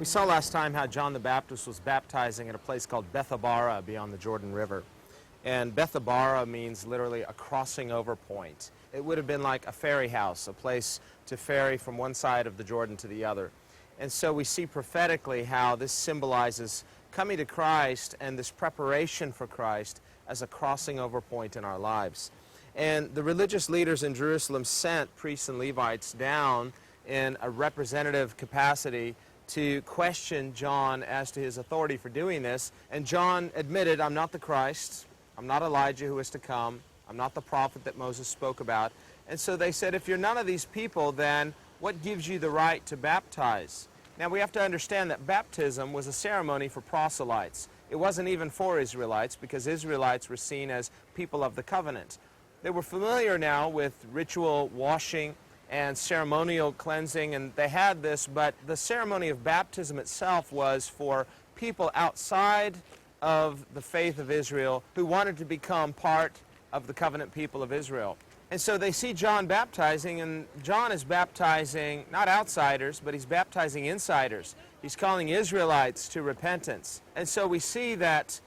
We saw last time how John the Baptist was baptizing at a place called Bethabara beyond the Jordan River. And Bethabara means literally a crossing over point. It would have been like a ferry house, a place to ferry from one side of the Jordan to the other. And so we see prophetically how this symbolizes coming to Christ and this preparation for Christ as a crossing over point in our lives. And the religious leaders in Jerusalem sent priests and Levites down in a representative capacity to question John as to his authority for doing this. And John admitted, I'm not the Christ, I'm not Elijah who is to come, I'm not the prophet that Moses spoke about. And so they said, if you're none of these people, then what gives you the right to baptize? Now we have to understand that baptism was a ceremony for proselytes. It wasn't even for Israelites, because Israelites were seen as people of the covenant. They were familiar now with ritual washing and ceremonial cleansing, and they had this, but the ceremony of baptism itself was for people outside of the faith of Israel who wanted to become part of the covenant people of Israel. And so they see John baptizing, and John is baptizing not outsiders, but he's baptizing insiders. He's calling Israelites to repentance. And so we see that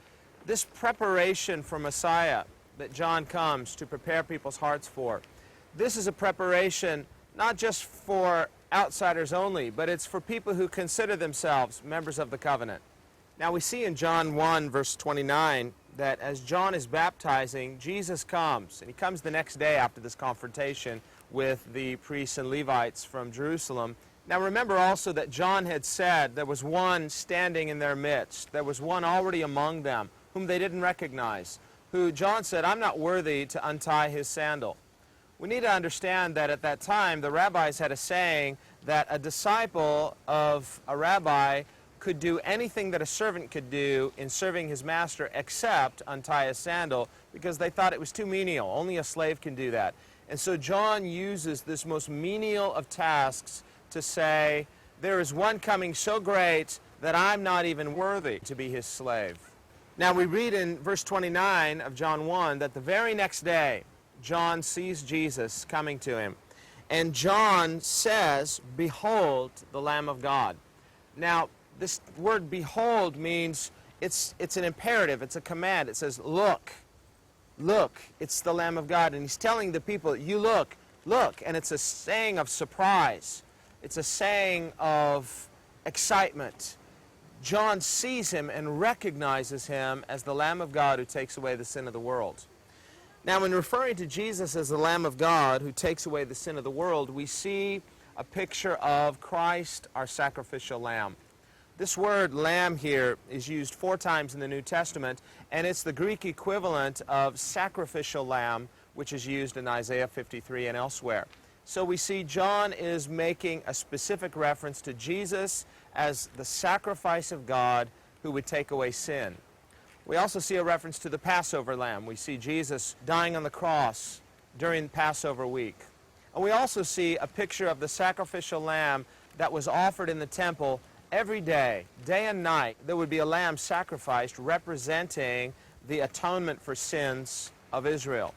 this preparation for Messiah that John comes to prepare people's hearts for, this is a preparation not just for outsiders only, but it's for people who consider themselves members of the covenant. Now we see in John 1, verse 29, that as John is baptizing, Jesus comes, and he comes the next day after this confrontation with the priests and Levites from Jerusalem. Now remember also that John had said there was one standing in their midst. There was one already among them whom they didn't recognize, who John said, I'm not worthy to untie his sandal. We need to understand that at that time, the rabbis had a saying that a disciple of a rabbi could do anything that a servant could do in serving his master except untie a sandal, because they thought it was too menial. Only a slave can do that. And so John uses this most menial of tasks to say, there is one coming so great that I'm not even worthy to be his slave. Now we read in verse 29 of John 1 that the very next day, John sees Jesus coming to him. And John says, behold the Lamb of God. Now, this word behold means it's an imperative, it's a command. It says, look, look, it's the Lamb of God. And he's telling the people, you look, look. And it's a saying of surprise. It's a saying of excitement. John sees him and recognizes him as the Lamb of God who takes away the sin of the world. Now, when referring to Jesus as the Lamb of God who takes away the sin of the world, we see a picture of Christ, our sacrificial lamb. This word lamb here is used 4 times in the New Testament, and it's the Greek equivalent of sacrificial lamb, which is used in Isaiah 53 and elsewhere. So we see John is making a specific reference to Jesus as the sacrifice of God who would take away sin. We also see a reference to the Passover lamb. We see Jesus dying on the cross during Passover week. And we also see a picture of the sacrificial lamb that was offered in the temple every day, day and night. There would be a lamb sacrificed representing the atonement for sins of Israel.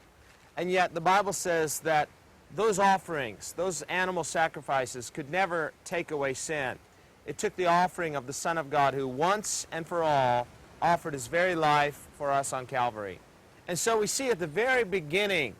And yet the Bible says that those offerings, those animal sacrifices, could never take away sin. It took the offering of the Son of God, who once and for all offered his very life for us on Calvary. And so we see at the very beginning,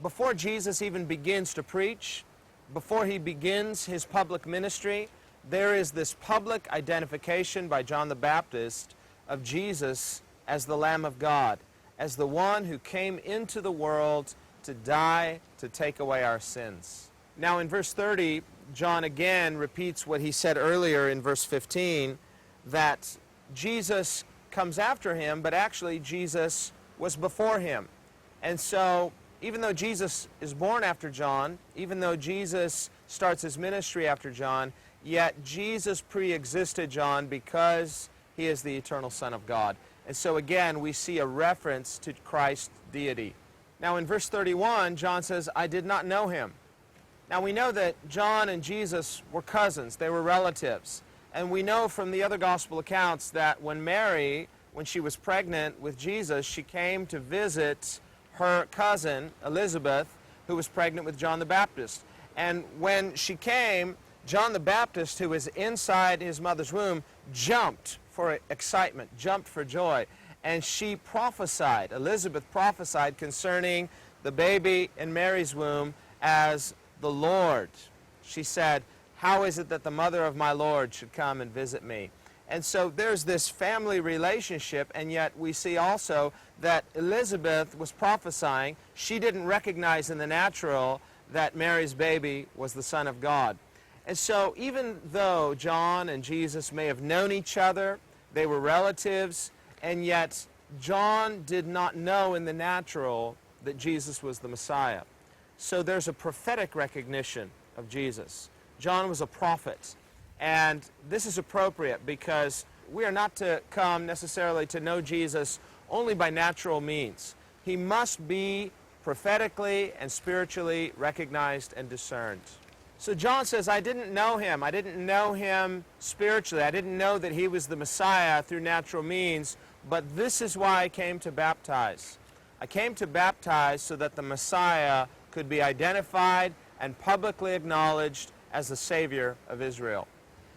before Jesus even begins to preach, before he begins his public ministry, there is this public identification by John the Baptist of Jesus as the Lamb of God, as the one who came into the world to die to take away our sins. Now in verse 30, John again repeats what he said earlier in verse 15, that Jesus comes after him, but actually Jesus was before him. And so even though Jesus is born after John, even though Jesus starts his ministry after John, yet Jesus pre-existed John because he is the eternal Son of God. And so again, we see a reference to Christ's deity. Now in verse 31, John says, I did not know him. Now we know that John and Jesus were cousins, they were relatives. And we know from the other gospel accounts that when Mary, when she was pregnant with Jesus, she came to visit her cousin, Elizabeth, who was pregnant with John the Baptist. And when she came, John the Baptist, who was inside his mother's womb, jumped for excitement, jumped for joy. And she prophesied, Elizabeth prophesied concerning the baby in Mary's womb as the Lord. She said, "How is it that the mother of my Lord should come and visit me?" And so there's this family relationship, and yet we see also that Elizabeth was prophesying. She didn't recognize in the natural that Mary's baby was the Son of God. And so even though John and Jesus may have known each other, they were relatives, and yet John did not know in the natural that Jesus was the Messiah. So there's a prophetic recognition of Jesus. John was a prophet. And this is appropriate because we are not to come necessarily to know Jesus only by natural means. He must be prophetically and spiritually recognized and discerned. So John says, I didn't know him. I didn't know him spiritually. I didn't know that he was the Messiah through natural means, but this is why I came to baptize. I came to baptize so that the Messiah could be identified and publicly acknowledged as the Savior of Israel.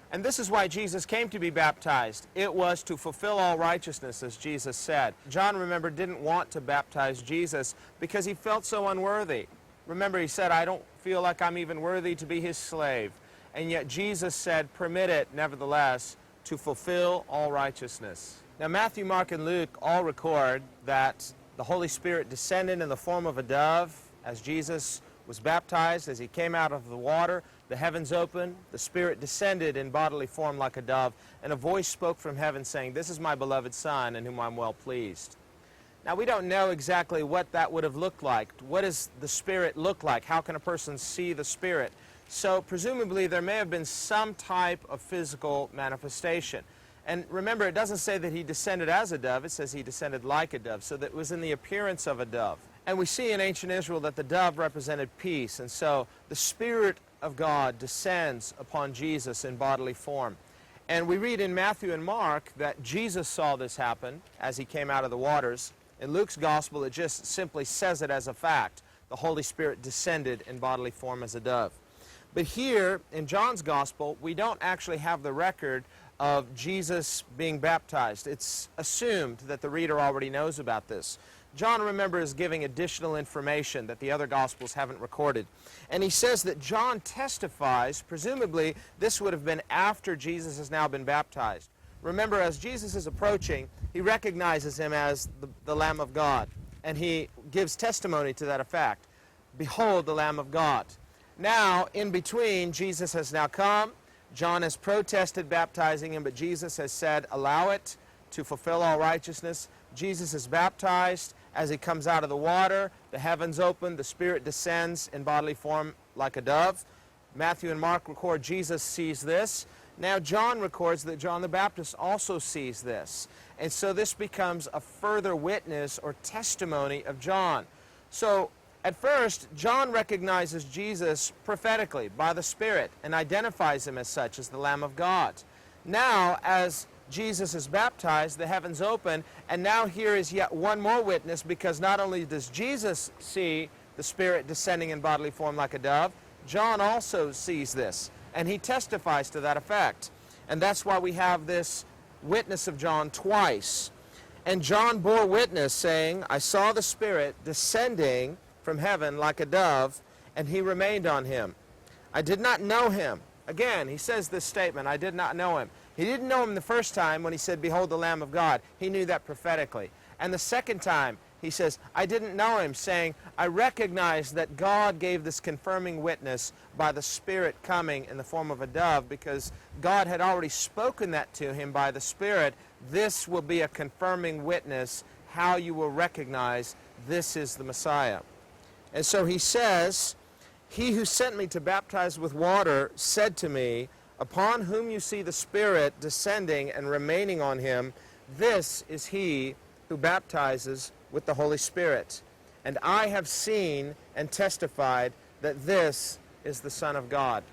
And this is why Jesus came to be baptized. It was to fulfill all righteousness, as Jesus said. John, remember, didn't want to baptize Jesus because he felt so unworthy. Remember, he said, I don't feel like I'm even worthy to be his slave. And yet Jesus said, permit it, nevertheless, to fulfill all righteousness. Now, Matthew, Mark, and Luke all record that the Holy Spirit descended in the form of a dove as Jesus was baptized. As he came out of the water, the heavens opened, the Spirit descended in bodily form like a dove, and a voice spoke from heaven saying, "This is my beloved Son, in whom I'm well pleased." Now, we don't know exactly what that would have looked like. What does the Spirit look like? How can a person see the Spirit? So, presumably, there may have been some type of physical manifestation. And remember, it doesn't say that he descended as a dove. It says he descended like a dove, so that it was in the appearance of a dove. And we see in ancient Israel that the dove represented peace, and so the Spirit of God descends upon Jesus in bodily form. And we read in Matthew and Mark that Jesus saw this happen as he came out of the waters. In Luke's gospel, it just simply says it as a fact. The Holy Spirit descended in bodily form as a dove. But here, in John's gospel, we don't actually have the record of Jesus being baptized. It's assumed that the reader already knows about this. John, remember, is giving additional information that the other Gospels haven't recorded. And he says that John testifies, presumably this would have been after Jesus has now been baptized. Remember, as Jesus is approaching, he recognizes him as the Lamb of God. And he gives testimony to that effect. Behold, the Lamb of God. Now, in between, Jesus has now come. John has protested baptizing him, but Jesus has said, allow it to fulfill all righteousness. Jesus is baptized. As he comes out of the water, the heavens open, the Spirit descends in bodily form like a dove. Matthew and Mark record Jesus sees this. Now John records that John the Baptist also sees this. And so this becomes a further witness or testimony of John. So at first, John recognizes Jesus prophetically by the Spirit and identifies him as such, as the Lamb of God. Now, as Jesus is baptized, the heavens open, and now here is yet one more witness, because not only does Jesus see the Spirit descending in bodily form like a dove, John also sees this, and he testifies to that effect. And that's why we have this witness of John twice. And John bore witness, saying, I saw the Spirit descending from heaven like a dove, and he remained on him. I did not know him. Again, he says this statement, I did not know him. He didn't know him the first time when he said, behold the Lamb of God. He knew that prophetically. And the second time, he says, I didn't know him, saying, I recognize that God gave this confirming witness by the Spirit coming in the form of a dove, because God had already spoken that to him by the Spirit. This will be a confirming witness, how you will recognize this is the Messiah. And so he says, he who sent me to baptize with water said to me, upon whom you see the Spirit descending and remaining on him, this is he who baptizes with the Holy Spirit. And I have seen and testified that this is the Son of God.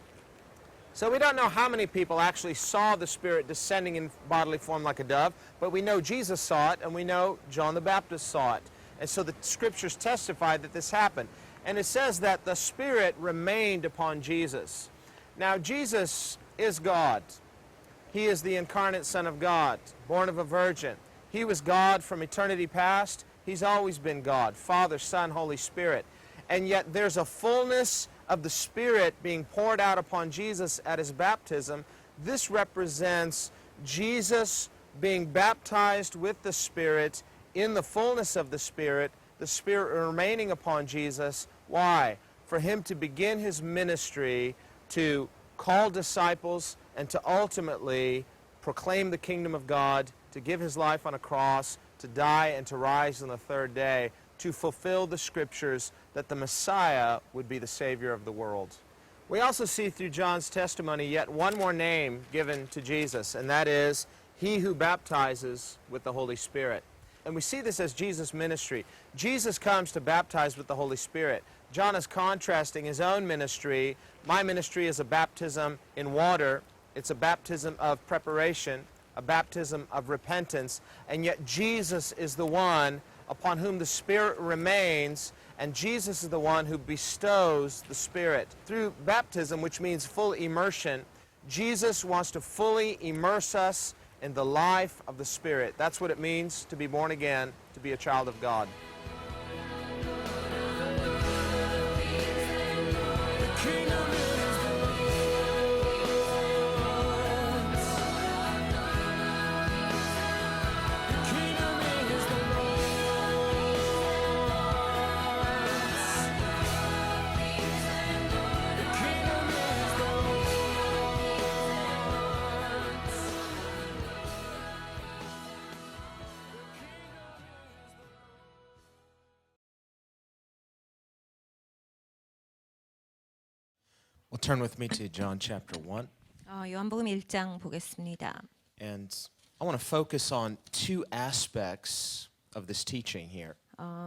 So we don't know how many people actually saw the Spirit descending in bodily form like a dove, but we know Jesus saw it, and we know John the Baptist saw it. And so the Scriptures testify that this happened. And it says that the Spirit remained upon Jesus. Now, Jesus is God. He is the incarnate Son of God, born of a virgin. He was God from eternity past. He's always been God, Father, Son, Holy Spirit. And yet there's a fullness of the Spirit being poured out upon Jesus at his baptism. This represents Jesus being baptized with the Spirit in the fullness of the Spirit remaining upon Jesus. Why? For him to begin his ministry to call disciples and to ultimately proclaim the kingdom of God, to give his life on a cross, to die and to rise on the third day, to fulfill the scriptures that the Messiah would be the Savior of the world. We also see through John's testimony yet one more name given to Jesus, and that is he who baptizes with the Holy Spirit. And we see this as Jesus' ministry. Jesus comes to baptize with the Holy Spirit. John is contrasting his own ministry. My ministry is a baptism in water. It's a baptism of preparation, a baptism of repentance, and yet Jesus is the one upon whom the Spirit remains, and Jesus is the one who bestows the Spirit. Through baptism, which means full immersion, Jesus wants to fully immerse us in the life of the Spirit. That's what it means to be born again, to be a child of God. Well, turn with me to John chapter 1. 요한복음 1장 보겠습니다. And I want to focus on two aspects of this teaching here.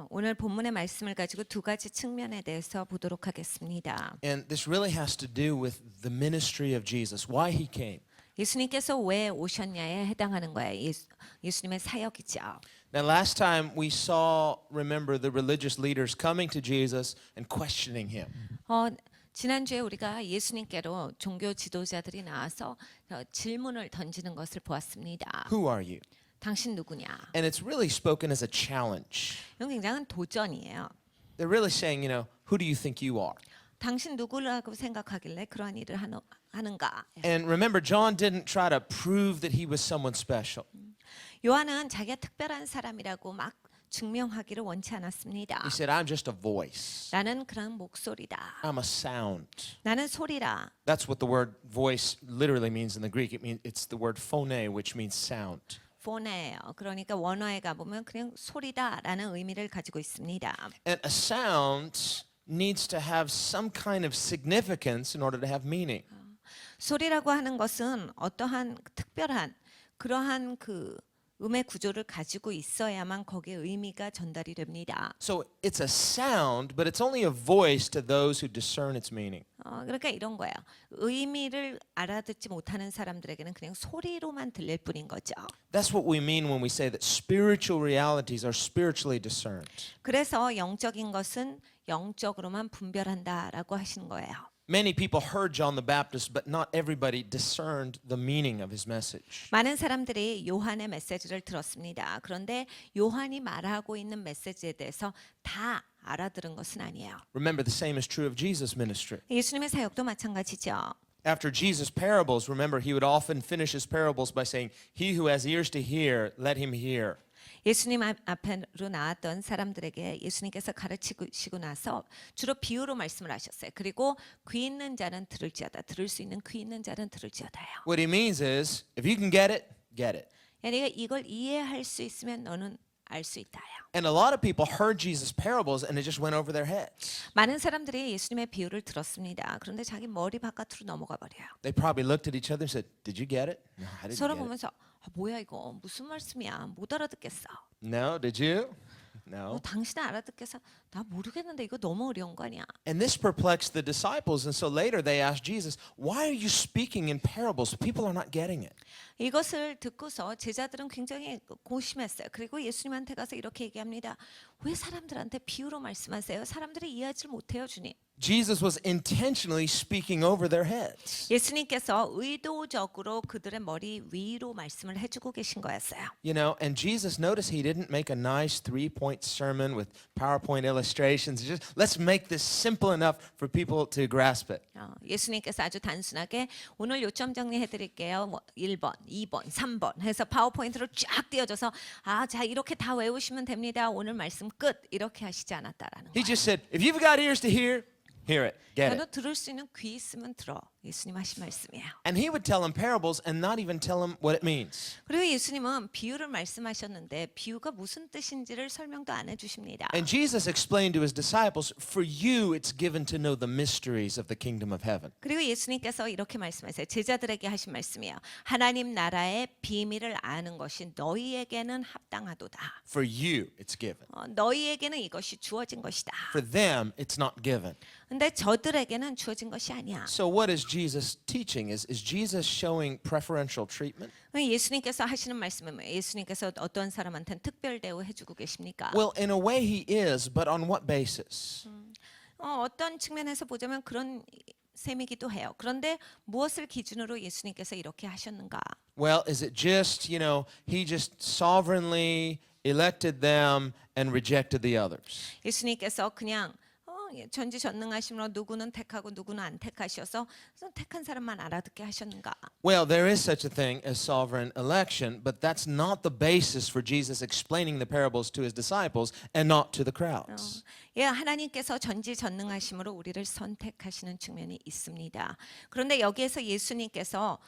오늘 본문의 말씀을 가지고 두 가지 측면에 대해서 보도록 하겠습니다. And this really has to do with the ministry of Jesus, why he came. 예수님께서 왜 오셨냐에 해당하는 거예요. 예수님의 사역이죠. Now, last time we saw, remember, the religious leaders coming to Jesus and questioning him. 지난주에 우리가 예수님께로 종교 지도자들이 나와서 질문을 던지는 것을 보았습니다. Who are you? 당신 누구냐? And it's really spoken as a challenge. 이건 굉장한 도전이에요. They're really saying, who do you think you are? 당신 누구라고 생각하길래 그러한 일을 하는가? And remember, John didn't try to prove that he was someone special. 요한은 자기가 특별한 사람이라고 막 증명하기를 원치 않았습니다. He said, I'm just a voice. 나는 그런 목소리다. I'm a sound. 나는 소리라. That's what the word voice literally means in the Greek. It's the word phone, which means sound. 폰이에요. 그러니까 원어에 가보면 그냥 소리다라는 의미를 가지고 있습니다. And a sound needs to have some kind of significance in order to have meaning. 소리라고 하는 것은 어떠한 특별한 그러한 그 음의 구조를 가지고 있어야만 거기에 의미가 전달이 됩니다. So it's a sound, but it's only a voice to those who discern its meaning. 그러니까 이런 거예요. 의미를 알아듣지 못하는 사람들에게는 그냥 소리로만 들릴 뿐인 거죠. That's what we mean when we say that spiritual realities are spiritually discerned. 그래서 영적인 것은 영적으로만 분별한다라고 하시는 거예요. Many people heard John the Baptist, but not everybody discerned the meaning of his message. 많은 사람들이 요한의 메시지를 들었습니다. 그런데 요한이 말하고 있는 메시지에 대해서 다 알아들은 것은 아니에요. Remember, the same is true of Jesus' ministry. 예수님의 사역도 마찬가지죠. After Jesus' parables, remember, he would often finish his parables by saying, He who has ears to hear, let him hear. 예수님 앞으로 나왔던 사람들에게 예수님께서 가르치시고 나서 주로 비유로 말씀을 하셨어요. 그리고 귀 있는 자는 들을지어다. 들을 수 있는 귀 있는 자는 들을지어다요. What he means is, if you can get it, get it. 내가 이걸 이해할 수 있으면 너는 알 수 있다요. And a lot of people heard Jesus' parables and it just went over their heads. 많은 사람들이 예수님의 비유를 들었습니다. 그런데 자기 머리 바깥으로 넘어가 버려요. They probably looked at each other and said, Did you get it? No, I didn't 서로 get it. 보면서 뭐야 이거 무슨 말씀이야 못 알아듣겠어. No, did you? No. 당신은 알아듣겠어? 나 모르겠는데 이거 너무 어려운 거 아니야? And this perplexed the disciples, and so later they asked Jesus, Why are you speaking in parables? People are not getting it. 이것을 듣고서 제자들은 굉장히 고심했어요. 그리고 예수님한테 가서 이렇게 얘기합니다. 왜 사람들한테 비유로 말씀하세요? 사람들이 이해하지 못해요, 주님. Jesus was intentionally speaking over their heads. 예수님께서 의도적으로 그들의 머리 위로 말씀을 해주고 계신 거였어요. You know, and Jesus, notice he didn't make a nice 3-point sermon with PowerPoint illustrations. Just let's make this simple enough for people to grasp it. 예수님께서 아주 단순하게 오늘 요점 정리해 드릴게요. 뭐 1번, 2번, 3번 해서 파워포인트로 쫙 띄워줘서 자 이렇게 다 외우시면 됩니다. 오늘 말씀 끝 이렇게 하시지 않았다라는 He 거예요. just said, if you've got ears to hear it, get 너도 it. 들을 수 있는 귀 있으면 들어. 예수님 하신 말씀이에요. And he would tell them parables and not even tell them what it means. 그리고 예수님은 비유를 말씀하셨는데 비유가 무슨 뜻인지를 설명도 안 해주십니다. And Jesus explained to his disciples, for you it's given to know the mysteries of the kingdom of heaven. 그리고 예수님께서 이렇게 말씀하세요. 제자들에게 하신 말씀이에요. 하나님 나라의 비밀을 아는 것이 너희에게는 합당하도다. For you it's given. 너희에게는 이것이 주어진 것이다. For them it's not given. 근데 저들에게는 주어진 것이 아니야. So what is Jesus teaching? Is Jesus showing preferential treatment? 예수님께서 하시는 말씀은 뭐예요? 예수님께서 어떤 사람한테는 특별 대우 해주고 계십니까? Well, in a way he is, but on what basis? 어떤 측면에서 보자면 그런 셈이기도 해요. 그런데 무엇을 기준으로 예수님께서 이렇게 하셨는가? Well, is it just, he just sovereignly elected them and rejected the others? 예수님께서 그냥 전지전능하심으로 누구는 택하고 누구는 안 택하셔서 택한 사람만 알아듣게 하셨는가? Well, there is such a thing as sovereign election, but that's not the basis for Jesus explaining the parables to his disciples and not to the crowds. 하나님께서 전지전능하심으로 우리를 선택하시는 측면이 있습니다. 그런데 여기에서 예수님께서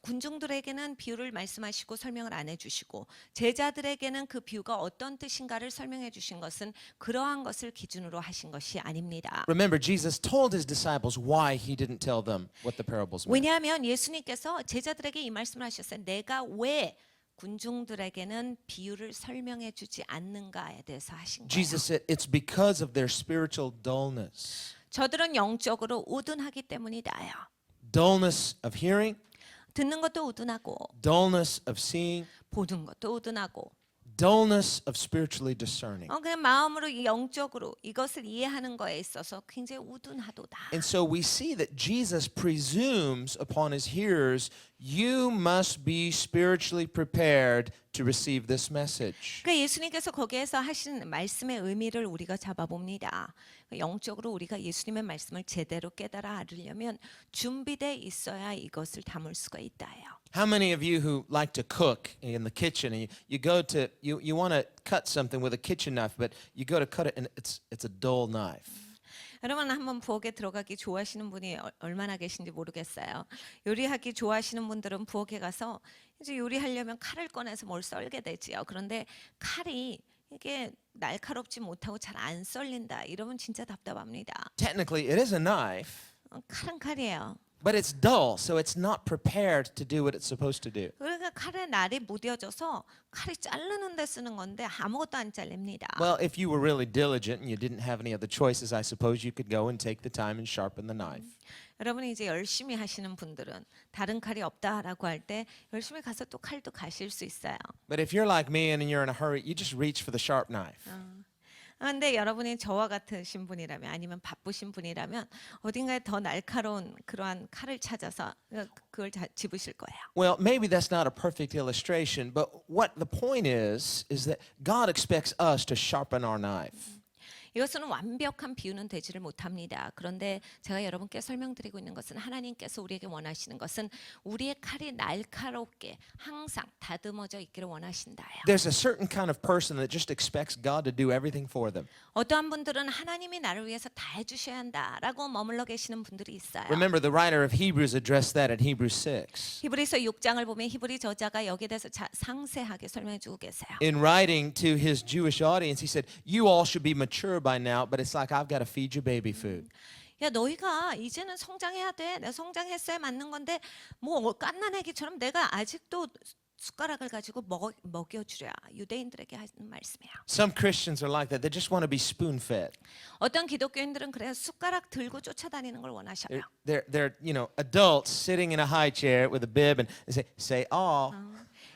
군중들에게는 비유를 말씀하시고 설명을 안 해주시고 제자들에게는 그 비유가 어떤 뜻인가를 설명해 주신 것은 그러한 것을 기준으로 하신 것이 아닙니다. Remember, Jesus told his disciples why he didn't tell them what the parables meant. 왜냐하면 예수님께서 제자들에게 이 말씀을 하셨어요. 내가 왜 군중들에게는 비유를 설명해 주지 않는가에 대해서 하신 거예요. Jesus said it's because of their spiritual dullness. 저들은 영적으로 우둔하기 때문이다요. Dullness of hearing, 듣는 것도 우둔하고 dullness of seeing, 보는 것도 우둔하고 dullness of spiritually discerning. 그냥 마음으로 영적으로 이것을 이해하는 거에 있어서 굉장히 우둔하도다. And so we see that Jesus presumes upon his hearers, you must be spiritually prepared to receive this message. 그러니까 예수님께서 거기에서 하신 말씀의 의미를 우리가 잡아봅니다. 영적으로 우리가 예수님의 말씀을 제대로 깨달아 알으려면 준비돼 있어야 이것을 담을 수가 있다요. How many of you who like to cook in the kitchen and you want to cut something with a kitchen knife, but you go to cut it and it's a dull knife? 여러분 한번 부엌에 들어가기 좋아하시는 분이 얼마나 계신지 모르겠어요. 요리하기 좋아하시는 분들은 부엌에 가서 이제 요리하려면 칼을 꺼내서 뭘 썰게 되지요. 그런데 칼이 이게 날카롭지 못하고 잘 안 썰린다. 이러면 진짜 답답합니다. Technically, it is a knife, 칼은 칼이에요. but it's dull, so it's not prepared to do what it's supposed to do. 그러니까 칼에 날이 무뎌져서 칼이 자르는 데 쓰는 건데 아무것도 안 잘립니다. Well, if you were really diligent and you didn't have any other choices, I suppose you could go and take the time and sharpen the knife. 여러분이 이제 열심히 하시는 분들은 다른 칼이 없다라고 할 때 열심히 가서 또 칼도 가실 수 있어요. But if you're like me and you're in a hurry, you just reach for the sharp knife. 그런데 여러분이 저와 같으신 분이라면 아니면 바쁘신 분이라면 어딘가에 더 날카로운 그러한 칼을 찾아서 그걸 집으실 거예요. Well, maybe that's not a perfect illustration, but what the point is that God expects us to sharpen our knife. 이것은 완벽한 비유는 되지를 못합니다. 그런데 제가 여러분께 설명드리고 있는 것은 하나님께서 우리에게 원하시는 것은 우리의 칼이 날카롭게 항상 다듬어져 있기를 원하신다요. There's a certain kind of person that just expects God to do everything for them. 어떠한 분들은 하나님이 나를 위해서 다 해주셔야 한다라고 머물러 계시는 분들이 있어요. Remember, the writer of Hebrews addressed that at Hebrews 6. 히브리서 6장을 보면 히브리 저자가 여기에 대해서 상세하게 설명해주고 계세요. In writing to his Jewish audience, he said, you all should be mature by now, but it's like I've got to feed you baby food. 야 너희가 이제는 성장해야 돼. 내가 성장했어야 맞는 건데 뭐 갓난아기처럼 내가 아직도 숟가락을 가지고 먹여주랴. 유대인들에게 하는 말씀이에요. Some Christians are like that. They just want to be spoon-fed. 어떤 기독교인들은 그래서 숟가락 들고 쫓아다니는 걸 원하셔요. They're adults sitting in a high chair with a bib and they say, aw.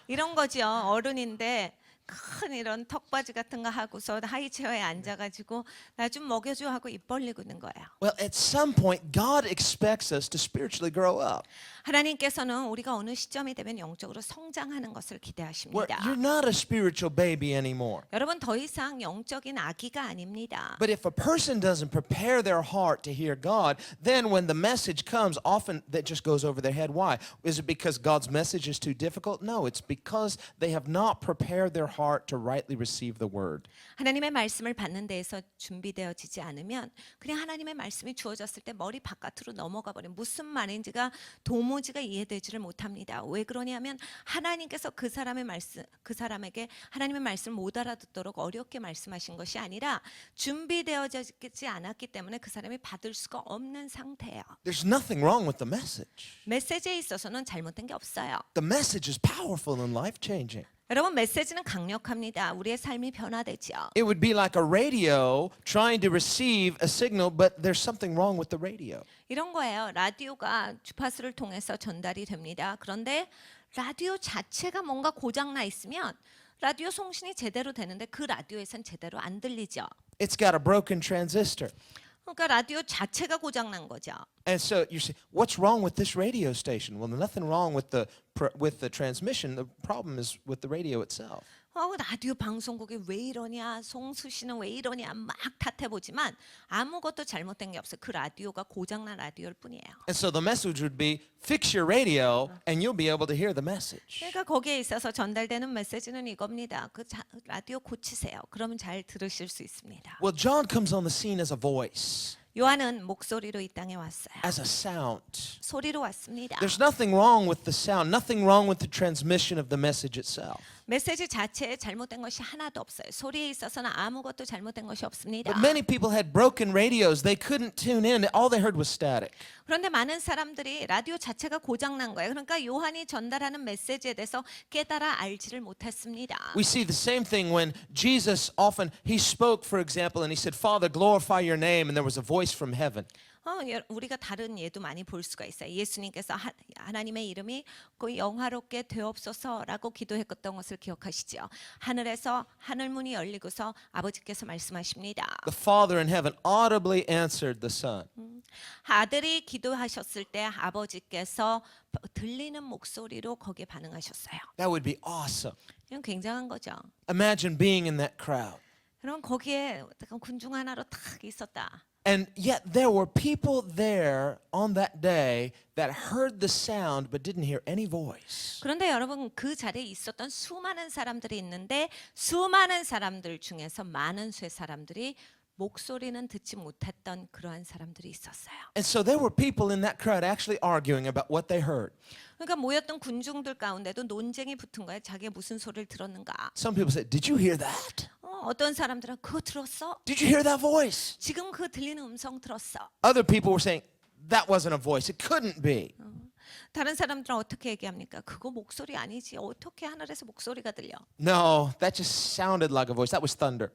이런 거죠. 어른인데 큰 이런 턱받이 같은 거 하고서 하이체어에 앉아가지고 나 좀 먹여줘 하고 입 벌리고 있는 거예요. Well, at some point, God expects us to spiritually grow up. 하나님께서는 우리가 어느 시점이 되면 영적으로 성장하는 것을 Where 기대하십니다. you're not a spiritual baby anymore. 여러분 더 이상 영적인 아기가 아닙니다. But if a person doesn't prepare their heart to hear God, then when the message comes, often that just goes over their head. Why? Is it because God's message is too difficult? No, it's because they have not prepared their heart to rightly receive the word. 하나님의 말씀을 받는 데에서 준비되어지지 않으면 그냥 하나님의 말씀이 주어졌을 때 머리 바깥으로 넘어가 버린 무슨 말인지가 도무지가 이해되지를 못합니다. 왜 그러냐면 하나님께서 그 사람에게 하나님의 말씀을 못 알아듣도록 어렵게 말씀하신 것이 아니라 준비되어지지 않았기 때문에 그 사람이 받을 수가 없는 상태예요. There's nothing wrong with the message. 메시지에 있어서는 잘못된 게 없어요. The message is powerful and life-changing. 여러분 메시지는 강력합니다. 우리의 삶이 변화되죠. It would be like a radio trying to receive a signal, but there's something wrong with the radio. 이런 거예요. 라디오가 주파수를 통해서 전달이 됩니다. 그런데 라디오 자체가 뭔가 고장나 있으면 라디오 송신이 제대로 되는데 그 라디오에선 제대로 안 들리죠. It's got a broken transistor. 그러니까 라디오 자체가 고장난 거죠. And so you say, what's wrong with this radio station? Well, there's nothing wrong with the transmission. The problem is with the radio itself. 라디오 방송국이 왜 이러냐, 송수 씨는 왜 이러냐 막 탓해보지만 아무것도 잘못된 게 없어요. 그 라디오가 고장난 라디오일 뿐이에요. And so the message would be, fix your radio and you'll be able to hear the message. 그러니까 거기에 있어서 전달되는 메시지는 이겁니다. 라디오 고치세요. 그러면 잘 들으실 수 있습니다. Well, John comes on the scene as a voice, 요한은 목소리로 이 땅에 왔어요. as a sound. 소리로 왔습니다. There's nothing wrong with the sound, nothing wrong with the transmission of the message itself. 메시지 자체에 잘못된 것이 하나도 없어요. 소리에 있어서는 아무것도 잘못된 것이 없습니다. But many people had broken radios. They couldn't tune in. All they heard was static. 그런데 많은 사람들이 라디오 자체가 고장난 거예요. 그러니까 요한이 전달하는 메시지에 대해서 깨달아 알지를 못했습니다. We see the same thing when Jesus often, he spoke, for example, and he said, Father, glorify your name, and there was a voice from heaven. 우리가 다른 예도 많이 볼 수가 있어요. 예수님께서 하나님의 이름이 그 영화롭게 되옵소서라고 기도했던 것을 기억하시죠. 하늘에서 하늘문이 열리고서 아버지께서 말씀하십니다. The Father in heaven audibly answered the Son. 아들이 기도하셨을 때 아버지께서 들리는 목소리로 거기에 반응하셨어요. That would be awesome. 이건 굉장한 거죠. Imagine being in that crowd. 그럼 거기에 군중 하나로 탁 있었다. And yet there were people there on that day that heard the sound but didn't hear any voice. 그런데 여러분 그 자리에 있었던 수많은 사람들이 있는데 수많은 사람들 중에서 많은 수의 사람들이 목소리는 듣지 못했던 그러한 사람들이 있었어요. And so there were people in that crowd actually arguing about what they heard. 그러니까 모였던 군중들 가운데도 논쟁이 붙은 거예요. 자기가 무슨 소리를 들었는가. Some people said, "Did you hear that? 어떤 사람들은 그거 들었어? Did you hear that voice?" 지금 그 들리는 음성 들었어. Other people were saying, "That wasn't a voice. It couldn't be." 다른 사람들은 어떻게 얘기합니까? 그거 목소리 아니지. 어떻게 하늘에서 목소리가 들려? No, that just sounded like a voice. That was thunder.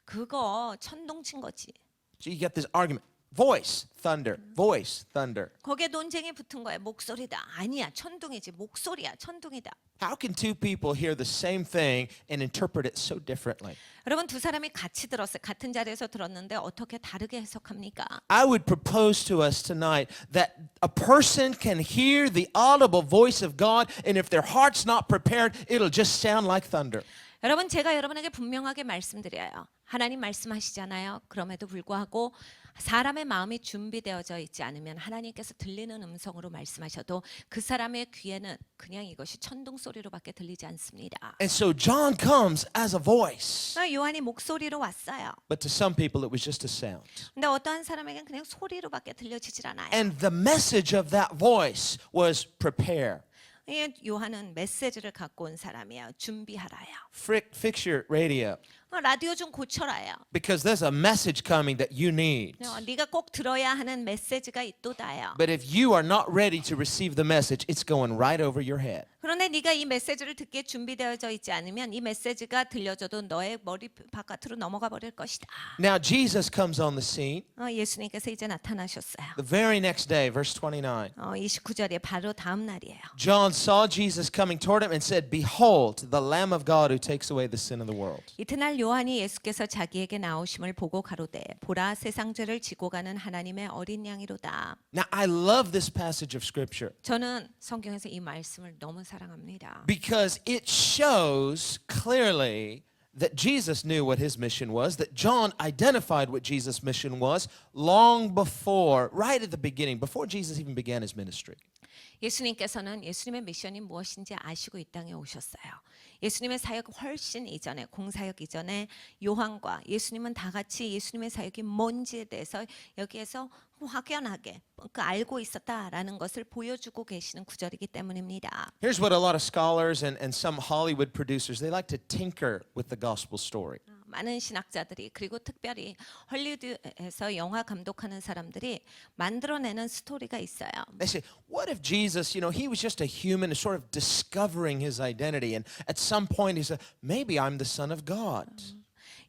그거 천둥 친 거지. So you get this argument. Voice, thunder, voice, thunder. 거기에 논쟁이 붙은 거야. 목소리다. 아니야. 천둥이지. 목소리야. 천둥이다. How can two people hear the same thing and interpret it so differently? 여러분 두 사람이 같이 들었어요. 같은 자리에서 들었는데 어떻게 다르게 해석합니까? I would propose to us tonight that a person can hear the audible voice of God, and if their heart's not prepared, it'll just sound like thunder. 여러분 제가 여러분에게 분명하게 말씀드려요. 하나님 말씀하시잖아요. 그럼에도 불구하고 사람의 마음이 준비되어져 있지 않으면 하나님께서 들리는 음성으로 말씀하셔도 그 사람의 귀에는 그냥 이것이 천둥 소리로밖에 들리지 않습니다. And so John comes as a voice, 요한이 목소리로 왔어요. but to some people it was just a sound. 근데 어떠한 사람에겐 그냥 소리로밖에 들려지질 않아요. And the message of that voice was prepare. 요한은 메시지를 갖고 온 사람이에요. 준비하라요. Fix your radio. 라디오 좀 고쳐라요. because there's a message coming that you need. 네가 꼭 들어야 하는 메시지가 있도다요. But if you are not ready to receive the message, it's going right over your head. 그런데 네가 이 메시지를 듣기에 준비되어져 있지 않으면 이 메시지가 들려줘도 너의 머리 바깥으로 넘어가 버릴 것이다. Now Jesus comes on the scene. 예수님께서 이제 나타나셨어요. The very next day, verse 29. 29절에 바로 다음 날이에요. John saw Jesus coming toward him and said, "Behold, the Lamb of God who takes away the sin of the world." 이튿날 요한이 예수께서 자기에게 나오심을 보고 가로되 보라 세상 죄를 지고 가는 하나님의 어린 양이로다. Now I love this passage of scripture 저는 성경에서 이 말씀을 너무 사랑합니다. because it shows clearly that Jesus knew what his mission was, that John identified what Jesus' mission was long before, right at the beginning, before Jesus even began his ministry. 예수님께서는 예수님의 미션이 무엇인지 아시고 이 땅에 오셨어요. 예수님의 사역 훨씬 이전에 공사역 이전에 요한과 예수님은 다 같이 예수님의 사역이 뭔지에 대해서 여기에서 확연하게 알고 있었다라는 것을 보여주고 계시는 구절이기 때문입니다. Here's what a lot of scholars and some Hollywood producers, they like to tinker with the gospel story. 많은 신학자들이 그리고 특별히 헐리우드에서 영화 감독하는 사람들이 만들어내는 스토리가 있어요. They say, what if Jesus, he was just a human sort of discovering his identity, and at some point he said, maybe I'm the Son of God.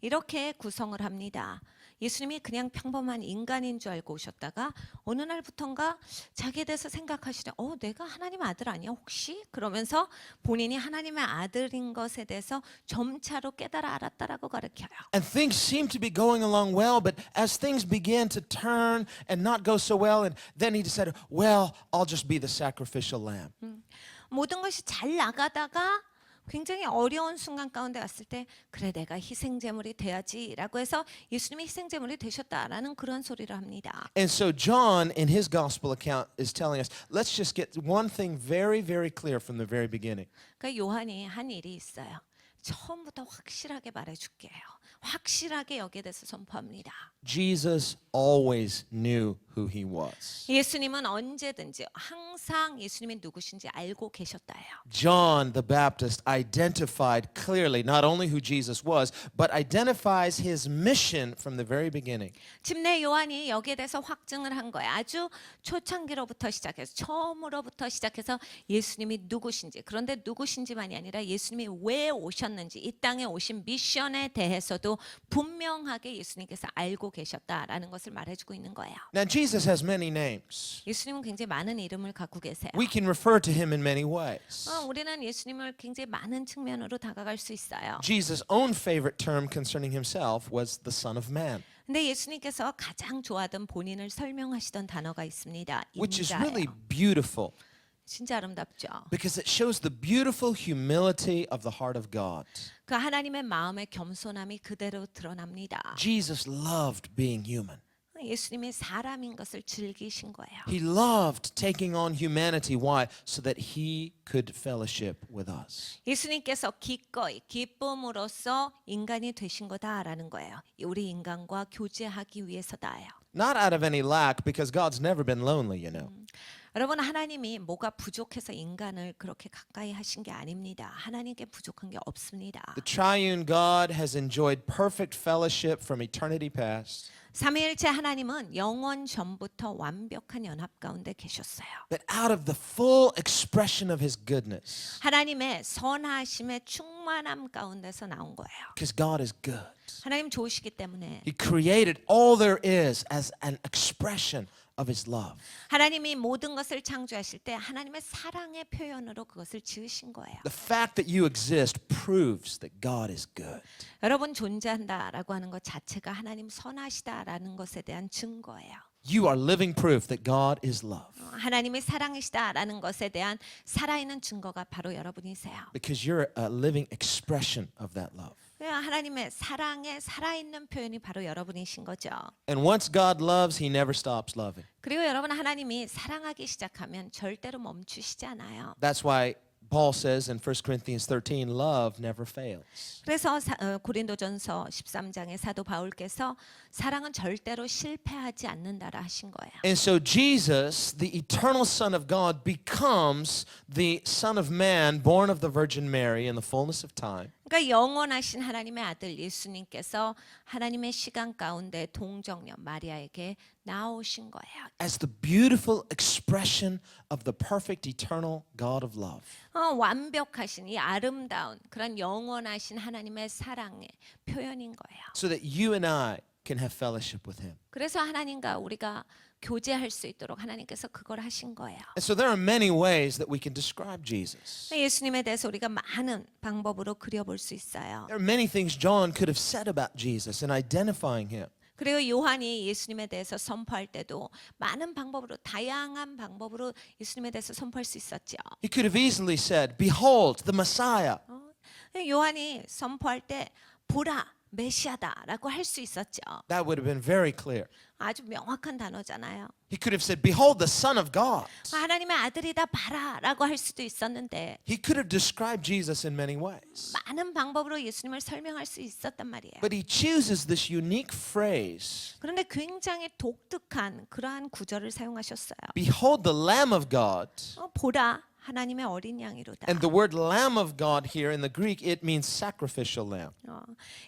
이렇게 구성을 합니다. 예수님이 그냥 평범한 인간인 줄 알고 오셨다가 어느 날부턴가 자기에 대해서 생각하시되 내가 하나님 아들 아니야 혹시? 그러면서 본인이 하나님의 아들인 것에 대해서 점차로 깨달아 알았다라고 가르쳐요. And things seem to be going along well, but as things began to turn and not go so well, and then he decided, well, I'll just be the sacrificial lamb. 모든 것이 잘 나가다가 굉장히 어려운 순간 가운데 왔을 때 그래 내가 희생제물이 돼야지라고 해서 예수님이 희생제물이 되셨다라는 그런 소리를 합니다. And so John, in his gospel account, is telling us, let's just get one thing very, very clear from the very beginning. 그러니까 요한이 한 일이 있어요. 처음부터 확실하게 말해줄게요. 확실하게 여기에 대해서 선포합니다. Jesus always knew who he was. 예수님은 언제든지 항상 예수님이 누구신지 알고 계셨다예요. John the Baptist identified clearly not only who Jesus was, but identifies his mission from the very beginning. 침례 요한이 여기에 대해서 확증을 한 거예요. 아주 초창기로부터 시작해서 처음으로부터 시작해서 예수님이 누구신지, 그런데 누구신지만이 아니라 예수님이 왜 오셨는지, 이 땅에 오신 미션에 대해서도 분명하게 예수님께서 알고 계셨다라는 것을 말해주고 있는 거예요. Now Jesus has many names. 예수님은 굉장히 많은 이름을 갖고 계세요. We can refer to him in many ways. 우리는 예수님을 굉장히 많은 측면으로 다가갈 수 있어요. Jesus' own favorite term concerning himself was the Son of Man, 근데 예수님께서 가장 좋아하던 본인을 설명하시던 단어가 있습니다. which is 인자예요. really beautiful 진짜 아름답죠. because it shows the beautiful humility of the heart of God. 그 하나님의 마음의 겸손함이 그대로 드러납니다. Jesus loved being human. 예수님이 사람인 것을 즐기신 거예요. He loved taking on humanity. Why? So that he could fellowship with us. 예수님께서 기꺼이 기쁨으로써 인간이 되신 거다라는 거예요. 우리 인간과 교제하기 위해서다요. Not out of any lack, because God's never been lonely, you know. 여러분, 하나님이 뭐가 부족해서 인간을 그렇게 가까이 하신 게 아닙니다. 하나님께 부족한 게 없습니다. The triune God has enjoyed perfect fellowship from eternity past. 삼위일체 하나님은 영원 전부터 완벽한 연합 가운데 계셨어요. But out of the full expression of his goodness, 하나님의 선하심의 충만함 가운데서 나온 거예요. because God is good. 하나님 좋으시기 때문에 He created all there is as an expression of his love. 하나님이 모든 것을 창조하실 때 하나님의 사랑의 표현으로 그것을 지으신 거예요. The fact that you exist proves that God is good. 여러분 존재한다라고 하는 것 자체가 하나님 선하시다라는 것에 대한 증거예요. You are living proof that God is love, 하나님이 사랑이시다라는 것에 대한 살아있는 증거가 바로 여러분이세요. because you're a living expression of that love. 하나님의 사랑의 살아있는 표현이 바로 여러분이신 거죠. And once God loves, he never stops loving. 그리고 여러분, 하나님이 사랑하기 시작하면 절대로 멈추시지 않아요. That's why Paul says in 1 Corinthians 13, love never fails. 그래서 고린도전서 13장의 사도 바울께서 사랑은 절대로 실패하지 않는다라 하신 거예요. And so Jesus, the eternal Son of God, becomes the Son of Man born of the Virgin Mary in the fullness of time. 그러니까 영원하신 하나님의 아들 예수님께서 하나님의 시간 가운데 동정녀 마리아에게 나오신 거예요. as the beautiful expression of the perfect eternal God of love. 완벽하신 이 아름다운 그런 영원하신 하나님의 사랑의 표현인 거예요. So that you and I can have fellowship with him. 그래서 하나님과 우리가 교제할 수 있도록 하나님께서 그걸 하신 거예요. And so there are many ways that we can describe Jesus. 예수님에 대해서 우리가 많은 방법으로 그려볼 수 있어요. There are many things John could have said about Jesus in identifying him. 그리고 요한이 예수님에 대해서 선포할 때도 많은 방법으로 다양한 방법으로 예수님에 대해서 선포할 수 있었죠. He could have easily said, "Behold, the Messiah." 요한이 선포할 때 보라 메시아다라고 할 수 있었죠. That would have been very clear. 아주 명확한 단어잖아요. He could have said, "Behold, the Son of God." 하나님의 아들이다 봐라라고 할 수도 있었는데 He could have described Jesus in many ways. 많은 방법으로 예수님을 설명할 수 있었단 말이에요. But he chooses this unique phrase, 그런데 굉장히 독특한 그러한 구절을 사용하셨어요. "Behold, the Lamb of God." 보라 하나님의 어린 양이로다. And the word Lamb of God here in the Greek, it means sacrificial lamb.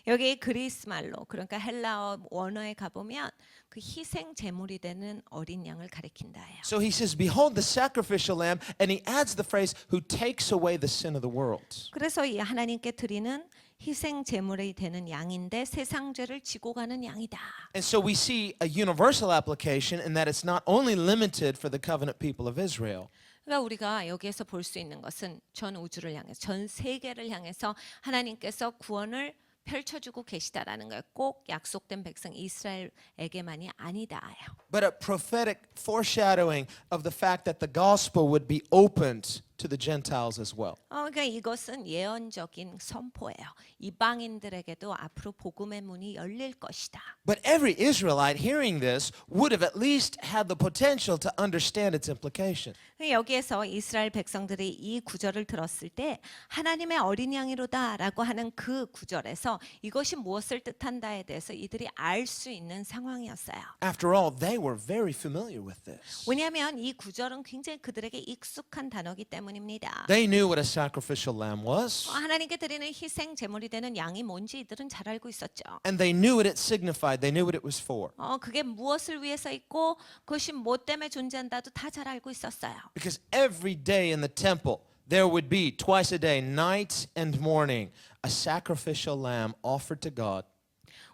여기 그리스 말로 그러니까 헬라어 원어에 가보면 그 희생 제물이 되는 어린 양을 가리킨다예요. So he says, "Behold the sacrificial lamb," and he adds the phrase, "who takes away the sin of the world." 그래서 이 하나님께 드리는 희생 제물이 되는 양인데 세상 죄를 지고 가는 양이다. And so we see a universal application in that it's not only limited for the covenant people of Israel. 그러니까 우리가 여기에서 볼 수 있는 것은 전 우주를 향해서 전 세계를 향해서 하나님께서 구원을 펼쳐주고 계시다라는 거예요. 꼭 약속된 백성 이스라엘에게만이 아니다요. But a prophetic foreshadowing of the fact that the gospel would be opened to the Gentiles as well. 그러니까 이것은 예언적인 선포예요. 이방인들에게도 앞으로 복음의 문이 열릴 것이다. But every Israelite hearing this would have at least had the potential to understand its implication. 여기에서 이스라엘 백성들이 이 구절을 들었을 때 하나님의 어린 양이로다라고 하는 그 구절에서 이것이 무엇을 뜻한다에 대해서 이들이 알 수 있는 상황이었어요. After all, they were very familiar with this. 왜냐하면 이 구절은 굉장히 그들에게 익숙한 단어이기 때문입니다. They knew what a sacrificial lamb was, 하나님께 드리는 희생 제물이 되는 양이 뭔지 이들은 잘 알고 있었죠. and they knew what it signified. They knew what it was for. 그게 무엇을 위해서 있고 그것이 뭐 때문에 존재한다도 다 잘 알고 있었어요. Because every day in the temple, there would be twice a day, night and morning, a sacrificial lamb offered to God.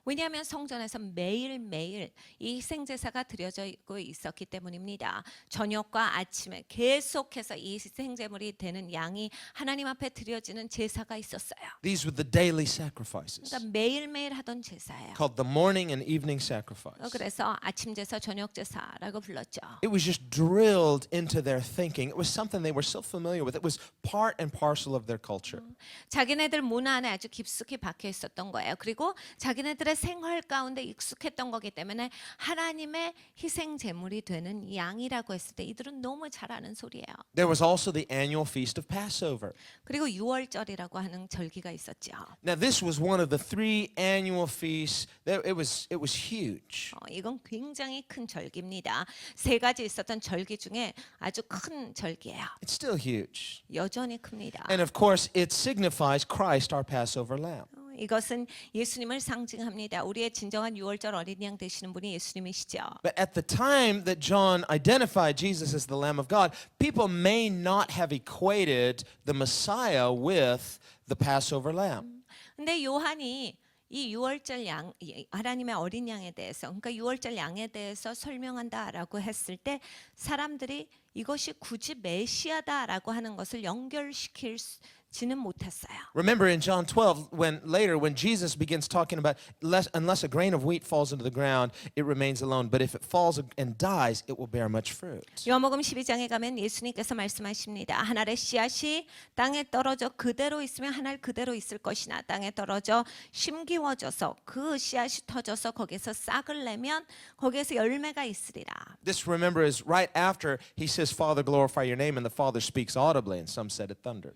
왜냐하면 성전에서 매일매일 이 희생제사가 드려지고 있었기 때문입니다. 저녁과 아침에 계속해서 이 희생제물이 되는 양이 하나님 앞에 드려지는 제사가 있었어요. These were the daily sacrifices, 그러니까 매일매일 하던 제사예요. called the morning and evening sacrifice. 그래서 아침 제사, 저녁 제사라고 불렀죠. It was just drilled into their thinking. It was something they were so familiar with. It was part and parcel of their culture. 자기네들 문화 안에 아주 깊숙이 박혀 있었던 거예요. 그리고 자기네들의 생활 가운데 익숙했던 거기 때문에 하나님의 희생 제물이 되는 양이라고 했을 때 이들은 너무 잘 아는 소리예요. There was also the annual feast of Passover. 그리고 유월절이라고 하는 절기가 있었죠. Now this was one of the 3 annual feasts. It was huge. 이건 굉장히 큰 절기입니다. 3가지 있었던 절기 중에 아주 큰 절기예요. It's still huge. 여전히 큽니다. And of course, it signifies Christ, our Passover lamb. 이것은 예수님을 상징합니다. 우리의 진정한 유월절 어린 양 되시는 분이 예수님이시죠. But at the time that John identified Jesus as the Lamb of God, people may not have equated the Messiah with the Passover lamb. 근데 요한이 이 유월절 양 하나님의 어린 양에 대해서 그러니까 유월절 양에 대해서 설명한다라고 했을 때 사람들이 이것이 굳이 메시아다라고 하는 것을 연결시키지는 못했어요. Remember in John 12, when Jesus begins talking about unless a grain of wheat falls into the ground, it remains alone. But if it falls and dies, it will bear much fruit. 요한복음 12장에 가면 예수님께서 말씀하십니다. 한 알의 씨앗이 땅에 떨어져 그대로 있으면 한 알 그대로 있을 것이나 땅에 떨어져 심기워져서 그 씨앗이 터져서 거기서 싹을 내면 거기에서 열매가 있으리라. This, remember, is right after he says, "Father, glorify your name," and the Father speaks audibly, and some said it thundered.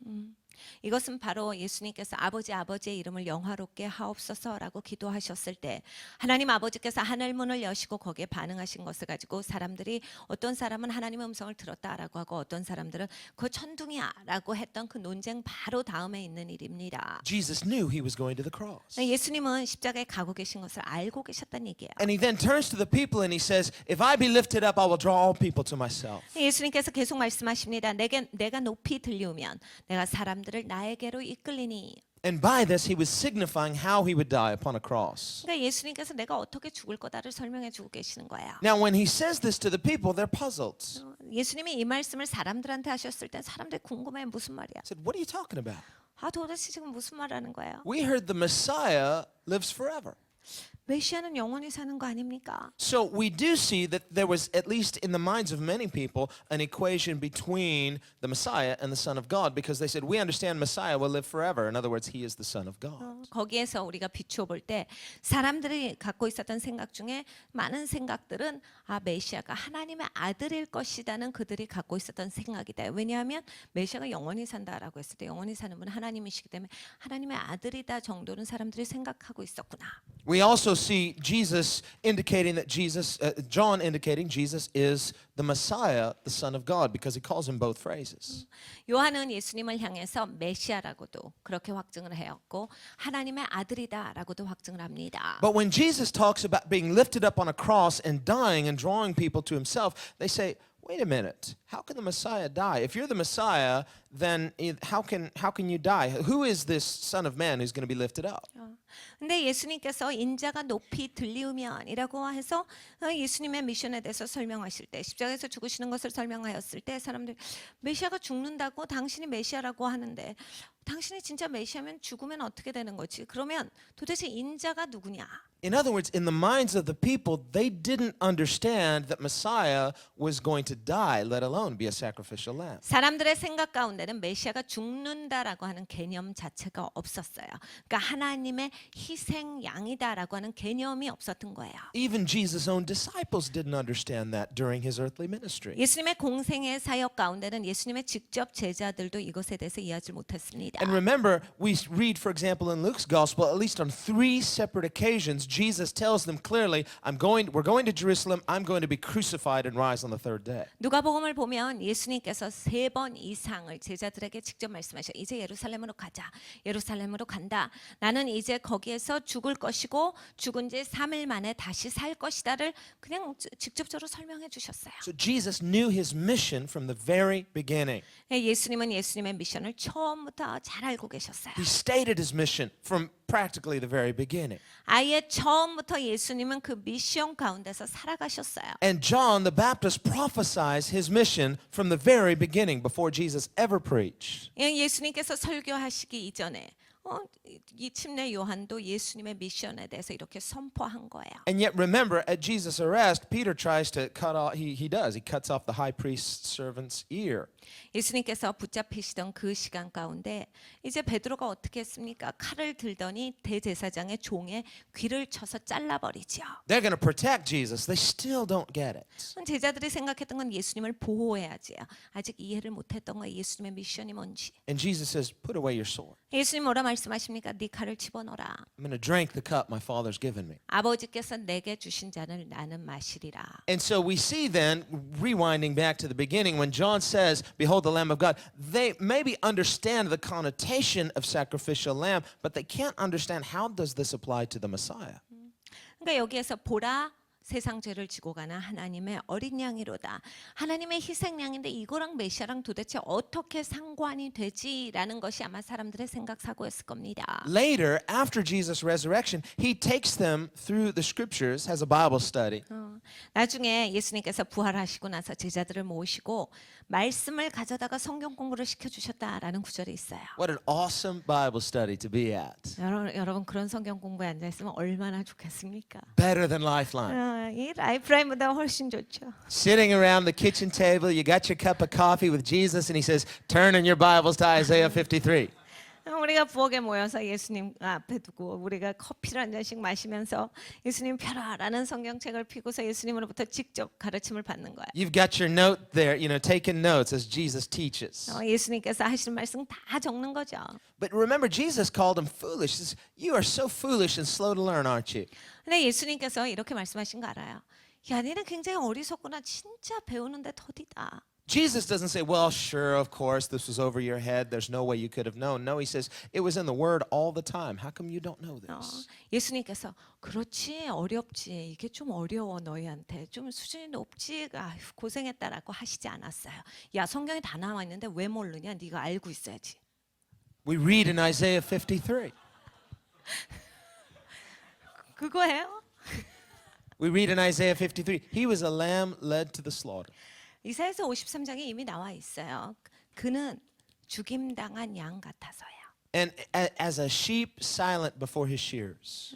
이것은 바로 예수님께서 아버지의 이름을 영화롭게 하옵소서라고 기도하셨을 때 하나님 아버지께서 하늘 문을 여시고 거기에 반응하신 것을 가지고 사람들이 어떤 사람은 하나님의 음성을 들었다라고 하고 어떤 사람들은 그거 천둥이야라고 했던 그 논쟁 바로 다음에 있는 일입니다. Jesus knew he was going to the cross. 예수님은 십자가에 가고 계신 것을 알고 계셨다는 얘기예요. And he then turns to the people and he says, if I be lifted up, I will draw all people to myself. 예수님께서 계속 말씀하십니다. 내가 높이 들리우면 내가 사람들을 나에게로 이끌리니. And by this, he was signifying how he would die upon a cross. 그러니까 예수님께서 내가 어떻게 죽을 거다를 설명해 주고 계시는 거예요. Now, when he says this to the people, they're puzzled. 예수님이 이 말씀을 사람들한테 하셨을 때 사람들이 궁금해 무슨 말이야? Said, what are you talking about? 도대체 지금 무슨 말하는 거예요? We heard the Messiah lives forever. 메시아는 영원히 사는 거 아닙니까? So we do see that there was, at least in the minds of many people, an equation between the Messiah and the Son of God, because they said, we understand Messiah will live forever. In other words, he is the Son of God. 거기에서 우리가 비추어 볼 때 사람들이 갖고 있었던 생각 중에 많은 생각들은 메시아가 하나님의 아들일 것이다는 그들이 갖고 있었던 생각이다. 왜냐하면 메시아가 영원히 산다라고 했을 때 영원히 사는 분은 하나님이시기 때문에 하나님의 아들이다 정도는 사람들이 생각하고 있었구나. We also see Jesus indicating that John indicating Jesus is the Messiah, the Son of God, because he calls him both phrases. 요한은 예수님을 향해서 메시아라고도 그렇게 확증을 해왔고 하나님의 아들이다라고도 확증을 합니다. But when Jesus talks about being lifted up on a cross and dying and drawing people to himself, they say, wait a minute, how can the Messiah die? If you're the Messiah, then how can you die? Who is this Son of Man who's going to be lifted up? 근데 예수님께서 인자가 높이 들리우면이라고 해서 예수님의 미션에 대해서 설명하실 때 십자가에서 죽으시는 것을 설명하였을 때 사람들이 메시아가 죽는다고 당신이 메시아라고 하는데 당신이 진짜 메시아면 죽으면 어떻게 되는 거지? 그러면 도대체 인자가 누구냐? In other words, in the minds of the people, they didn't understand that Messiah was going to die, let alone be a sacrificial lamb. 사람들의 생각 가운데는 메시아가 죽는다라고 하는 개념 자체가 없었어요. 그러니까 하나님의 희생 양이다라고 하는 개념이 없었던 거예요. Even Jesus' own disciples didn't understand that during his earthly ministry. 예수님의 공생의 사역 가운데는 예수님의 직접 제자들도 이것에 대해서 이해하지 못했습니다. And remember, we read, for example, in Luke's gospel, at least on 3 separate occasions, Jesus tells them clearly, we're going to Jerusalem, I'm going to be crucified and rise on the 3rd day. 누가복음을 보면 예수님께서 3번 이상을 제자들에게 직접 말씀하셔. 이제 예루살렘으로 가자. 예루살렘으로 간다. 나는 이제 거기에서 죽을 것이고 죽은 지 3일 만에 다시 살 것이다를 그냥 직접적으로 설명해 주셨어요. So Jesus knew his mission from the very beginning. 예수님은 예수님의 미션을 처음부터 잘 알고 계셨어요. He stated his mission from practically the very beginning. 아예 처음부터 예수님은 그 미션 가운데서 살아가셨어요. And John the Baptist prophesies his mission from the very beginning before Jesus ever preached. 예수님께서 설교하시기 이전에 이 침례 요한도 예수님의 미션에 대해서 이렇게 선포한 거예요. And yet remember, at Jesus' arrest, Peter tries to cut off, he cuts off the high priest's servant's ear. 예수님께서 붙잡히시던 그 시간 가운데 이제 베드로가 어떻게 했습니까? 칼을 들더니 대제사장의 종의 귀를 쳐서 잘라버리죠. They're going to protect Jesus. They still don't get it. 제자들이 생각했던 건 예수님을 보호해야지. 아직 이해를 못했던 거예요. 예수님의 미션이 뭔지. And Jesus says, put away your sword. 예수님 뭐라 말씀하십니까? 네 칼을 집어넣어라. I'm going to drink the cup my Father's given me. 아버지께서 내게 주신 잔을 나는 마시리라. And so we see then, rewinding back to the beginning, when John says, behold the Lamb of God, they maybe understand the connotation of sacrificial lamb, but they can't understand how does this apply to the Messiah. 그러니까 여기에서 보라 세상 죄를 지고 가는 하나님의 어린 양이로다. 하나님의 희생양인데 이거랑 메시아랑 도대체 어떻게 상관이 되지라는 것이 아마 사람들의 생각 사고였을 겁니다. Later, after Jesus' resurrection, he takes them through the scriptures, has a Bible study. 나중에 예수님께서 부활하시고 나서 제자들을 모으시고 말씀을 가져다가 성경 공부를 시켜주셨다라는 구절이 있어요. What an awesome Bible study to be at. 여러분 그런 성경 공부에 앉아 있으면 얼마나 좋겠습니까? Better than Lifeline. 이 라이프라인보다 훨씬 좋죠. Sitting around the kitchen table, you got your cup of coffee with Jesus, and he says, turn in your Bibles to Isaiah 53. 우리가 부엌에 모여서 예수님 앞에 두고 우리가 커피를 한 잔씩 마시면서 예수님 펴라라는 성경책을 펴고서 예수님으로부터 직접 가르침을 받는 거야. You've got your note there, taking notes as Jesus teaches. 예수님께서 하시는 말씀 다 적는 거죠. But remember, Jesus called them foolish. He says, you are so foolish and slow to learn, aren't you? 근데 예수님께서 이렇게 말씀하신 거 알아요? 야, 너는 굉장히 어리석구나. 진짜 배우는데 더디다. Jesus doesn't say, well, sure, of course, this was over your head. There's no way you could have known. No, he says, it was in the Word all the time. How come you don't know this? 예수님께서 그렇지 어렵지 이게 좀 어려워 너희한테 좀 수준이 높지 아휴, 고생했다라고 하시지 않았어요. 야 성경에 다 나와 있는데 왜 모르냐? 네가 알고 있어야지. We read in Isaiah 53. 그거예요? We read in Isaiah 53, he was a lamb led to the slaughter. 이사야서 53장에 이미 나와 있어요. 그는 죽임당한 양 같아서요. And as a sheep silent before his shears.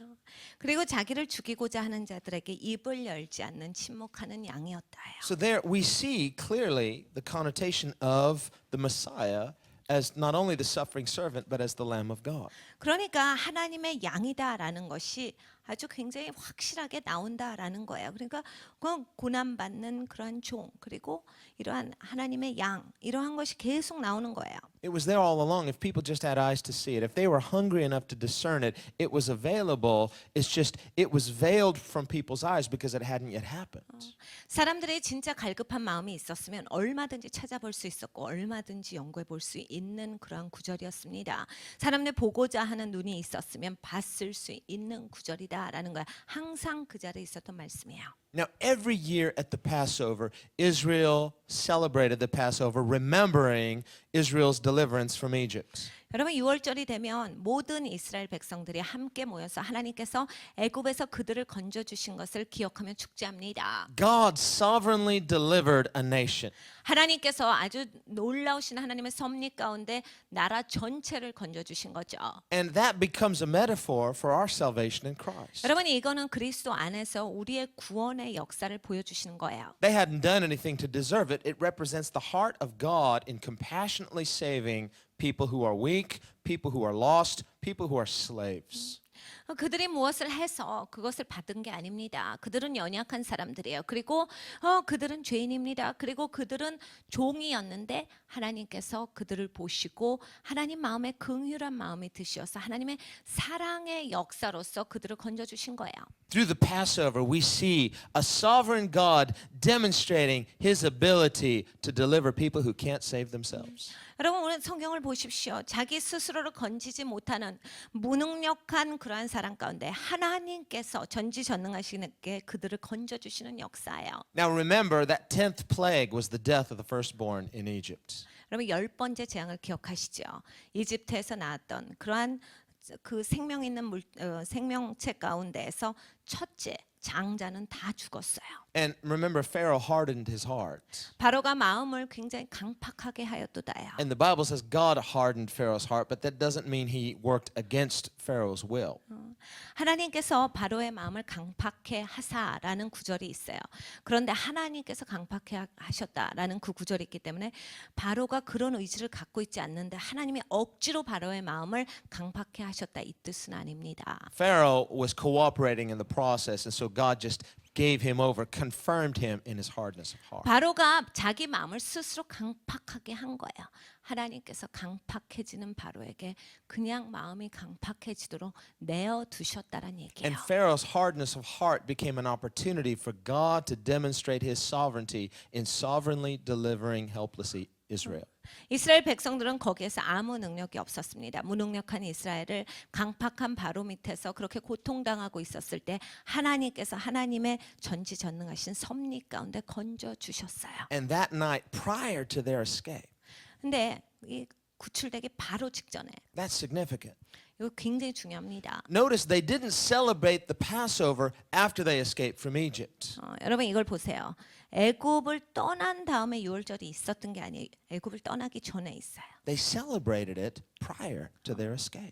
그리고 자기를 죽이고자 하는 자들에게 입을 열지 않는 침묵하는 양이었다요. So there we see clearly the connotation of the Messiah as not only the suffering servant, but as the Lamb of God. 그러니까 하나님의 양이다라는 것이 아주 굉장히 확실하게 나온다라는 거예요. 그러니까 그 고난받는 그러한 종 그리고 이러한 하나님의 양 이러한 것이 계속 나오는 거예요. It was there all along. If people just had eyes to see it, if they were hungry enough to discern it, it was available. It's just it was veiled from people's eyes because it hadn't yet happened. 사람들의 진짜 갈급한 마음이 있었으면 얼마든지 찾아볼 수 있었고 얼마든지 연구해 볼 수 있는 그러한 구절이었습니다. 사람들 보고자 하는 눈이 있었으면 봤을 수 있는 구절이다라는 거야. 항상 그 자리에 있었던 말씀이에요. Now, every year at the Passover, Israel celebrated the Passover, remembering Israel's deliverance from Egypt. 여러분 6월절이 되면 모든 이스라엘 백성들이 함께 모여서 하나님께서 애굽에서 그들을 건져 주신 것을 기억하며 축제합니다. God sovereignly delivered a nation. 하나님께서 아주 놀라우신 하나님의 섭리 가운데 나라 전체를 건져 주신 거죠. And that becomes a metaphor for our salvation in Christ. 여러분 이거는 그리스도 안에서 우리의 구원의 역사를 보여주시는 거예요. They hadn't done anything to deserve it. It represents the heart of God in compassionately saving people who are weak, people who are lost, people who are slaves. 그들이 무엇을 해서 그것을 받은 게 아닙니다. 그들은 연약한 사람들이에요. 그리고 그들은 죄인입니다. 그리고 그들은 종이었는데 하나님께서 그들을 보시고 하나님 마음에 긍휼한 마음이 드셔서 하나님의 사랑의 역사로서 그들을 건져주신 거예요. Through the Passover, we see a sovereign God demonstrating his ability to deliver people who can't save themselves. 여러분 오늘 성경을 보십시오. 자기 스스로를 건지지 못하는 무능력한 그러한 사람 가운데 하나님께서 전지전능하시게 그들을 건져주시는 역사예요. Now remember that 10th plague was the death of the firstborn in Egypt. 여러분 10번째 재앙을 기억하시죠? 이집트에서 나왔던 그러한 그 생명 있는 생명체 가운데에서 첫째 장자는 다 죽었어요. And remember, Pharaoh hardened his heart. 바로가 마음을 굉장히 강팍하게 하였도다요. And the Bible says God hardened Pharaoh's heart, but that doesn't mean he worked against Pharaoh's will. 하나님께서 바로의 마음을 강팍해 하사라는 구절이 있어요. 그런데 하나님께서 강팍해 하셨다라는 그 구절이 있기 때문에 바로가 그런 의지를 갖고 있지 않는데 하나님이 억지로 바로의 마음을 강팍해 하셨다 이 뜻은 아닙니다. Pharaoh was cooperating in the process, and so God just gave him over, confirmed him in his hardness of heart. 바로가 자기 마음을 스스로 강팍하게 한 거예요. 하나님께서 강팍해지는 바로에게 그냥 마음이 강팍해지도록 내어 두셨다란 얘기예요. And Pharaoh's hardness of heart became an opportunity for God to demonstrate his sovereignty in sovereignly delivering helpless Israel. 이스라엘 백성들은 거기에서 아무 능력이 없었습니다. 무능력한 이스라엘을 강팍한 바로 밑에서 그렇게 고통당하고 있었을 때 하나님께서 하나님의 전지전능하신 섭리 가운데 건져 주셨어요. And that night prior to their escape, 근데 이 구출되기 바로 직전에 that's significant. 이거 굉장히 중요합니다. Notice they didn't celebrate the Passover after they escaped from Egypt. 여러분 이걸 보세요. 애굽을 떠난 다음에 유월절이 있었던 게 아니에요. 애굽을 떠나기 전에 있어요. They celebrated it prior to their escape.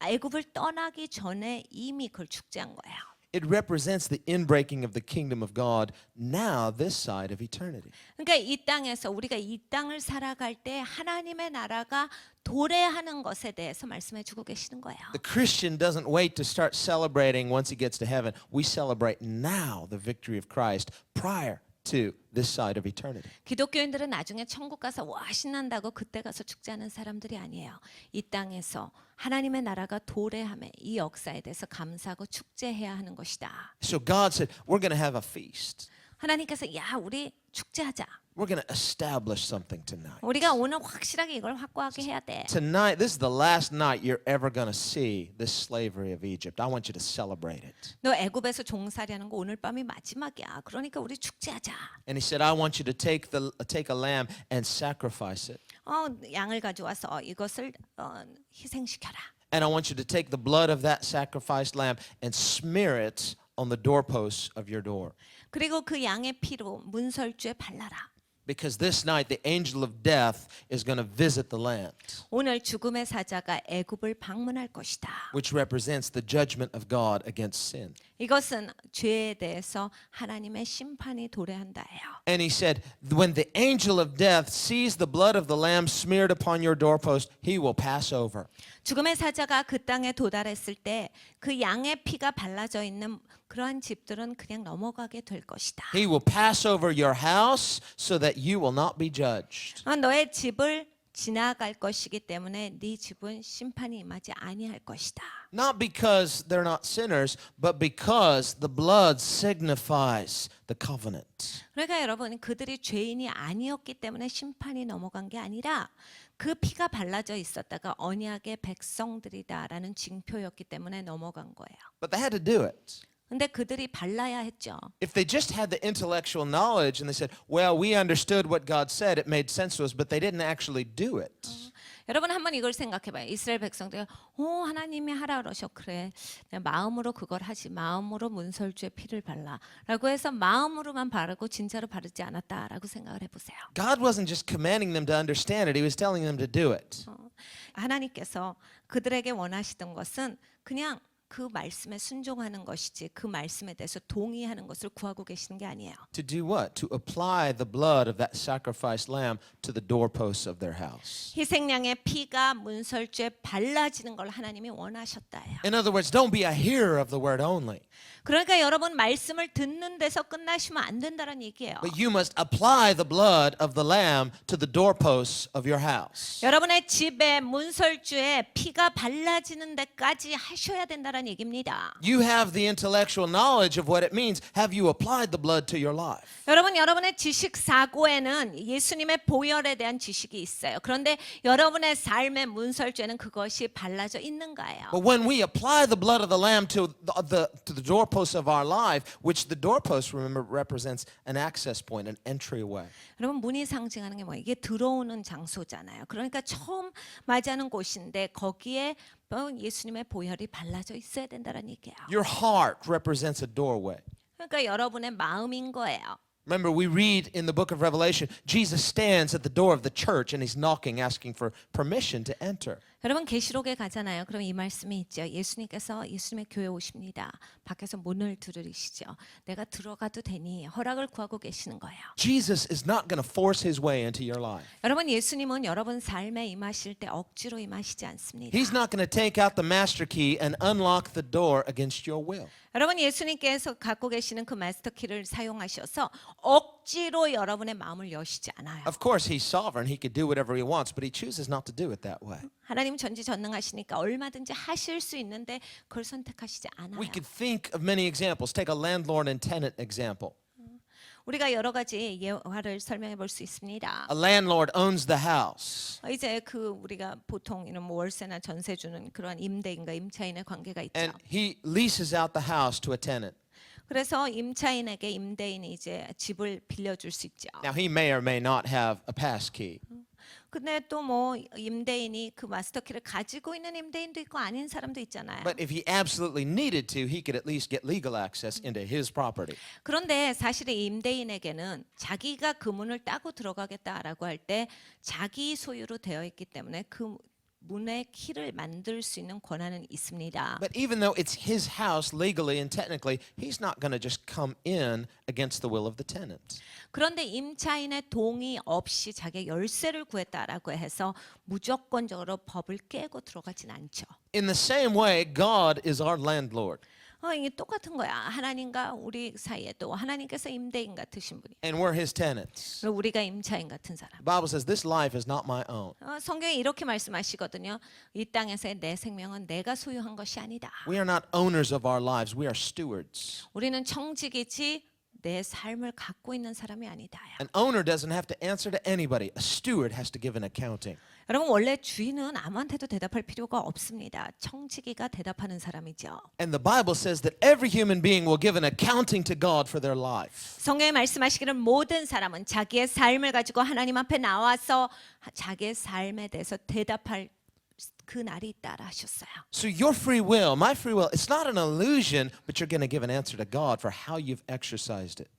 애굽을 떠나기 전에 이미 그걸 축제한 거예요. It represents the inbreaking of the kingdom of God now this side of eternity. 그러니까 이 땅에서 우리가 이 땅을 살아갈 때 하나님의 나라가 도래하는 것에 대해서 말씀해 주고 계시는 거예요. The Christian doesn't wait to start celebrating once he gets to heaven. We celebrate now the victory of Christ prior to this side of eternity. 기독교인들은 나중에 천국 가서 와 신난다고 그때 가서 축제하는 사람들이 아니에요. 이 땅에서 하나님의 나라가 도래함에 이 역사에 대해서 감사하고 축제해야 하는 것이다. So God said, we're going to have a feast. 하나님께서 야 우리 축제하자. We're going to establish something tonight. 우리가 오늘 확실하게 이걸 확고하게 해야 돼. Tonight, this is the last night you're ever going to see this slavery of Egypt. I want you to celebrate it. 너 애굽에서 종살이하는 거 오늘 밤이 마지막이야. 그러니까 우리 축제하자. And he said, I want you to take a lamb and sacrifice it. 양을 가져와서 이것을 희생시켜라. And I want you to take the blood of that sacrificed lamb and smear it on the doorposts of your door. 그리고 그 양의 피로 문설주에 발라라. Because this night the angel of death is going to visit the land, 오늘 죽음의 사자가 애굽을 방문할 것이다. which represents the judgment of God against sin. 이것은 죄에 대해서 하나님의 심판이 도래한다예요. And he said, when the angel of death sees the blood of the lamb smeared upon your doorpost, he will pass over. 죽음의 사자가 그 땅에 도달했을 때 그 양의 피가 발라져 있는 그러한 집들은 그냥 넘어가게 될 것이다. He will pass over your house so that you will not be judged. 너의 집을 지나갈 것이기 때문에 네 집은 심판이 임하지 아니할 것이다. Not because they're not sinners, but because the blood signifies the covenant. 그러니까 여러분 그들이 죄인이 아니었기 때문에 심판이 넘어간 게 아니라 그 피가 발라져 있었다가 언약의 백성들이다라는 징표였기 때문에 넘어간 거예요. But they had to do it. 근데 그들이 발라야 했죠. If they just had the intellectual knowledge and they said, well, we understood what God said, it made sense to us, but they didn't actually do it. 여러분 한번 이걸 생각해봐요. 이스라엘 백성들, 하나님이 하라 그러셔. 그래, 내가 마음으로 그걸 하지. 마음으로 문설주에 피를 발라라고 해서 마음으로만 바르고 진짜로 바르지 않았다라고 생각을 해보세요. God wasn't just commanding them to understand it, He was telling them to do it. 하나님께서 그들에게 원하시던 것은 그냥 그 말씀에 순종하는 것이지 그 말씀에 대해서 동의하는 것을 구하고 계시는 게 아니에요. To do what? To apply the blood of that sacrificed lamb to the doorposts of their house. 희생양의 피가 문설주에 발라지는 걸 하나님이 원하셨다예요. In other words, don't be a hearer of the word only, 그러니까 여러분 말씀을 듣는 데서 끝나시면 안 된다는 얘기예요. but you must apply the blood of the lamb to the doorposts of your house. 여러분의 집에 문설주에 피가 발라지는 데까지 하셔야 된다는 얘기입니다. You have the intellectual knowledge of what it means. Have you applied the blood to your life? 여러분 여러분의 지식 사고에는 예수님의 보혈에 대한 지식이 있어요. 그런데 여러분의 삶의 문설주에는 그것이 발라져 있는가요? But when we apply the blood of the lamb to the doorposts of our life, which the doorpost, remember, represents an access point, an entryway. 여러분 문이 상징하는 게 뭐예요? 이게 들어오는 장소잖아요. 그러니까 처음 맞이하는 곳인데 거기에 예수님의 보혈이 발라져 있어야 된다는 얘기예요. Your heart represents a doorway. 그러니까 여러분의 마음인 거예요. Remember, we read in the book of Revelation, Jesus stands at the door of the church and he's knocking, asking for permission to enter. 여러분 계시록에 가잖아요. 그럼 이 말씀이 있죠. 예수님께서 예수님의 교회에 오십니다. 밖에서 문을 두드리시죠. 내가 들어가도 되니 허락을 구하고 계시는 거예요. Jesus is not going to force his way into your life. 여러분 예수님은 여러분 삶에 임하실 때 억지로 임하시지 않습니다. He's not going to take out the master key and unlock the door against your will. 여러분 예수님께서 갖고 계시는 그 마스터 키를 사용하셔서 억지로 여러분의 마음을 여시지 않아요. Of course, he's sovereign. He could do whatever he wants, but he chooses not to do it that way. 하나님 전지전능하시니까 얼마든지 하실 수 있는데 그걸 선택하시지 않아요. We could think of many examples. Take a landlord and tenant example. 우리가 여러 가지 예화를 설명해 볼 수 있습니다. A landlord owns the house, 이제 그 우리가 보통 이런 뭐 월세나 전세 주는 그러한 임대인과 임차인의 관계가 있죠. and he leases out the house to a tenant. 그래서 임차인에게 임대인이 이제 집을 빌려줄 수 있죠. Now, he may or may not have a pass key. 근데 또 뭐 임대인이 그 마스터 키를 가지고 있는 임대인도 있고 아닌 사람도 있잖아요. But if he absolutely needed to, he could at least get legal access into his property. 그런데 사실 이 임대인에게는 자기가 그 문을 따고 들어가겠다라고 할 때 자기 소유로 되어 있기 때문에 그 문의 키를 만들 수 있는 권한은 있습니다. But even though it's his house legally and technically, he's not going to just come in against the will of the tenant. 그런데 임차인의 동의 없이 자기의 열쇠를 구했다라고 해서 무조건적으로 법을 깨고 들어가진 않죠. In the same way, God is our landlord, 이게 똑같은 거야. 하나님과 우리 사이에도 하나님께서 임대인 같으신 분이, and we're his tenants. 그리고 우리가 임차인 같은 사람. The Bible says this life is not my own. 성경에 이렇게 말씀하시거든요. 이 땅에서의 내 생명은 내가 소유한 것이 아니다. We are not owners of our lives. We are stewards. 우리는 청직이지 내 삶을 갖고 있는 사람이 아니다. An owner doesn't have to answer to anybody. A steward has to give an accounting. 여러분 원래 주인은 아무한테도 대답할 필요가 없습니다. 청지기가 대답하는 사람이죠. And the Bible says that every human being will give an accounting to God for their life. 성경에 말씀하시기를 모든 사람은 자기의 삶을 가지고 하나님 앞에 나와서 자기의 삶에 대해서 대답할 그 날이 있다라 하셨어요. So your free will, my free will, it's not an illusion, but you're going to give an answer to God for how you've exercised it.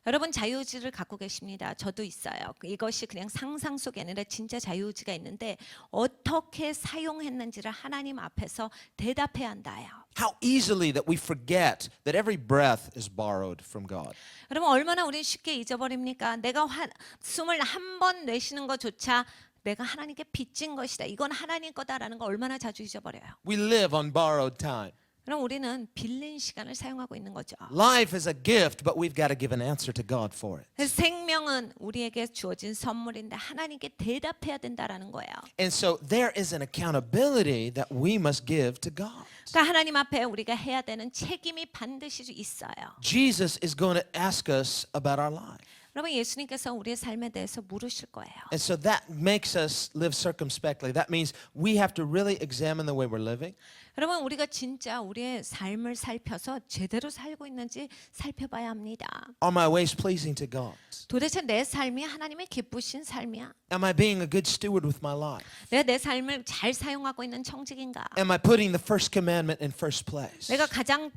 여러분 자유의지를 갖고 계십니다. 저도 있어요. 이것이 그냥 상상 속이 아니라 진짜 자유의지가 있는데 어떻게 사용했는지를 하나님 앞에서 대답해야 한다요. How easily that we forget that every breath is borrowed from God. 여러분 얼마나 우리 쉽게 잊어버립니까? 내가 숨을 한 번 내쉬는 것조차 내가 하나님께 빚진 것이다. 이건 하나님 거다라는 거 얼마나 자주 잊어버려요. We live on borrowed time. 그럼 우리는 빌린 시간을 사용하고 있는 거죠. Life is a gift, but we've got to give an answer to God for it. 그래서 생명은 우리에게 주어진 선물인데 하나님께 대답해야 된다라는 거예요. And so there is an accountability that we must give to God. 그러니까 하나님 앞에 우리가 해야 되는 책임이 반드시 있어요. Jesus is going to ask us about our life. 여러분 예수님께서 우리의 삶에 대해서 물으실 거예요. And so that makes us live circumspectly. That means we have to really examine the way we're living. 여러분 우리가 진짜 우리의 삶을 살펴서 제대로 살고 있는지 살펴봐야 합니다. Are my ways pleasing to God? 도대체 내 삶이 하나님의 기쁘신 삶이야? Am I being a good steward with my life? 내가 내 삶을 잘 사용하고 있는 청직인가? Am I putting the first commandment in first place? 내가 가장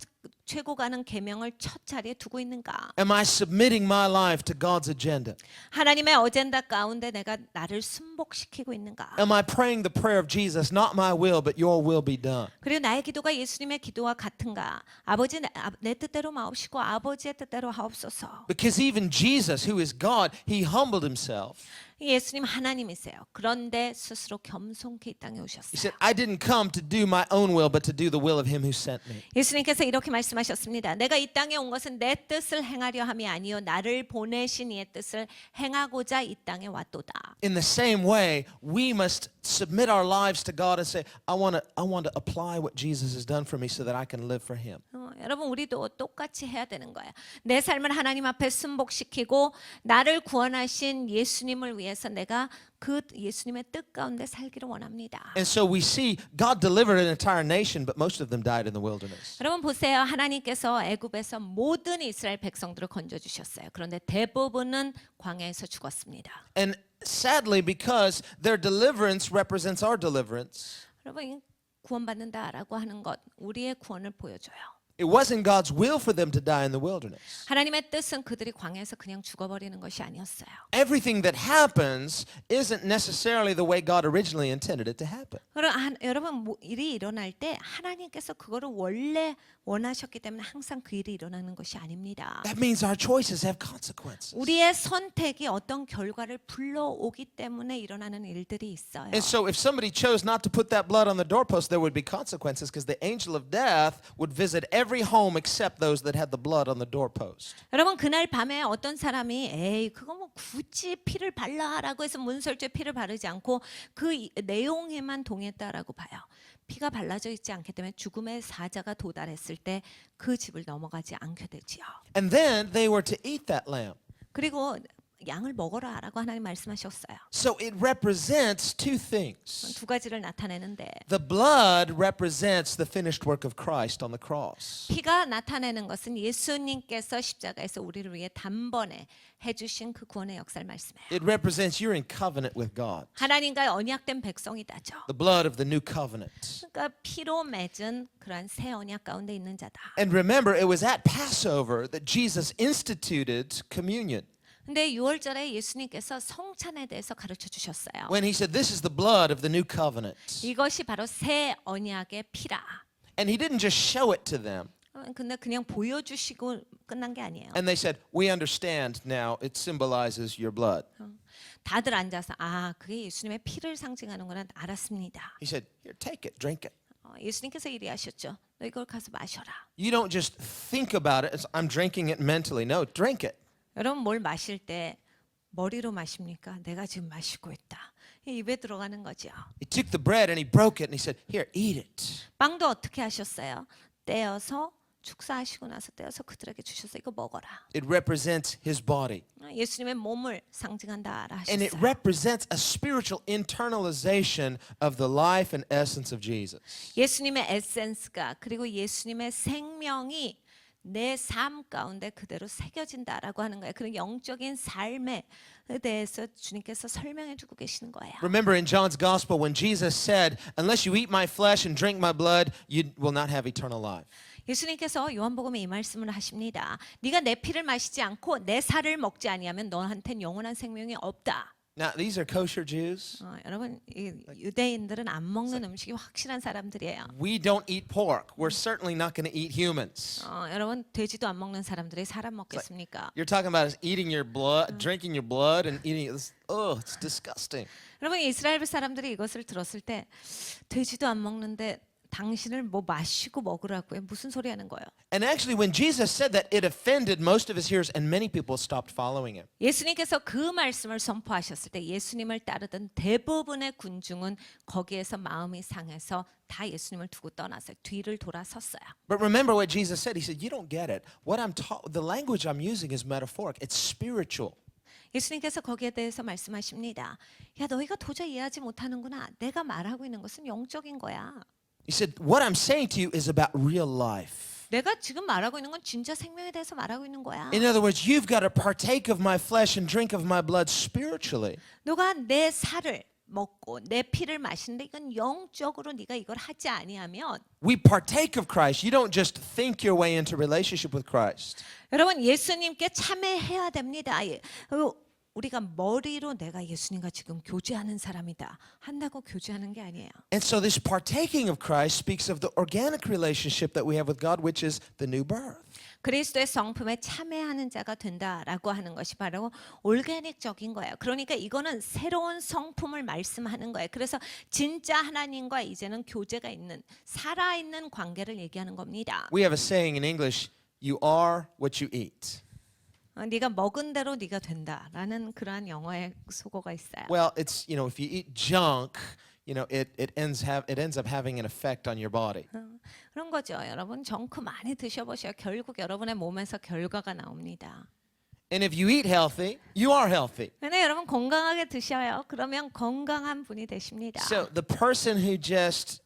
최고 가는 계명을 첫 자리에 두고 있는가? Am I submitting my life to God's agenda? 하나님의 어젠다 가운데 내가 나를 순복시키고 있는가? Am I praying the prayer of Jesus, not my will, but your will be done? 그리고 나의 기도가 예수님의 기도와 같은가? 아버지 내 뜻대로 마옵시고 아버지의 뜻대로 하옵소서. Because even Jesus, who is God, he humbled himself. 예수님 하나님이세요. 그런데 스스로 겸손케 이 땅에 He 오셨어요. said, I didn't come to do my own will, but to do the will of him who sent me. 예수님께서 이렇게 말씀하셨습니다. 내가 이 땅에 온 것은 내 뜻을 행하려 함이 아니요 나를 보내신 이의 뜻을 행하고자 이 땅에 왔도다. In the same way, we must submit our lives to God and say, I want to apply what Jesus has done for me so that I can live for him. 여러분 우리도 똑같이 해야 되는 거예요. 내 삶을 하나님 앞에 순복시키고 나를 구원하신 예수님을 위해서 내가 그 예수님의 뜻 가운데 살기를 원합니다. And so we see God delivered an entire nation, but most of them died in the wilderness. 여러분 보세요. 하나님께서 애굽에서 모든 이스라엘 백성들을 건져 주셨어요. 그런데 대부분은 광야에서 죽었습니다. And sadly, because their deliverance represents our deliverance, 여러분 구원받는다라고 하는 것 우리의 구원을 보여줘요. it wasn't God's will for them to die in the wilderness. 하나님의 뜻은 그들이 광야에서 그냥 죽어버리는 것이 아니었어요. Everything that happens isn't necessarily the way God originally intended it to happen. 그럼 여러분 일이 일어날 때 하나님께서 그거를 원래 원하셨기 때문에 항상 그 일이 일어나는 것이 아닙니다. That means our choices have consequences. 우리의 선택이 어떤 결과를 불러오기 때문에 일어나는 일들이 있어요. And so if somebody chose not to put that blood on the doorpost, there would be consequences because the angel of death would visit every home except those that had the blood on the doorpost. 여러분 그날 밤에 어떤 사람이 에이 그거 뭐 굳이 피를 발라라고 해서 문설주에 피를 바르지 않고 그 내용에만 동의했다라고 봐요. 피가 발라져 있지 않기 때문에 죽음의 사자가 도달했을 때 그 집을 넘어가지 않게 되지요. And then they were to eat that lamb. 그리고 양을 먹어라라고 하나님 말씀하셨어요. So it represents two things. 두 가지를 나타내는데 The blood represents the finished work of Christ on the cross. 피가 나타내는 것은 예수님께서 십자가에서 우리를 위해 단번에 해주신 그 구원의 역사를 말씀해요. It represents you're in covenant with God. 하나님과 언약된 백성이다죠. The blood of the new covenant. 그러니까 피로 맺은 그러한 새 언약 가운데 있는 자다. And remember, it was at Passover that Jesus instituted communion. 근데 6월절에 예수님께서 성찬에 대해서 가르쳐 주셨어요. when he said, "This is the blood of the new covenant." 이것이 바로 새 언약의 피라. And he didn't just show it to them. 근데 그냥 보여주시고 끝난 게 아니에요. And they said, "We understand now. It symbolizes your blood." 다들 앉아서 아 그게 예수님의 피를 상징하는구나 알았습니다. He said, "Here, take it, drink it." 예수님께서 이리 하셨죠. 너 이걸 가서 마셔라. You don't just think about it as I'm drinking it mentally. No, drink it. 여러분 뭘 마실 때 머리로 마십니까? 내가 지금 마시고 있다. 입에 들어가는 거죠. He took the bread and he broke it and he said, "Here, eat it." 빵도 어떻게 하셨어요? 떼어서 축사하시고 나서 떼어서 그들에게 주셔서 이거 먹어라. It represents his body. 예수님의 몸을 상징한다라 And it 하셨어요. represents a spiritual internalization of the life and essence of Jesus. 예수님의 에센스가 그리고 예수님의 생명이 내 삶 가운데 그대로 새겨진다라고 하는 거예요. 그런 영적인 삶에 대해서 주님께서 설명해 주고 계시는 거예요. Remember in John's gospel when Jesus said, "Unless you eat my flesh and drink my blood, you will not have eternal life." 예수님께서 요한복음에 이 말씀을 하십니다. 네가 내 피를 마시지 않고 내 살을 먹지 아니하면 너한테는 영원한 생명이 없다. Now, these are kosher Jews. 여러분 이 유대인들은 안 먹는 음식이 확실한 사람들이에요. We don't eat pork. We're certainly not going to eat humans. 여러분 돼지도 안 먹는 사람들이 사람 먹겠습니까? You're talking about eating your blood, drinking your blood, and eating it. Oh, it's disgusting. 여러분 이스라엘 사람들이 이것을 들었을 때 돼지도 안 먹는데 당신을 뭐 마시고 먹으라고 해 무슨 소리 하는 거예요? And actually, when Jesus said that, it offended most of his hearers, and many people stopped following him. 예수님께서 그 말씀을 선포하셨을 때 예수님을 따르던 대부분의 군중은 거기에서 마음이 상해서 다 예수님을 두고 떠나서 뒤를 돌아섰어요. But remember what Jesus said. He said, "You don't get it. The language I'm using is metaphoric. It's spiritual." 예수님께서 거기에 대해서 말씀하십니다. 야 너희가 도저히 이해하지 못하는구나. 내가 말하고 있는 것은 영적인 거야. He said, "What I'm saying to you is about real life." 내가 지금 말하고 있는 건 진짜 생명에 대해서 말하고 있는 거야. In other words, you've got to partake of my flesh and drink of my blood spiritually. 너가 내 살을 먹고 내 피를 마시는데 이건 영적으로 네가 이걸 하지 아니하면 We partake of Christ. You don't just think your way into relationship with Christ. 여러분 예수님께 참여해야 됩니다. 우리가 머리로 내가 예수님과 지금 교제하는 사람이다 한다고 교제하는 게 아니에요. And so this partaking of Christ speaks of the organic relationship that we have with God, which is the new birth. 그리스도의 성품에 참여하는 자가 된다라고 하는 것이 바로 올게닉적인 거예요. 그러니까 이거는 새로운 성품을 말씀하는 거예요. 그래서 진짜 하나님과 이제는 교제가 있는 살아있는 관계를 얘기하는 겁니다. We have a saying in English, "You are what you eat." 네가 먹은 대로 네가 된다라는 그러한 영어의 속어가 있어요. Well, it's, if you eat junk, it ends up having an effect on your body. 그런 거죠. 여러분 정크 많이 드셔보셔요. 결국 여러분의 몸에서 결과가 나옵니다. And if you eat healthy, you are healthy. 근데 여러분 건강하게 드셔요. 그러면 건강한 분이 되십니다. So the person who just,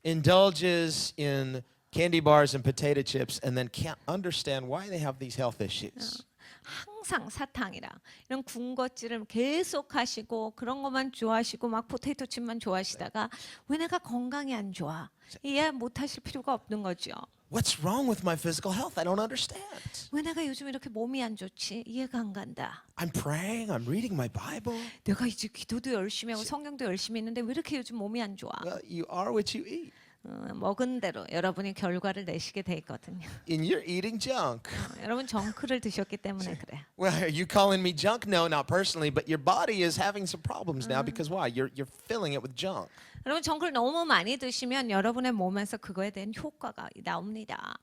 indulges in candy bars and potato chips and then can't understand why they have these health issues. 항상 사탕이랑 이런 군것질을 계속 하시고 그런 것만 좋아하시고 막 포테이토 칩만 좋아하시다가 왜 내가 건강이 안 좋아? 이해 못 하실 필요가 없는 거죠. What's wrong with my physical health? I don't understand. 왜 내가 요즘 이렇게 몸이 안 좋지? 이해가 안 간다. I'm praying, I'm reading my Bible. 내가 이제 기도도 열심히 하고 성경도 열심히 했는데 왜 이렇게 요즘 몸이 안 좋아? Well, you are what you eat. 먹은 대로 여러분이 결과를 내시게 돼 있거든요. And you're eating junk. 여러분 정크를 드셨기 때문에 그래. Well, are you calling me junk? No, not personally, but your body is having some problems now because why? You're filling it with junk. 여러분 정크를 너무 많이 드시면 여러분의 몸에서 그거에 대한 효과가 나옵니다.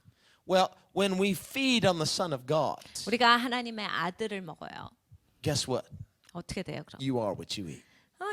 Well, when we feed on the Son of God, 우리가 하나님의 아들을 먹어요. guess what? 어떻게 돼요, 그럼? You are what you eat.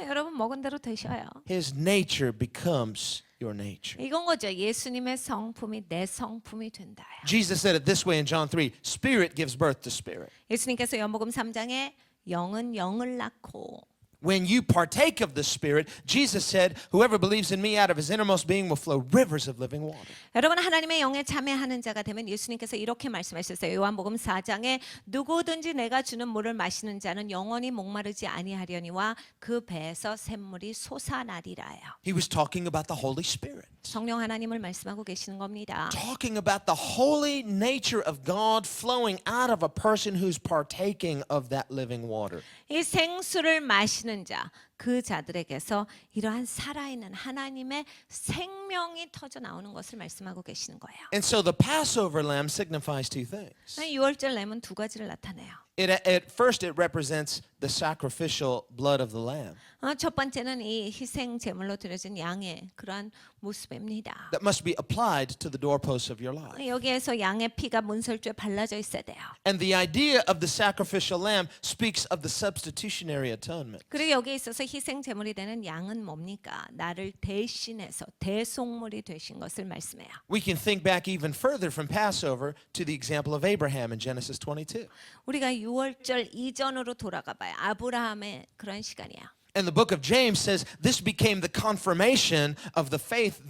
여러분 먹은 대로 되셔요. His nature becomes your nature. 이건 거죠. 예수님의 성품이 내 성품이 된다요. Jesus said it this way in John 3, Spirit gives birth to spirit. 예수님께서 요한복음 3장에 영은 영을 낳고 When you partake of the Spirit, Jesus said, whoever believes in me out of his innermost being will flow rivers of living water. 여러분 하나님의 영에 참여하는 자가 되면 예수님께서 이렇게 말씀하셨어요. 요한복음 4장에 누구든지 내가 주는 물을 마시는 자는 영원히 목마르지 아니하려니와 그 배에서 샘물이 솟아나리라요. He was talking about the Holy Spirit. 성령 하나님을 말씀하고 계시는 겁니다. Talking about the holy nature of God flowing out of a person who's partaking of that living water. 이 생수를 마시는 자, 그 자들에게서 이러한 살아있는 하나님의 생명이 터져 나오는 것을 말씀하고 계시는 거예요. And so the Passover lamb signifies two things. 6월절 램은 두 가지를 나타내요. At first, it represents the sacrificial blood of the lamb 첫 번째는 이 희생 제물로 드려진 양의 그러한 모습입니다. that must be applied to the doorposts of your life. 여기에서 양의 피가 문설주에 발라져 있어야 돼요. And the idea of the sacrificial lamb speaks of the substitutionary atonement. 그리고 여기에 있어서 희생 제물이 되는 양은 뭡니까? 나를 대신해서 대속물이 되신 것을 말씀해요. We can think back even further from Passover to the example of Abraham in Genesis 22. 우리가 6월절 이전으로 돌아가 봐요. 아브라함의 그런 시간이야. And the book of James says this became the confirmation of the faith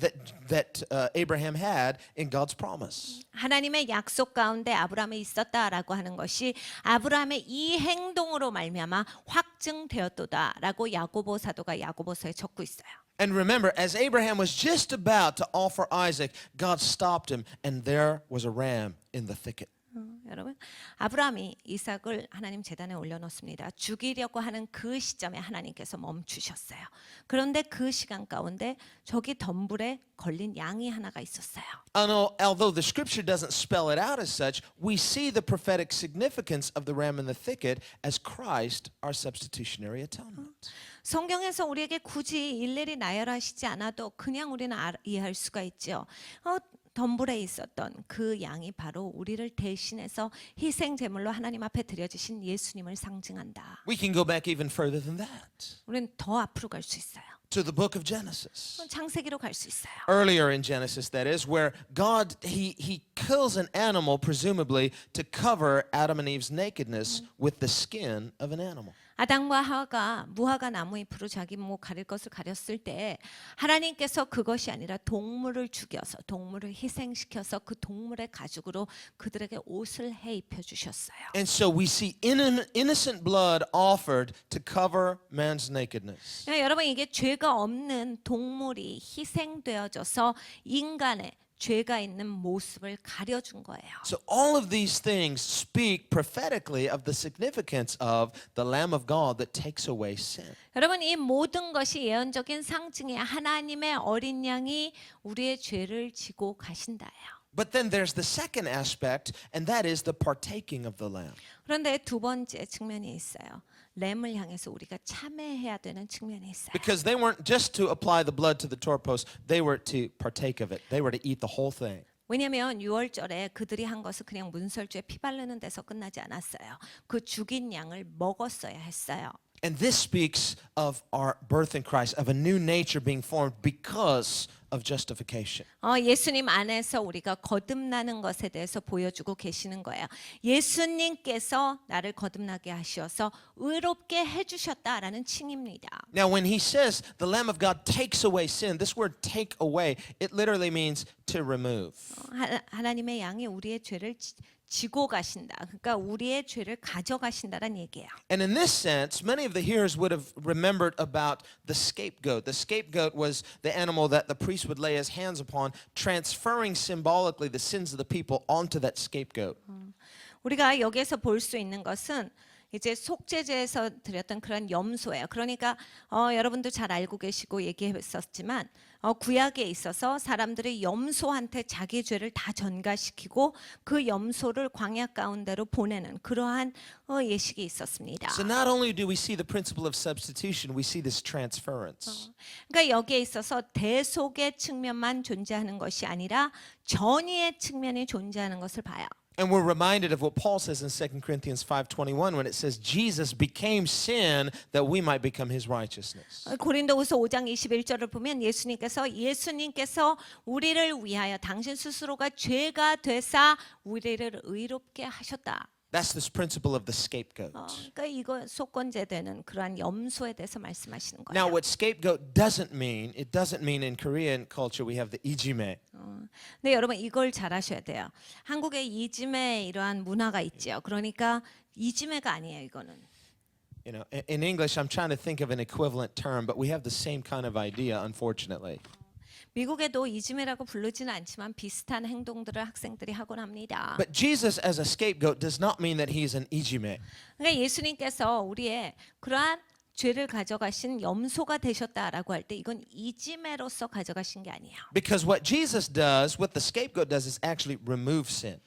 that Abraham had in God's promise. 하나님의 약속 가운데 아브라함이 있었다라고 하는 것이 아브라함의 이 행동으로 말미암아 확증되었도다라고 야고보 사도가 야고보서에 적고 있어요. And remember, as Abraham was just about to offer Isaac, God stopped him, and there was a ram in the thicket. 여러분, 아브라함이 이삭을 하나님 제단에 올려놓습니다. 죽이려고 하는 그 시점에 하나님께서 멈추셨어요. 그런데 그 시간 가운데 저기 덤불에 걸린 양이 하나가 있었어요. Although the scripture doesn't spell it out as such, we see the prophetic significance of the ram in the thicket as Christ, our substitutionary atonement. 성경에서 우리에게 굳이 일일이 나열하시지 않아도 그냥 우리는 이해할 수가 있죠. 덤불에 있었던 그 양이 바로 우리를 대신해서 희생 제물로 하나님 앞에 드려지신 예수님을 상징한다. We can go back even further than that, 우리는 더 앞으로 갈 수 있어요. to the book of Genesis. 창세기로 갈 수 있어요. Earlier in Genesis, that is, where God, he kills an animal, presumably, to cover Adam and Eve's nakedness with the skin of an animal. 아담과 하와가 무화과 나무 잎으로 자기 목 가릴 것을 가렸을 때 하나님께서 그것이 아니라 동물을 죽여서 동물을 희생시켜서 그 동물의 가죽으로 그들에게 옷을 해 입혀 주셨어요. And so we see innocent blood offered to cover man's nakedness. 여러분 이게 죄가 없는 동물이 희생되어져서 인간의 죄가 있는 모습을 가려준 거예요. So all of these things speak prophetically of the significance of the Lamb of God that takes away sin. 여러분 이 모든 것이 예언적인 상징이에요. 하나님의 어린 양이 우리의 죄를 지고 가신다예요. But then there's the second aspect, and that is the partaking of the Lamb. 그런데 두 번째 측면이 있어요. 램을 향해서 우리가 참여해야 되는 측면이 있어요. Because they weren't just to apply the blood to the doorpost, they were to partake of it. They were to eat the whole thing. 왜냐하면 6월절에 그들이 한 것은 그냥 문설주에 피 바르는 데서 끝나지 않았어요. 그 죽인 양을 먹었어야 했어요. And this speaks of our birth in Christ, of a new nature being formed because of justification. 예수님 안에서 우리가 거듭나는 것에 대해서 보여주고 계시는 거예요. 예수님께서 나를 거듭나게 하셔서 의롭게 해주셨다라는 칭입니다. Now, when he says the Lamb of God takes away sin, this word take away, it literally means to remove. 하나님의 양이 우리의 죄를 지고 가신다. 그러니까 우리의 죄를 가져가신다는 얘기예요. And in this sense, many of the hearers would have remembered about the scapegoat. The scapegoat was the animal that the priest would lay his hands upon, transferring symbolically the sins of the people onto that scapegoat. 우리가 여기에서 볼 수 있는 것은 이제 속죄제에서 드렸던 그런 염소예요. 그러니까 여러분도 잘 알고 계시고 얘기했었지만 구약에 있어서 사람들이 염소한테 자기 죄를 다 전가시키고 그 염소를 광야 가운데로 보내는 그러한 예식이 있었습니다. So not only do we see the principle of substitution, we see this transference. 그러니까 여기에 있어서 대속의 측면만 존재하는 것이 아니라 전의의 측면이 존재하는 것을 봐요. And we're reminded of what Paul says in 2 Corinthians 5:21 when it says Jesus became sin that we might become his righteousness. 고린도후서 5장 21절을 보면 예수님께서 우리를 위하여 당신 스스로가 죄가 되사 우리를 의롭게 하셨다. That's this principle of the scapegoat. 그러니까 이거 속건제되는 그러한 염소에 대해서 말씀하시는 거예요. Now, what scapegoat doesn't mean, it doesn't mean in Korean culture we have the ijime. 근데 여러분 이걸 잘 아셔야 돼요. 한국에 이지메 이러한 문화가 있죠. 그러니까 이지메가 아니에요, 이거는. You know, in English, I'm trying to think of an equivalent term, but we have the same kind of idea, unfortunately. 미국에도 이지메라고 부르지는 않지만 비슷한 행동들을 학생들이 하곤 합니다. But Jesus as a scapegoat does not mean that he's an ijime. 그러니까 예수님께서 우리의 그러한 죄를 가져가신 염소가 되셨다라고 할 때 이건 이지메로서 가져가신 게 아니에요. Because what Jesus does, what the scapegoat does, is actually remove sin.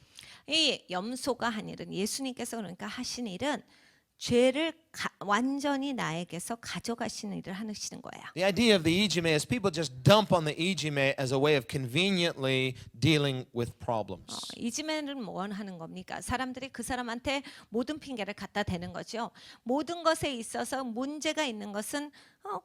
이 염소가 한 일은 예수님께서 그러니까 하신 일은 죄를 완전히 나에게서 가져가시는 일을 하시는 거예요. The idea of the ijime is people just dump on the ijime as a way of conveniently dealing with problems. 이지메는 뭐 하는 겁니까? 사람들이 그 사람한테 모든 핑계를 갖다 대는 거죠. 모든 것에 있어서 문제가 있는 것은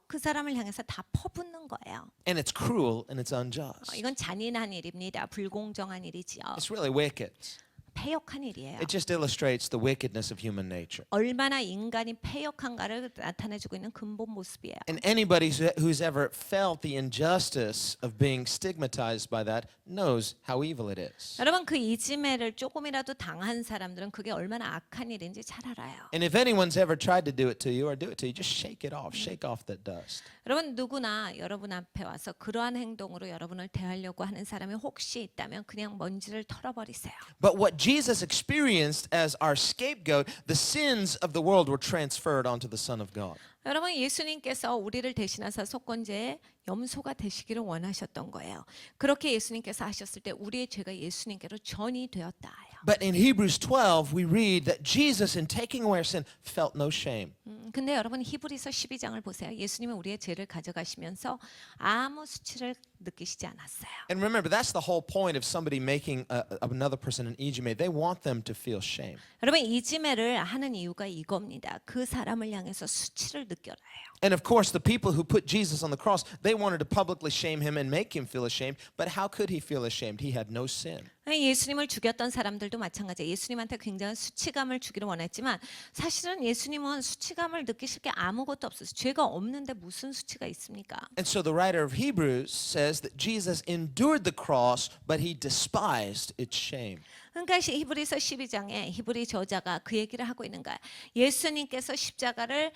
그 사람을 향해서 다 퍼붓는 거예요. And it's cruel and it's unjust. 이건 잔인한 일입니다. 불공정한 일이지요. It's really wicked. 패역한 일이에요. It just illustrates the wickedness of human nature. 얼마나 인간이 패역한가를 나타내주고 있는 근본 모습이에요. And anybody who's ever felt the injustice of being stigmatized by that knows how evil it is. 여러분 그 이지메를 조금이라도 당한 사람들은 그게 얼마나 악한 일인지 잘 알아요. And if anyone's ever tried to do it to you or do it to you, just shake it off, shake off that dust. 여러분 누구나 여러분 앞에 와서 그러한 행동으로 여러분을 대하려고 하는 사람이 혹시 있다면 그냥 먼지를 털어버리세요. But what Jesus experienced as our scapegoat, the sins of the world were transferred onto the Son of God. 여러분 예수님께서 우리를 대신하사 속건제의 염소가 되시기를 원하셨던 거예요. 그렇게 예수님께서 하셨을 때 우리의 죄가 예수님께로 전이 되었다요. But in Hebrews 12, we read that Jesus, in taking away our sin, felt no shame. 근데 여러분 히브리서 12장을 보세요. 예수님은 우리의 죄를 가져가시면서 아무 수치를 느끼시지 않았어요. And remember, that's the whole point of somebody making another person an ijime. They want them to feel shame. 여러분 이지메를 하는 이유가 이겁니다. 그 사람을 향해서 수치를 느껴라 해요. And of course, the people who put Jesus on the cross, they wanted to publicly shame him and make him feel ashamed. But how could he feel ashamed? He had no sin. 예수님을 죽였던 사람들도 마찬가지예요. 예수님한테 굉장한 수치감을 주기를 원했지만 사실은 예수님은 수치감을 느끼실 게 아무것도 없어서 죄가 없는데 무슨 수치가 있습니까? And so the writer of Hebrews says that Jesus endured the cross, but he despised its shame. 그러니까 히브리서 12장에 히브리 저자가 그 얘기를 하고 있는 거야. 예수님께서 십자가를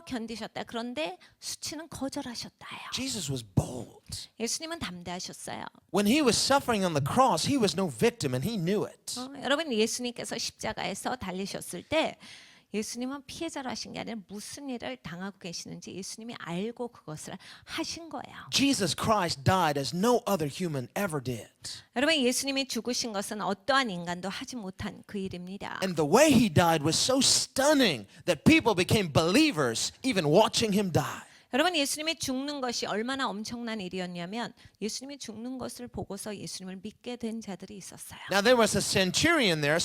견디셨다. 그런데 수치는 거절하셨다요. Jesus was bold. 예수님은 담대하셨어요. When he was suffering on the cross, he was no victim and he knew it. 여러분 예수님께서 십자가에서 달리셨을 때 예수님은 피해자로 하신 게 아니라 무슨 일을 당하고 계시는지 예수님이 알고 그것을 하신 거예요. Jesus Christ died as no other human ever did. 여러분 예수님이 죽으신 것은 어떠한 인간도 하지 못한 그 일입니다. And the way he died was so stunning that people became believers even watching him die. 여러분 예수님이 죽는 것이 얼마나 엄청난 일이었냐면 예수님이 죽는 것을 보고서 예수님을 믿게 된 자들이 있었어요. Now there was a centurion there,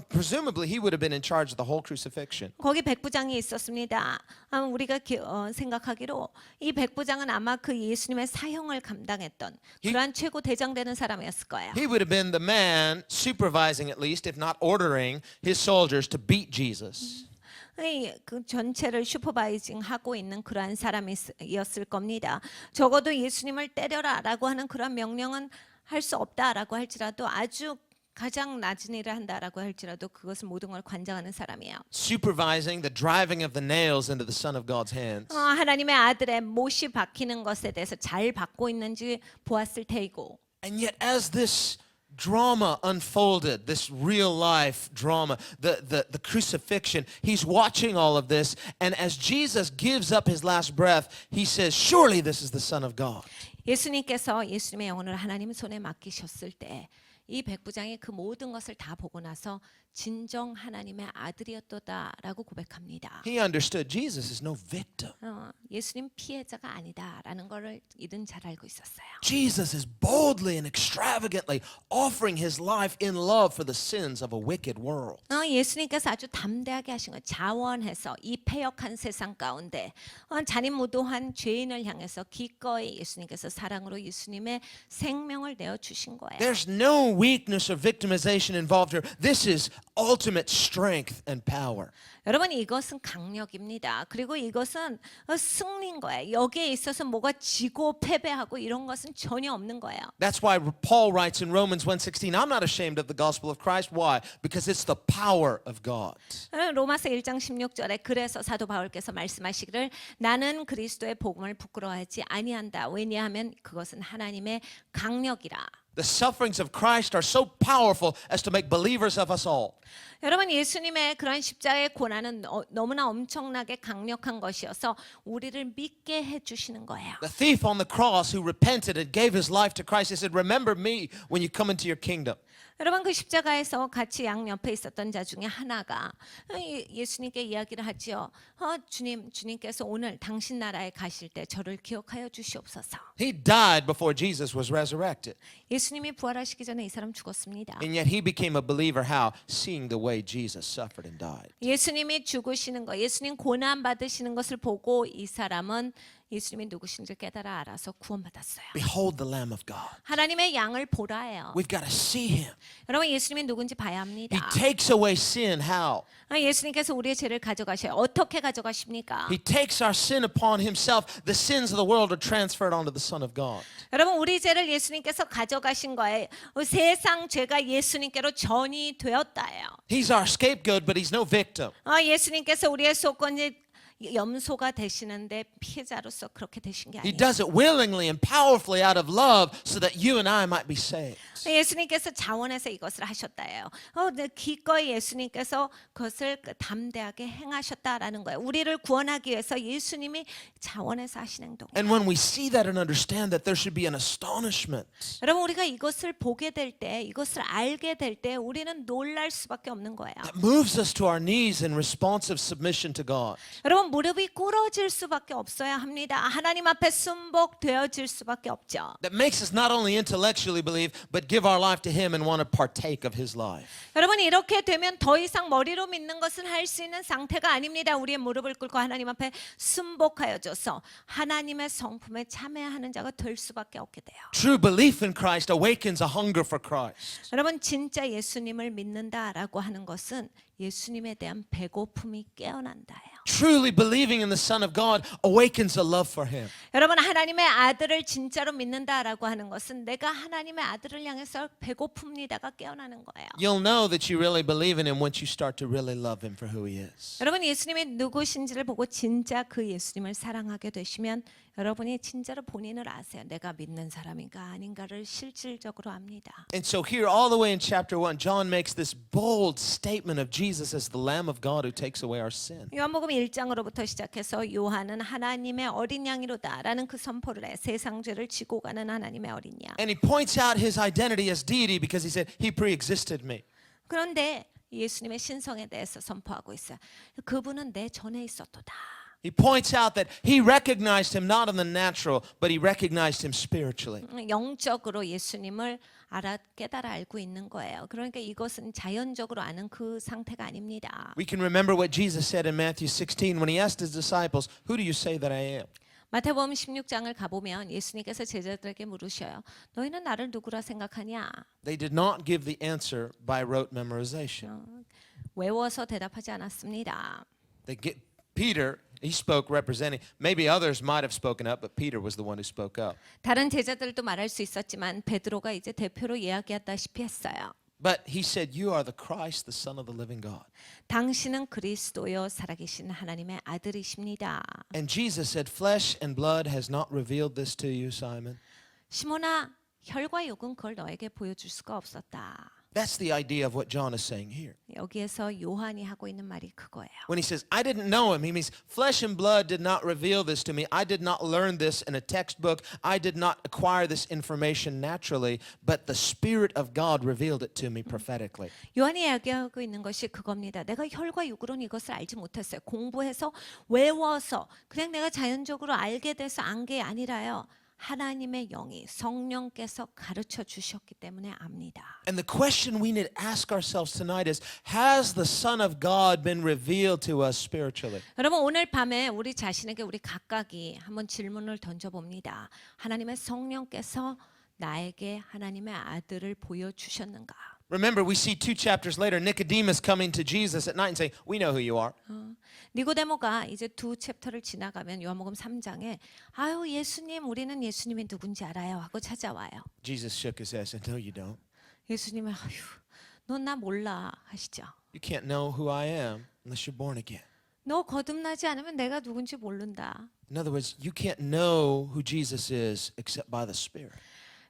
presumably he would have been in charge of the whole crucifixion. 거기 백부장이 있었습니다. 우리가 생각하기로 이 백부장은 아마 그 예수님의 사형을 감당했던 그러한 최고 대장되는 사람이었을 거예요. He would have been the man supervising at least, if not ordering, his soldiers to beat Jesus. 그 전체를 슈퍼바이징하고 있는 그러한 사람이었을 겁니다. 적어도 예수님을 때려라라고 하는 그런 명령은 할 수 없다라고 할지라도 아주 가장 낮은 일을 한다라고 할지라도 그것을 모든 걸 관장하는 사람이에요. Supervising the driving of the nails into the Son of God's hands. 하나님의 아들의 못이 박히는 것에 대해서 잘 받고 있는지 보았을 테이고. And yet as this drama unfolded, this real life drama, the crucifixion, he's watching all of this, and as Jesus gives up his last breath, he says, surely this is the Son of God. 예수님께서 예수님의 영혼을 하나님 손에 맡기셨을 때 이 백부장이 그 모든 것을 다 보고 나서 진정 하나님의 아들이었도다라고 고백합니다. He understood Jesus is no victim. 예수님 피해자가 아니다라는 것을 이든 잘 알고 있었어요. Jesus is boldly and extravagantly offering his life in love for the sins of a wicked world. 예수님께서 아주 담대하게 하신 거 자원해서 이 패역한 세상 가운데 잔인무도한 죄인을 향해서 기꺼이 예수님께서 사랑으로 예수님의 생명을 내어 주신 거예요. There's no weakness or victimization involved here. This is ultimate strength and power. 여러분 이것은 강력입니다. 그리고 이것은 승리인 거예요. 여기에 있어서 뭐가 지고 패배하고 이런 것은 전혀 없는 거예요. That's why Paul writes in Romans 1:16, I'm not ashamed of the gospel of Christ. Why? Because it's the power of God. 로마서 1장 16절에 그래서 사도 바울께서 말씀하시기를 나는 그리스도의 복음을 부끄러워하지 아니한다. 왜냐하면 그것은 하나님의 강력이라. The sufferings of Christ are so powerful as to make believers of us all. 여러분 예수님의 그런 십자가의 고난은 너무나 엄청나게 강력한 것이어서 우리를 믿게 해주시는 거예요. The thief on the cross who repented and gave his life to Christ, he said, remember me when you come into your kingdom. 여러분 그 십자가에서 같이 양 옆에 있었던 자 중에 하나가 예수님께 이야기를 하지요. 주님께서 오늘 당신 나라에 가실 때 저를 기억하여 주시옵소서. He died before Jesus was resurrected. 예수님이 부활하시기 전에 이 사람 죽었습니다. And yet he became a believer how? Seeing the way Jesus suffered and died. 예수님이 죽으시는 거, 예수님 고난 받으시는 것을 보고 이 사람은 예수님이 누구신지 깨달아 알아서 구원받았어요. Behold the Lamb of God. 하나님의 양을 보라예요. We've got to see him. 여러분 예수님이 누군지 봐야 합니다. He takes away sin. How? 예수님께서 우리의 죄를 가져가셔요. 어떻게 가져가십니까? He takes our sin upon himself. The sins of the world are transferred onto the Son of God. 여러분 우리 죄를 예수님께서 가져가신 거예요. 세상 죄가 예수님께로 전이 되었다예요. He's our scapegoat, but he's no victim. 예수님께서 우리의 속건지 염소가 되시는데 피해자로서 그렇게 되신 게 He 아니에요. does it willingly and powerfully out of love so that you and I might be saved. 예수님께서 자원해서 이것을 하셨다예요. 기꺼이 예수님께서 그것을 담대하게 행하셨다라는 거예요. 우리를 구원하기 위해서 예수님이 자원해서 하신 행동. And when we see that and understand that, there should be an astonishment. 여러분 우리가 이것을 보게 될 때, 이것을 알게 될 때 우리는 놀랄 수밖에 없는 거예요. That moves us to our knees in responsive submission to God. 여러분 무릎이 꿇어질 수밖에 없어야 합니다. 하나님 앞에 순복되어질 수밖에 없죠. That makes us not only intellectually believe, but give our life to him and want to partake of his life. 여러분 이렇게 되면 더 이상 머리로 믿는 것은 할 수 있는 상태가 아닙니다. 우리의 무릎을 꿇고 하나님 앞에 순복하여져서 하나님의 성품에 참여하는 자가 될 수밖에 없게 돼요. True belief in Christ awakens a hunger for Christ. 여러분 진짜 예수님을 믿는다라고 하는 것은 예수님에 대한 배고픔이 깨어난다예요. Truly believing in the Son of God awakens a love for him. 여러분 하나님의 아들을 진짜로 믿는다라고 하는 것은 내가 하나님의 아들을 향해서 배고픕니다가 깨어나는 거예요. You'll know that you really believe in him once you start to really love him for who he is. 여러분 예수님이 누구신지를 보고 진짜 그 예수님을 사랑하게 되시면 여러분이 진짜로 본인을 아세요. 내가 믿는 사람인가 아닌가를 실질적으로 압니다. And so here all the way in chapter 1, John makes this bold statement of Jesus as the Lamb of God who takes away our sin. 요한복음 1장으로부터 시작해서 요한은 하나님의 어린 양이로다라는 그 선포를 해. 세상 죄를 지고 가는 하나님의 어린 양. And he points out his identity as deity because he said, he pre-existed me. 그런데 예수님의 신성에 대해서 선포하고 있어요. 그분은 내 전에 있었도다. He points out that he recognized him not in the natural, but he recognized him spiritually. 영적으로 예수님을 깨달아 알고 있는 거예요. 그러니까 이것은 자연적으로 아는 그 상태가 아닙니다. We can remember what Jesus said in Matthew 16 when he asked his disciples, who do you say that I am? 마태복음 16장을 가보면 예수님께서 제자들에게 물으셔요. 너희는 나를 누구라 생각하냐? They did not give the answer by rote memorization. 외워서 대답하지 않았습니다. Peter, he spoke representing, maybe others might have spoken up, but Peter was the one who spoke up. 다른 제자들도 말할 수 있었지만 베드로가 이제 대표로 이야기했다시피 했어요. But he said, you are the Christ, the Son of the living God. 당신은 그리스도요 살아계신 하나님의 아들이십니다. And Jesus said, flesh and blood has not revealed this to you, Simon. 시몬아, 혈과 육은 그걸 너에게 보여줄 수가 없었다. That's the idea of what John is saying here. 여기에서 요한이 하고 있는 말이 그거예요. When he says, I didn't know him, he means flesh and blood did not reveal this to me. I did not learn this in a textbook. I did not acquire this information naturally, but the Spirit of God revealed it to me prophetically. 요한이 이야기하고 있는 것이 그겁니다. 내가 혈과 육으로는 이것을 알지 못했어요. 공부해서 외워서 그냥 내가 자연적으로 알게 돼서 안 게 아니라요. 하나님의 영이 성령께서 가르쳐 주셨기 때문에 압니다. And the question we need to ask ourselves tonight is, has the Son of God been revealed to us spiritually? 여러분 오늘 밤에 우리 자신에게 우리 각각이 한번 질문을 던져봅니다. 하나님의 성령께서 나에게 하나님의 아들을 보여주셨는가? Remember, we see 2 chapters later Nicodemus coming to Jesus at night and saying, "We know who you are." 니고데모가 이제 두 챕터를 지나가면 요한복음 3장에 아유 예수님 우리는 예수님이 누군지 알아요 하고 찾아와요. Jesus shook his head and said, "No, you don't. 예수님은 아유 넌 나 몰라 하시죠. You can't know who I am unless you're born again." 너 거듭나지 않으면 내가 누군지 모른다. In other words, you can't know who Jesus is except by the Spirit.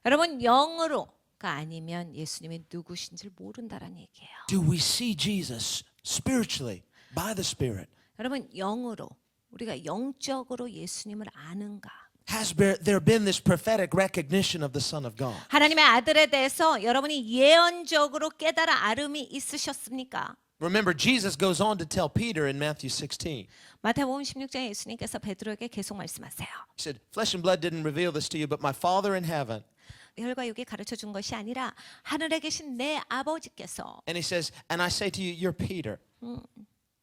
여러분 영으로가 아니면 예수님이 누구신지를 모른다라는 얘기예요. Do we see Jesus spiritually by the Spirit? 여러분 영으로 우리가 영적으로 예수님을 아는가? Has there been this prophetic recognition of the Son of God? 하나님의 아들에 대해서 여러분이 예언적으로 깨달아 알음이 있으셨습니까? Remember, Jesus goes on to tell Peter in Matthew 16. 마태복음 16장에 예수님께서 베드로에게 계속 말씀하세요. He said, "Flesh and blood didn't reveal this to you, but my Father in heaven." 혈과 육이 가르쳐 준 것이 아니라 하늘에 계신 내 아버지께서 And he says, "And I say to you, you're Peter,"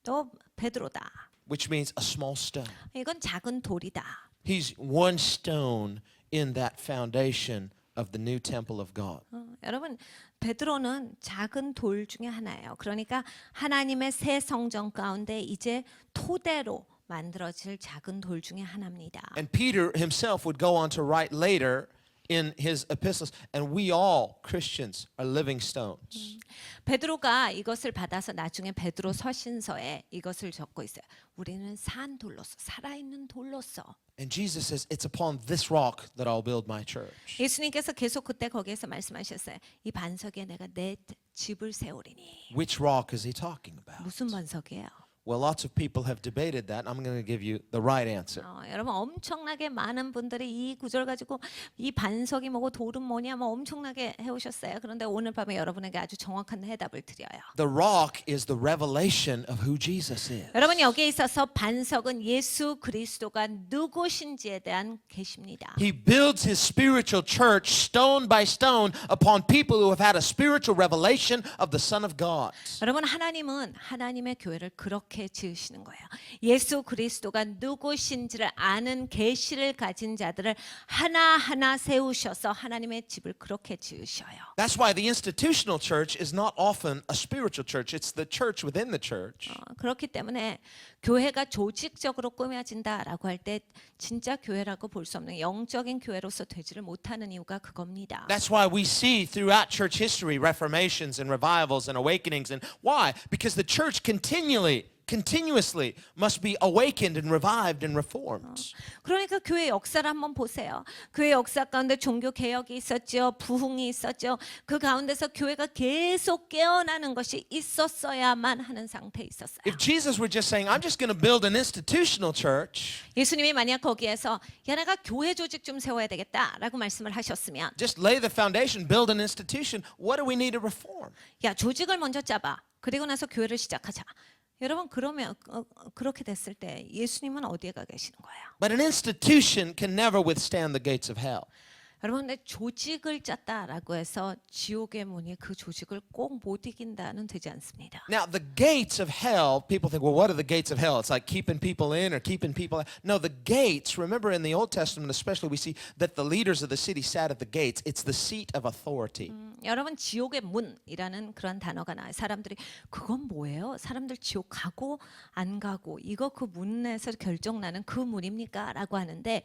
너 베드로다. which means a small stone. 이건 작은 돌이다. He's one stone in that foundation of the new temple of God. 여러분 베드로는 작은 돌 중에 하나예요. 그러니까 하나님의 새 성전 가운데 이제 토대로 만들어질 작은 돌 중에 하나입니다. And Peter himself would go on to write later in his epistles, and we all Christians are living stones. 베드로가 이것을 받아서 나중에 베드로 서신서에 이것을 적고 있어요. 우리는 산 돌로서 살아있는 돌로서. And Jesus says, "It's upon this rock that I'll build my church." 예수님께서 계속 그때 거기에서 말씀하셨어요. 이 반석에 내가 내 집을 세우리니. Which rock is he talking about? 무슨 반석이에요? Well, lots of people have debated that. I'm going to give you the right answer. 여러분 엄청나게 많은 분들이 이 구절 가지고 이 반석이 뭐고 돌은 뭐냐 뭐 엄청나게 해오셨어요. 그런데 오늘 밤에 여러분에게 아주 정확한 해답을 드려요. The rock is the revelation of who Jesus is. 여러분 여기에 있어서 반석은 예수 그리스도가 누구신지에 대한 계시입니다. He builds his spiritual church stone by stone upon people who have had a spiritual revelation of the Son of God. 여러분 하나님은 하나님의 교회를 그렇게 지으시는 거예요. 예수 그리스도가 누구신지를 아는 계시를 가진 자들을 하나하나 세우셔서 하나님의 집을 그렇게 지으셔요. That's why the institutional church is not often a spiritual church. It's the church within the church. 그렇기 때문에 교회가 조직적으로 꾸며진다라고 할 때 진짜 교회라고 볼 수 없는 영적인 교회로서 되지를 못하는 이유가 그겁니다. That's why we see throughout church history reformations and revivals and awakenings. And why? Because the church continuously must be awakened and revived and reformed. 그러니까 교회 역사를 한번 보세요. 교회 역사 가운데 종교 개혁이 있었죠. 부흥이 있었죠. 그 가운데서 교회가 계속 깨어나는 것이 있었어야만 하는 상태에 있었어요. If Jesus were just saying, "I'm just going to build an institutional church," 예수님이 만약 거기에서 야 내가 교회 조직 좀 세워야 되겠다라고 말씀을 하셨으면 just lay the foundation, build an institution, what do we need to reform? 야 조직을 먼저 짜봐. 그리고 나서 교회를 시작하자. 여러분 그러면 그렇게 됐을 때 예수님은 어디에 가 계시는 거예요? But an institution can never withstand the gates of hell. 여러분 근데 조직을 짰다라고 해서 지옥의 문이 그 조직을 꼭 못 이긴다는 되지 않습니다. Now, the gates of hell, people think, well, what are the gates of hell? It's like keeping people in or keeping people out. No, the gates, remember in the Old Testament especially, we see that the leaders of the city sat at the gates. It's the seat of authority. 여러분 지옥의 문이라는 그런 단어가 나와요. 사람들이 그건 뭐예요? 사람들 지옥 가고 안 가고 이거 그 문에서 결정나는 그 문입니까? 라고 하는데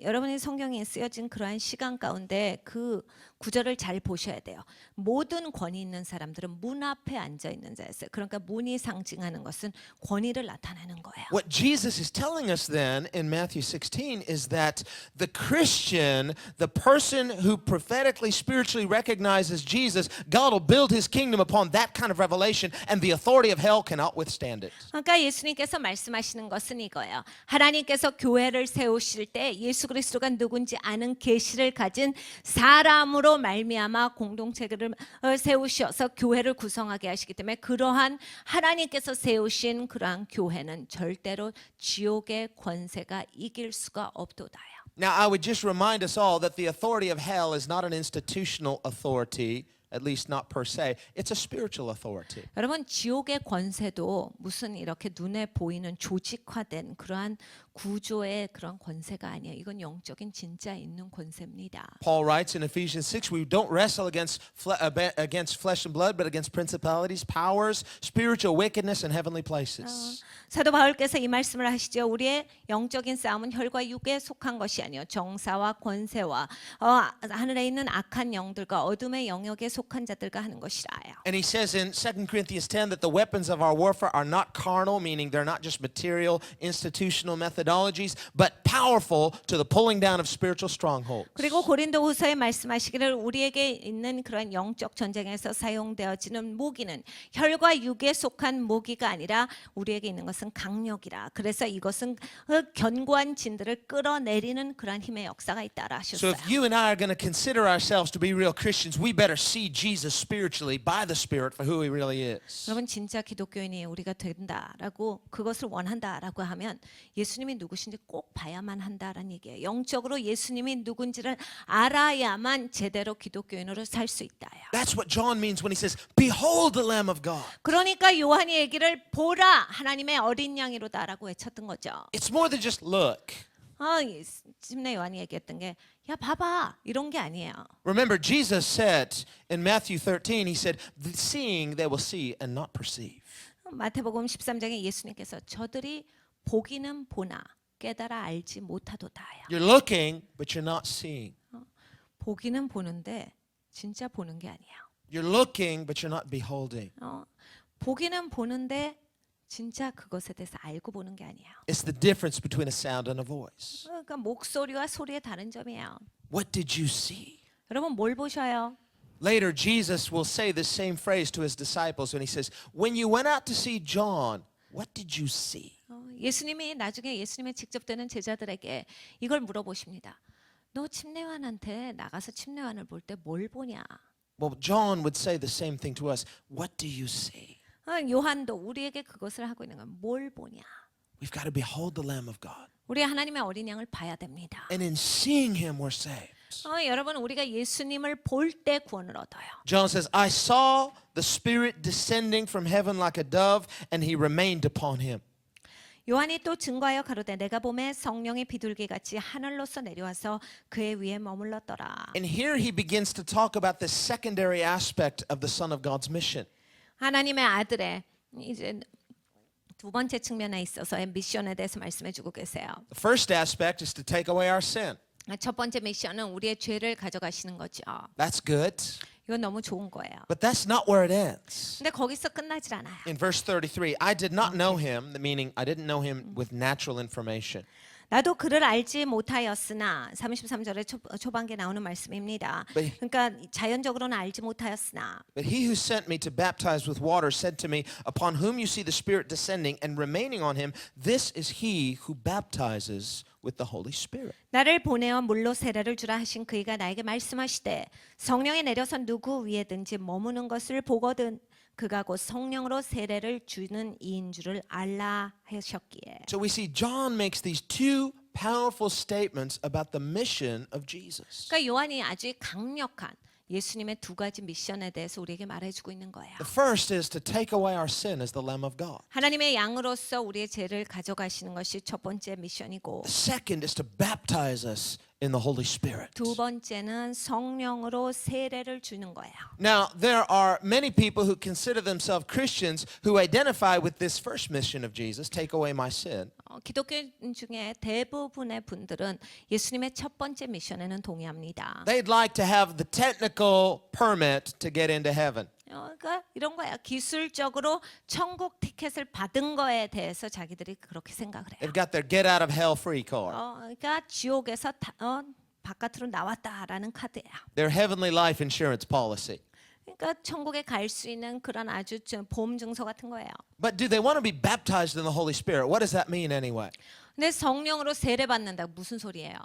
여러분의 성경에 쓰여진 그러한 시간 가운데 그 구절을 잘 보셔야 돼요. 모든 권위 있는 사람들은 문 앞에 앉아 있는 자였어요. 그러니까 문이 상징하는 것은 권위를 나타내는 거예요. What Jesus is telling us then in Matthew 16 is that the Christian, the person who prophetically, spiritually recognizes Jesus, God will build his kingdom upon that kind of revelation, and the authority of hell cannot withstand it. 그러니까 예수님께서 말씀하시는 것은 이거예요. 하나님께서 교회를 세우실 때 예수 그리스도가 누군지 아는 계시를 가진 사람으로 말미암아 공동체를 세우셔서 교회를 구성하게 하시기 때문에 그러한 하나님께서 세우신 그러한 교회는 절대로 지옥의 권세가 이길 수가 없도다요. Now, I would just remind us all that the authority of hell is not an institutional authority, at least not per se. It's a spiritual authority. 여러분 지옥의 권세도 무슨 이렇게 눈에 보이는 조직화된 그러한 구조의 그런 권세가 아니에요. 이건 영적인 진짜 있는 권세입니다. Paul writes in Ephesians 6, we don't wrestle against flesh and blood, but against principalities, powers, spiritual wickedness in heavenly places. 사도 바울께서 이 말씀을 하시죠. 우리의 영적인 싸움은 혈과 육에 속한 것이 아니요 정사와 권세와 하늘에 있는 악한 영들과 어둠의 영역에 속한 자들과 하는 것이라요. And he says in 2 Corinthians 10 that the weapons of our warfare are not carnal, meaning they're not just material, institutional methodologies, but powerful to the pulling down of spiritual strongholds. 그리고 고린도후서에 말씀하시기를 우리에게 있는 그런 영적 전쟁에서 사용되어지는 무기는 혈과 육에 속한 무기가 아니라 우리에게 있는 것은 강력이라. 그래서 이것은 그 견고한 진들을 끌어내리는 그런 힘의 역사가 있다라 So 하셨어요. if you and I are going to consider ourselves to be real Christians, we better see Jesus spiritually by the Spirit for who he really is. 여러분 진짜 기독교인이 우리가 된다라고 그것을 원한다라고 하면 예수님이 누구신지 꼭 봐야만 한다라는 얘기예요. 영적으로 예수님이 누군지를 알아야만 제대로 기독교인으로 살 수 있다요. That's what John means when he says, "Behold the Lamb of God." 그러니까 요한이 얘기를 보라 하나님의 어린 양이로다라고 외쳤던 거죠. It's more than just look. 침례 요한이 얘기했던 게 야 봐봐 이런 게 아니에요. Remember, Jesus said in Matthew 13, he said, "Seeing they will see and not perceive." 마태복음 13장에 예수님께서 저들이 보기는 보나 깨달아 알지 못하도다요. You're looking, but you're not seeing. 보기는 보는데 진짜 보는 게 아니에요. You're looking, but you're not beholding. 보기는 보는데 진짜 그것에 대해서 알고 보는 게 아니에요. It's the difference between a sound and a voice. 그러니까 목소리와 소리의 다른 점이에요. What did you see? 여러분 뭘 보셔요? Later, Jesus will say the same phrase to his disciples when he says, "When you went out to see John, what did you see?" 예수님이 나중에 예수님의 직접 되는 제자들에게 이걸 물어보십니다. 너 침례요한한테 나가서 침례요한을 볼 때 뭘 보냐? Well, John would say the same thing to us. What do you see? 요한도 우리에게 그것을 하고 있는 건 뭘 보냐? We've got to behold the Lamb of God. 우리 하나님의 어린 양을 봐야 됩니다. And in seeing him, we're saved. 여러분 우리가 예수님을 볼 때 구원을 얻어요. John says, I saw the Spirit descending from heaven like a dove, and he remained upon him. 요한이 또 증거하여 가로되 내가 보매 성령의 비둘기 같이 하늘로서 내려와서 그의 위에 머물렀더라. And here he begins to talk about the secondary aspect of the Son of God's mission. 하나님의 아들의 이제 두 번째 측면에 있어서의 미션에 대해서 말씀해주고 계세요. The first aspect is to take away our sin. 첫 번째 미션은 우리의 죄를 가져가시는 거죠. That's good. 이건 너무 좋은 거예요. But that's not where it ends. 근데 거기서 끝나질 않아요. In verse 33, I did not know him, meaning I didn't know him with natural information. 나도 그를 알지 못하였으나 33절에 초반기에 나오는 말씀입니다. 그러니까 자연적으로는 알지 못하였으나 But he who sent me to baptize with water said to me, upon whom you see the Spirit descending and remaining on him, this is he who baptizes with the Holy Spirit. 나를 보내어 물로 세례를 주라 하신 그이가 나에게 말씀하시되 성령이 내려서 누구 위에든지 머무는 것을 보거든 그가 곧 성령으로 세례를 주는 이인 줄을 알라 하셨기에. So we see John makes these two powerful statements about the mission of Jesus. 그러니까 요한이 아주 강력한 예수님의 두 가지 미션에 대해서 우리에게 말해주고 있는 거예요. The first is to take away our sin as the Lamb of God. 하나님의 양으로서 우리의 죄를 가져가시는 것이 첫 번째 미션이고 The second is to baptize us in the Holy Spirit. 두 번째는 성령으로 세례를 주는 거예요. Now, there are many people who consider themselves Christians who identify with this first mission of Jesus, take away my sin. 기독교인 중에 대부분의 분들은 예수님의 첫 번째 미션에는 동의합니다. They'd like to have the technical permit to get into heaven. 그러니까 이런 거야. 기술적으로 천국 티켓을 받은 거에 대해서 자기들이 그렇게 생각을 해요. They've got their get out of hell free card. 그러니까 지옥에서 바깥으로 나왔다라는 카드예요. Their heavenly life insurance policy. 그러니까 천국에 갈 수 있는 그런 아주 보험 증서 같은 거예요. But do they want to be baptized in the Holy Spirit? What does that mean anyway? 근데 성령으로 세례 받는다 무슨 소리예요?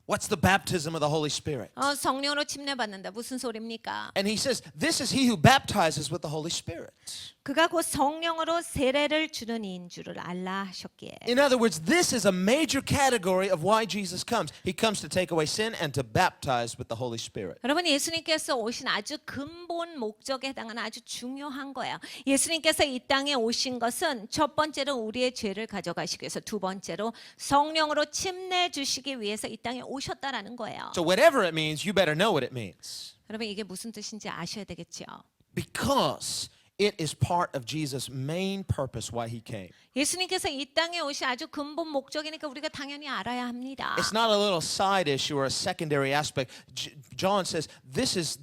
What's the baptism of the Holy Spirit? 성령으로 침례받는다. 무슨 소리입니까? And he says, this is he who baptizes with the Holy Spirit. 그가 곧 성령으로 세례를 주는 이인 줄을 알라 하셨기에. In other words, this is a major category of why Jesus comes. He comes to take away sin and to baptize with the Holy Spirit. 여러분 예수님께서 오신 아주 근본 목적에 해당하는 아주 중요한 거예요. 예수님께서 이 땅에 오신 것은 첫 번째로 우리의 죄를 가져가시기 위해서, 두 번째로 성령으로 침례 주시기 위해서 이 땅에 오셨다라는 거예요. So whatever it means, you better know what it means. 여러분 이게 무슨 뜻인지 아셔야 되겠죠. Because it is part of Jesus' main purpose why he came. 예수님께서 이 땅에 오신 아주 근본 목적이니까 우리가 당연히 알아야 합니다. It's not a little side issue or a secondary aspect. John says, this is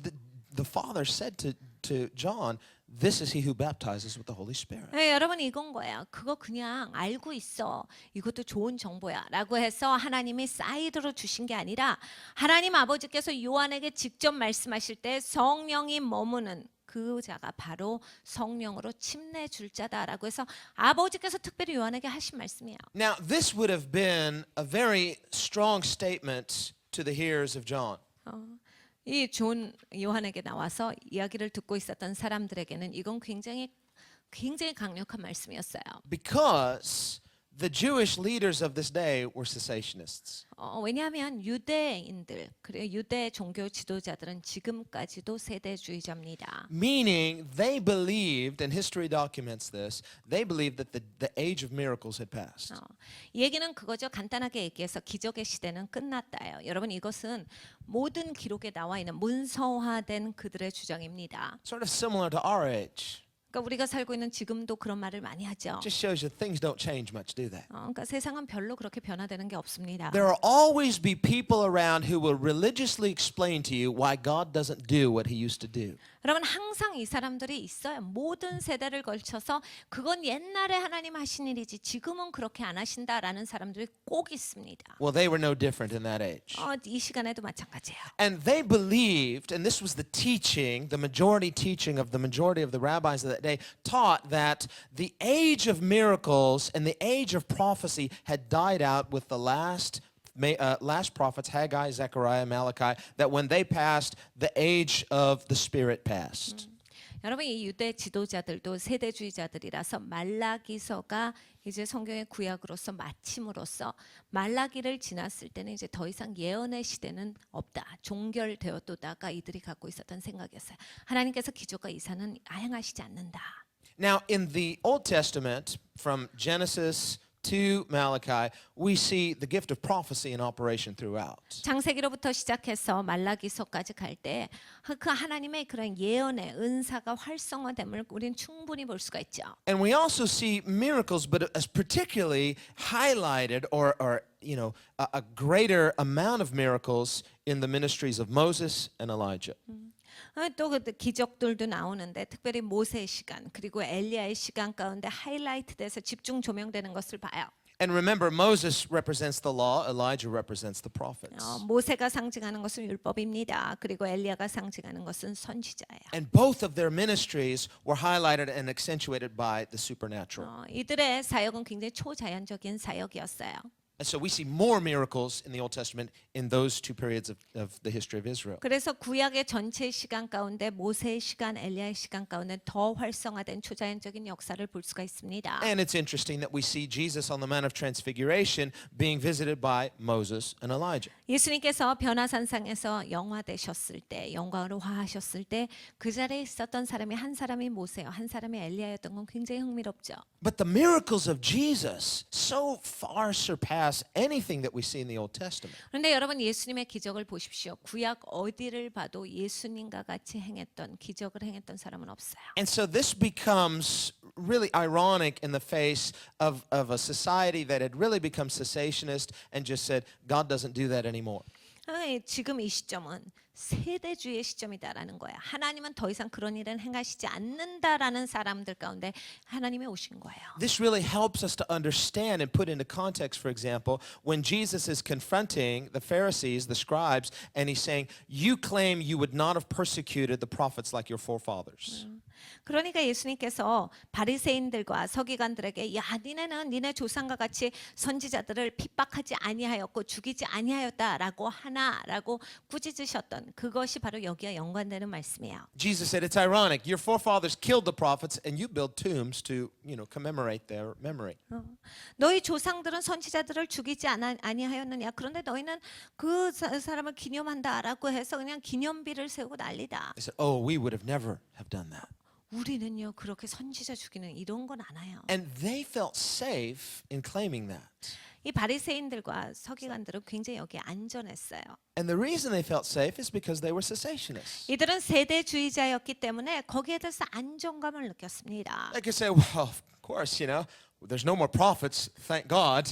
the Father said to John, this is he who baptizes with the Holy Spirit. 네, 여러분 이건 거예요. 그거 그냥 알고 있어. 이것도 좋은 정보야. 라고 해서 하나님이 사이드로 주신 게 아니라 하나님 아버지께서 요한에게 직접 말씀하실 때 성령이 머무는 그 자가 바로 성령으로 침례 줄 자다라고 해서 아버지께서 특별히 요한에게 하신 말씀이에요. Now, this would have been a very strong statement to the hearers of John. 이 존 요한에게 나와서 이야기를 듣고 있었던 사람들에게는 이건 굉장히 강력한 말씀이었어요. Because the Jewish leaders of this day were cessationists. 왜냐하면 유대인들 그리고 유대 종교 지도자들은 지금까지도 세대주의자입니다. Meaning they believed, and history documents this, they believed that the age of miracles had passed. 이 얘기는 그거죠. 간단하게 얘기해서 기적의 시대는 끝났다예요. 여러분 이것은 모든 기록에 나와 있는 문서화된 그들의 주장입니다. Sort of similar to our age. 그러니까 우리가 살고 있는 지금도 그런 말을 많이 하죠. Just shows you things don't change much, do they? 그러니까 세상은 별로 그렇게 변화되는 게 없습니다. There will always be people around who will religiously explain to you why God doesn't do what he used to do. 여러분 항상 이 사람들이 있어요. 모든 세대를 걸쳐서 그건 옛날에 하나님 하신 일이지 지금은 그렇게 안 하신다라는 사람들이 꼭 있습니다. Well, they were no different in that age. 이 시간에도 마찬가지예요. And they believed, and this was the teaching, the majority teaching of the majority of the rabbis of that day, taught that the age of miracles and the age of prophecy had died out with the last prophets, Haggai, Zechariah, Malachi, that when they passed, the age of the Spirit passed. 여러분 이 유대 지도자들도 세대주의자들이라서 말라기서가 이제 성경의 구약으로서 마침으로써 말라기를 지났을 때는 이제 더 이상 예언의 시대는 없다. 종결되었도다가 이들이 갖고 있었던 생각이었어요. 하나님께서 기적과 이사는 행하시지 않는다. Now, in the Old Testament, from Genesis to Malachi, we see the gift of prophecy in operation throughout. 창세기로부터 시작해서 말라기서까지 갈 때 그 하나님의 그런 예언의 은사가 활성화됨을 우리는 충분히 볼 수가 있죠. And we also see miracles, but as particularly highlighted or you know, a greater amount of miracles in the ministries of Moses and Elijah. 또 그 기적들도 나오는데 특별히 모세의 시간 그리고 엘리야의 시간 가운데 하이라이트돼서 집중 조명되는 것을 봐요. And remember, Moses represents the law, Elijah represents the prophets. 모세가 상징하는 것은 율법입니다. 그리고 엘리야가 상징하는 것은 선지자예요. And both of their ministries were highlighted and accentuated by the supernatural. 이들의 사역은 굉장히 초자연적인 사역이었어요. And so we see more miracles in the Old Testament in those two periods of the history of Israel. 그래서 구약의 전체 시간 가운데 모세의 시간, 엘리야의 시간 가운데 더 활성화된 초자연적인 역사를 볼 수가 있습니다. And it's interesting that we see Jesus on the Mount of Transfiguration being visited by Moses and Elijah. 예수님께서 변화산상에서 영화되셨을 때, 영광으로 화하셨을 때 그 자리에 있었던 사람이 한 사람이 모세요, 한 사람이 엘리야였던 건 굉장히 흥미롭죠. But the miracles of Jesus so far surpass anything that we see in the Old Testament. 그런데 여러분 예수님의 기적을 보십시오. 구약 어디를 봐도 예수님과 같이 행했던 기적을 행했던 사람은 없어요. And so this becomes really ironic in the face of a society that had really become cessationist and just said, God doesn't do that anymore. 지금 이 시점은 세대주의의 시점이다라는 거야. 하나님은 더 이상 그런 일은 행하시지 않는다라는 사람들 가운데 하나님이 오신 거예요. This really helps us to understand and put into context, for example, when Jesus is confronting the Pharisees, the scribes, and he's saying, you claim you would not have persecuted the prophets like your forefathers. 그러니까 예수님께서 바리새인들과 서기관들에게 야 니네는 니네 조상과 같이 선지자들을 핍박하지 아니하였고 죽이지 아니하였다라고 하나라고 꾸짖으셨던 그것이 바로 여기와 연관되는 말씀이에요. Jesus said, it's ironic. Your forefathers killed the prophets and you build tombs to, commemorate their memory. 너희 조상들은 선지자들을 죽이지 아니하였느냐. 그런데 너희는 그 사람을 기념한다라고 해서 그냥 기념비를 세우고 난리다. They said, oh, we would have never have done that. 우리는요 그렇게 선지자 죽이는 이런 건 안 해요. And they felt safe in claiming that. 이 바리새인들과 서기관들은 굉장히 여기에 안전했어요. And the reason they felt safe is because they were cessationists. 이들은 세대주의자였기 때문에 거기에 대해서 안정감을 느꼈습니다. They could say, well, of course, there's no more prophets, thank God,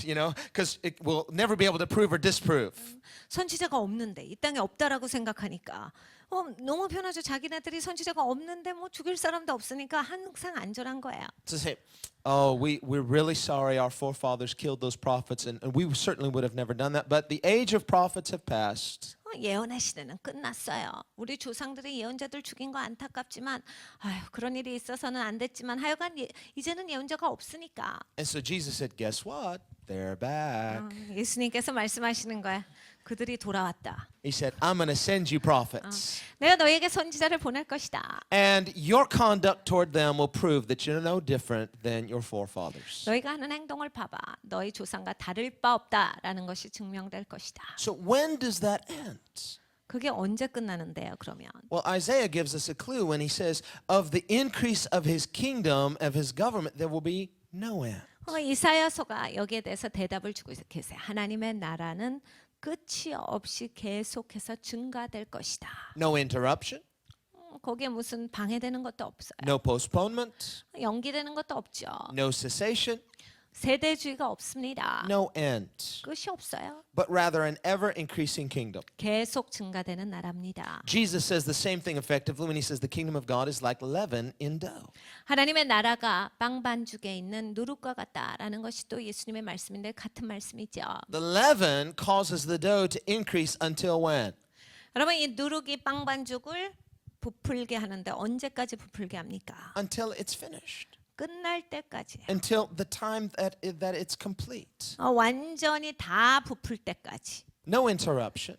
because it will never be able to prove or disprove. 선지자가 없는데 이 땅에 없다라고 생각하니까 너무 편하죠. 자기네들이 선지자가 없는데 뭐 죽일 사람도 없으니까 항상 안전한 거예요. To say, oh, we're really sorry our forefathers killed those prophets, and we certainly would have never done that, but the age of prophets have passed. 예언의 시대는 끝났어요. 우리 조상들이 예언자들 죽인 거 안타깝지만 아휴, 그런 일이 있어서는 안 됐지만 하여간 이제는 예언자가 없으니까. And so Jesus said, guess what? They're back. 예수님께서 말씀하시는 거야. 그들이 돌아왔다. He said, I'm going to send you prophets. 내가 너에게 선지자를 보낼 것이다. And your conduct toward them will prove that you're no different than your forefathers. 너희가 하는 행동을 봐봐. 너희 조상과 다를 바 없다라는 것이 증명될 것이다. So when does that end? 그게 언제 끝나는데요, 그러면? Well, Isaiah gives us a clue when he says, of the increase of his kingdom, of his government, there will be no end. 이사야서가 여기에 대해서 대답을 주고 계세요. 하나님의 나라는 끝이 없이 계속해서 증가될 것이다. No interruption, 거기에 무슨 방해되는 것도 없어요. no postponement, 연기되는 것도 없죠. no cessation, 세대주의가 없습니다. no end, 끝이 없어요. but rather an ever-increasing kingdom. 계속 증가되는 나라입니다. Jesus says the same thing effectively when he says the kingdom of God is like leaven in dough. 하나님의 나라가 빵 반죽에 있는 누룩과 같다라는 것이 또 예수님의 말씀인데 같은 말씀이죠. The leaven causes the dough to increase until when? 여러분 이 누룩이 빵 반죽을 부풀게 하는데 언제까지 부풀게 합니까? Until it's finished. 끝날 때까지. Until the time that it's complete. 완전히 다 부풀 때까지. No interruption.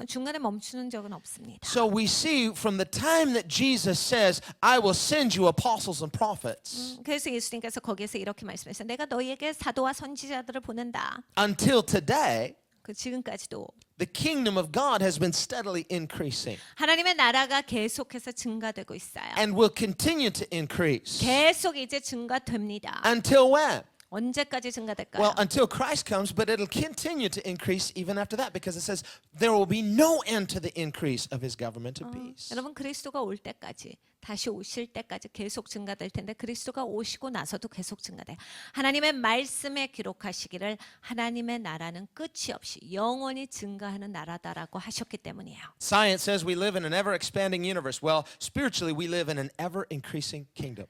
중간에 멈추는 적은 없습니다. So we see from the time that Jesus says, I will send you apostles and prophets, 그래서 예수님께서 거기에서 이렇게 말씀하셨어요. 내가 너희에게 사도와 선지자들을 보낸다. until today, 그 지금까지도 the kingdom of God has been steadily increasing 하나님의 나라가 계속해서 증가되고 있어요. and will continue to increase. 계속 이제 증가됩니다. Until when? 언제까지 증가될까요? Well, until Christ comes, but it'll continue to increase even after that because it says there will be no end to the increase of his government of peace. 여러분 그리스도가 올 때까지 다시 오실 때까지 계속 증가될 텐데 그리스도가 오시고 나서도 계속 증가돼요. 하나님의 말씀에 기록하시기를 하나님의 나라는 끝이 없이 영원히 증가하는 나라다라고 하셨기 때문이에요. Science says we live in an ever-expanding universe. Well, spiritually we live in an ever-increasing kingdom.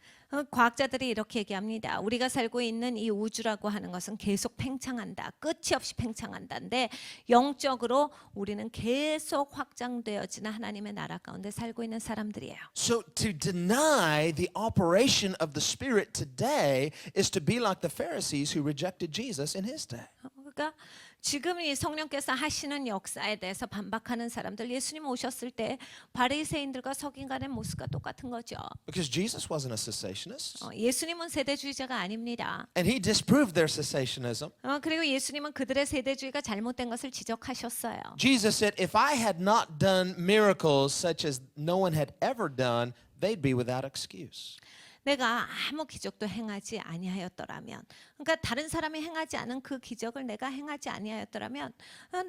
과학자들이 이렇게 얘기합니다. 우리가 살고 있는 이 우주라고 하는 것은 계속 팽창한다. 끝이 없이 팽창한다인데 영적으로 우리는 계속 확장되어지는 하나님의 나라 가운데 살고 있는 사람들이에요. So to deny the operation of the Spirit today is to be like the Pharisees who rejected Jesus in his day. 그러니까 지금 이 성령께서 하시는 역사에 대해서 반박하는 사람들 예수님 오셨을 때 바리새인들과 서기관의 모습과 똑같은 거죠. Because Jesus wasn't a cessationist. 예수님은 세대주의자가 아닙니다. And he disproved their cessationism. 그리고 예수님은 그들의 세대주의가 잘못된 것을 지적하셨어요. Jesus said, if I had not done miracles such as no one had ever done, they'd be without excuse. 내가 아무 기적도 행하지 아니하였더라면 그러니까 다른 사람이 행하지 않은 그 기적을 내가 행하지 아니하였더라면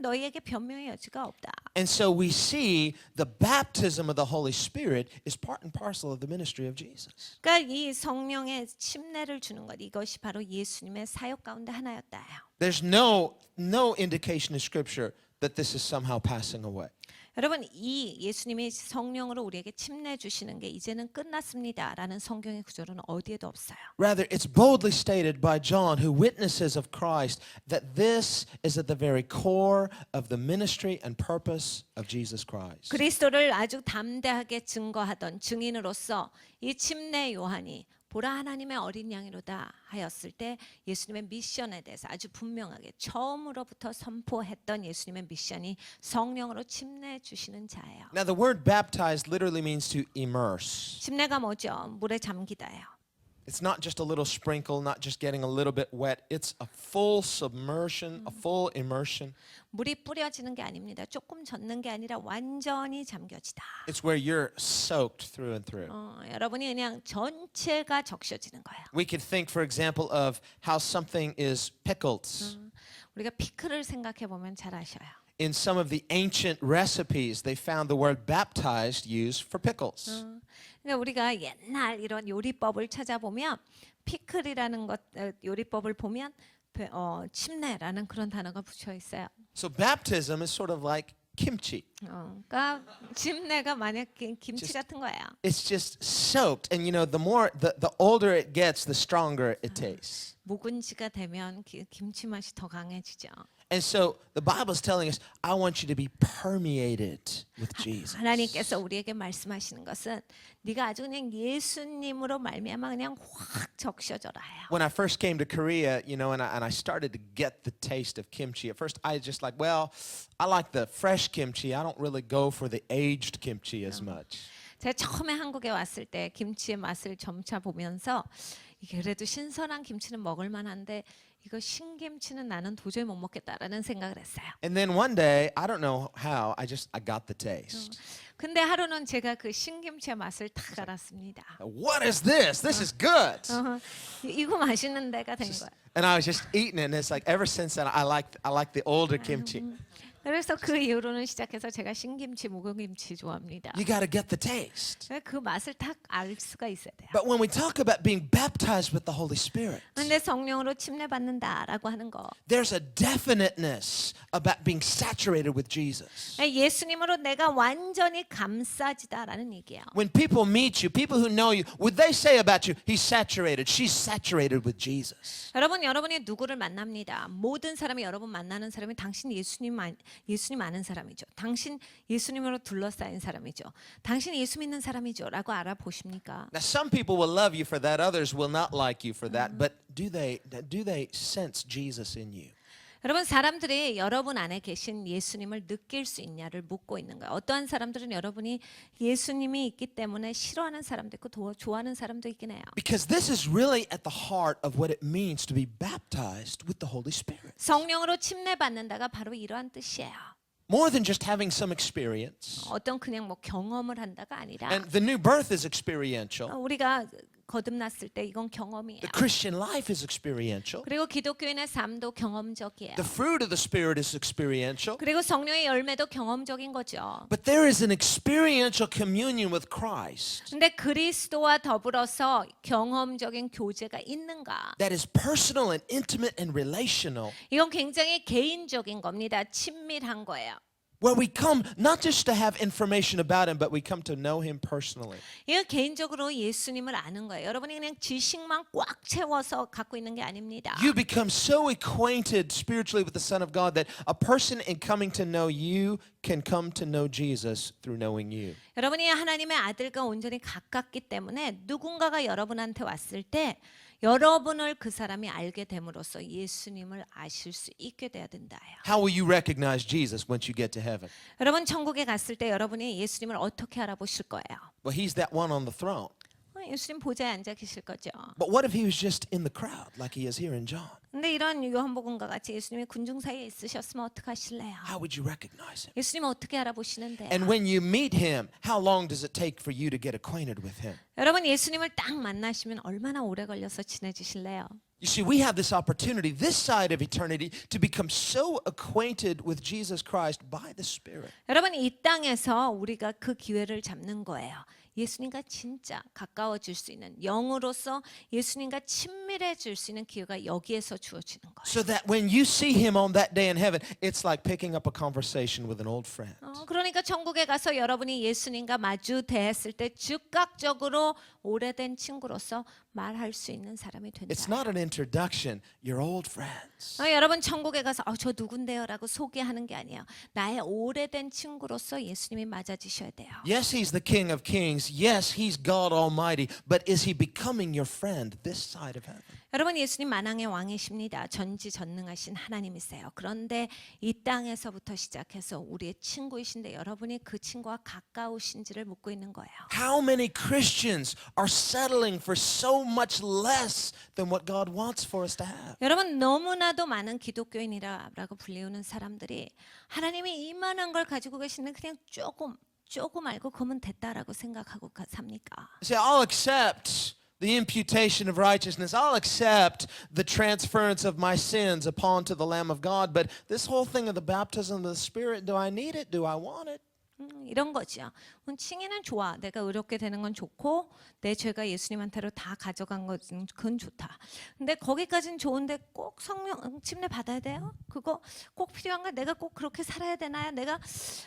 너희에게 변명의 여지가 없다. And so we see the baptism of the Holy Spirit is part and parcel of the ministry of Jesus. 그러니까 이 성령의 침례를 주는 것 이것이 바로 예수님의 사역 가운데 하나였다요. There's no indication in Scripture that this is somehow passing away. 여러분 이 예수님이 성령으로 우리에게 침례 주시는 게 이제는 끝났습니다라는 성경의 구절은 어디에도 없어요. Rather, it's boldly stated by John, who witnesses of Christ, that this is at the very core of the ministry and purpose of Jesus Christ. 그리스도를 아주 담대하게 증거하던 증인으로서 이 침례 요한이 보라 하나님의 어린 양이로다 하였을 때 예수님의 미션에 대해서 아주 분명하게 처음으로부터 선포했던 예수님의 미션이 성령으로 침례 주시는 자예요. Now, the word baptized literally means to immerse. 침례가 뭐죠? 물에 잠기다예요. It's not just a little sprinkle, not just getting a little bit wet. It's a full submersion, a full immersion. 물이 뿌려지는 게 아닙니다. 조금 젖는 게 아니라 완전히 잠겨지다. It's where you're soaked through and through. 여러분이 그냥 전체가 적셔지는 거예요. We could think, for example, of how something is pickled. 우리가 피클을 생각해 보면 잘 아셔요. In some of the ancient recipes, they found the word baptized used for pickles. 그러니까 우리가 옛날 이런 요리법을 찾아보면 피클이라는 것 요리법을 보면 침례라는 그런 단어가 붙여 있어요. So baptism is sort of like kimchi. 그러니까 침례가 만약 김치 같은 거예요. It's just soaked, and you know, the older it gets, the stronger it tastes. 묵은지가 되면 김치 맛이 더 강해지죠. And so the Bible is telling us, I want you to be permeated with Jesus. 하나님께서 우리에게 말씀하시는 것은 네가 아주 그냥 예수님으로 말미암아 그냥 확 적셔져라요. When I first came to Korea, you know, and I started to get the taste of kimchi. At first, I just like, well, I like the fresh kimchi. I don't really go for the aged kimchi as much. 제가 처음에 한국에 왔을 때 김치의 맛을 점차 보면서 이게 그래도 신선한 김치는 먹을 만한데 이거 신김치는 나는 도저히 못 먹겠다라는 생각을 했어요. And then one day, I don't know how, I got the taste. 근데 하루는 제가 그 신김치의 맛을 딱 알았습니다. What is this? This is good. 이거 맛있는 데가 된 거야. And I was just eating it, and it's like ever since then, I like the older kimchi. 그래서 그 이후로는 시작해서 제가 신김치, 묵은김치 좋아합니다. You got to get the taste. 그 맛을 딱 알 수가 있어야 돼요. But when we talk about being baptized with the Holy Spirit, 근데 성령으로 침례 받는다라고 하는 거. there's a definiteness about being saturated with Jesus. 예수님으로 내가 완전히 감싸지다라는 얘기예요. When people meet you, people who know you, would they say about you, he's saturated, she's saturated with Jesus? 여러분이 누구를 만납니다. 모든 사람이 여러분 만나는 사람이 당신 예수님 아는 사람이죠. 당신 예수님으로 둘러싸인 사람이죠. 당신 예수 믿는 사람이죠라고 알아보십니까? Now, some people will love you for that, others will not like you for that. But do they sense Jesus in you? 여러분 사람들이 여러분 안에 계신 예수님을 느낄 수 있냐를 묻고 있는 거예요. 어떠한 사람들은 여러분이 예수님이 있기 때문에 싫어하는 사람도 있고 좋아하는 사람도 있긴 해요. Because this is really at the heart of what it means to be baptized with the Holy Spirit. 성령으로 침례 받는다가 바로 이러한 뜻이에요. More than just having some experience. 어떤 그냥 뭐 경험을 한다가 아니라 And the new birth is experiential. 우리가 거듭났을 때 이건 경험이에요. The Christian life is experiential. 그리고 기독교인의 삶도 경험적이에요. The fruit of the Spirit is experiential. 그리고 성령의 열매도 경험적인 거죠. But there is an experiential communion with Christ 근데 그리스도와 더불어서 경험적인 교제가 있는가? that is personal and intimate and relational, 이건 굉장히 개인적인 겁니다. 친밀한 거예요. where we come not just to have information about Him, but we come to know Him personally. 이거 개인적으로 예수님을 아는 거예요. 여러분이 그냥 지식만 꽉 채워서 갖고 있는 게 아닙니다. You become so acquainted spiritually with the Son of God that a person in coming to know you can come to know Jesus through knowing you. 여러분이 하나님의 아들과 온전히 가깝기 때문에 누군가가 여러분한테 왔을 때 여러분을 그 사람이 알게 됨으로써 예수님을 아실 수 있게 돼야 된다요. How will you recognize Jesus once you get to heaven? 여러분 천국에 갔을 때 여러분이 예수님을 어떻게 알아보실 거예요? Well, He's that one on the throne. 예수님 보좌에 앉아 계실 거죠. But what if He was just in the crowd like He is here in John? 근데 이런 요한복음과 같이 예수님이 군중 사이에 있으셨으면 어떡하실래요? How would you recognize Him? 예수님 어떻게 알아보시는데요? And when you meet Him, how long does it take for you to get acquainted with Him? 여러분 예수님을 딱 만나시면 얼마나 오래 걸려서 친해지실래요? You see, we have this opportunity, this side of eternity, to become so acquainted with Jesus Christ by the Spirit. 여러분 이 땅에서 우리가 그 기회를 잡는 거예요. 예수님과 진짜 가까워질 수 있는 영으로서 예수님과 친밀해질 수 있는 기회가 여기에서 주어지는 거예요. So that when you see him on that day in heaven, it's like picking up a conversation with an old friend. 그러니까 천국에 가서 여러분이 예수님과 마주 대했을 때 즉각적으로 오래된 친구로서 말할 수 있는 사람이 된다. It's not an introduction, you're old friends. 여러분 천국에 가서 저 누군데요라고 소개하는 게 아니에요. 나의 오래된 친구로서 예수님이 맞아주셔야 돼요. Yes, he's the King of Kings. Yes, he's God Almighty. But is he becoming your friend this side of heaven? 여러분 예수님 만왕의 왕이십니다. 전지전능하신 하나님이세요. 그런데 이 땅에서부터 시작해서 우리의 친구이신데 여러분이 그 친구와 가까우신지를 묻고 있는 거예요. How many Christians are settling for so much less than what God wants for us to have? 여러분 너무나도 많은 기독교인이라고 불리우는 사람들이 하나님이 이만한 걸 가지고 계시는 그냥 조금 알고 그러면 됐다라고 생각하고 삽니까? Say, I'll accept the imputation of righteousness. I'll accept the transference of my sins upon to the Lamb of God. But this whole thing of the baptism of the Spirit, do I need it? Do I want it? 이런 거죠. 칭의는 좋아. 내가 의롭게 되는 건 좋고 내 죄가 예수님한테로 다 가져간 것은 그건 좋다. 근데 거기까지는 좋은데 꼭 성령 침례 받아야 돼요? 그거 꼭 필요한가? 내가 꼭 그렇게 살아야 되나요? 내가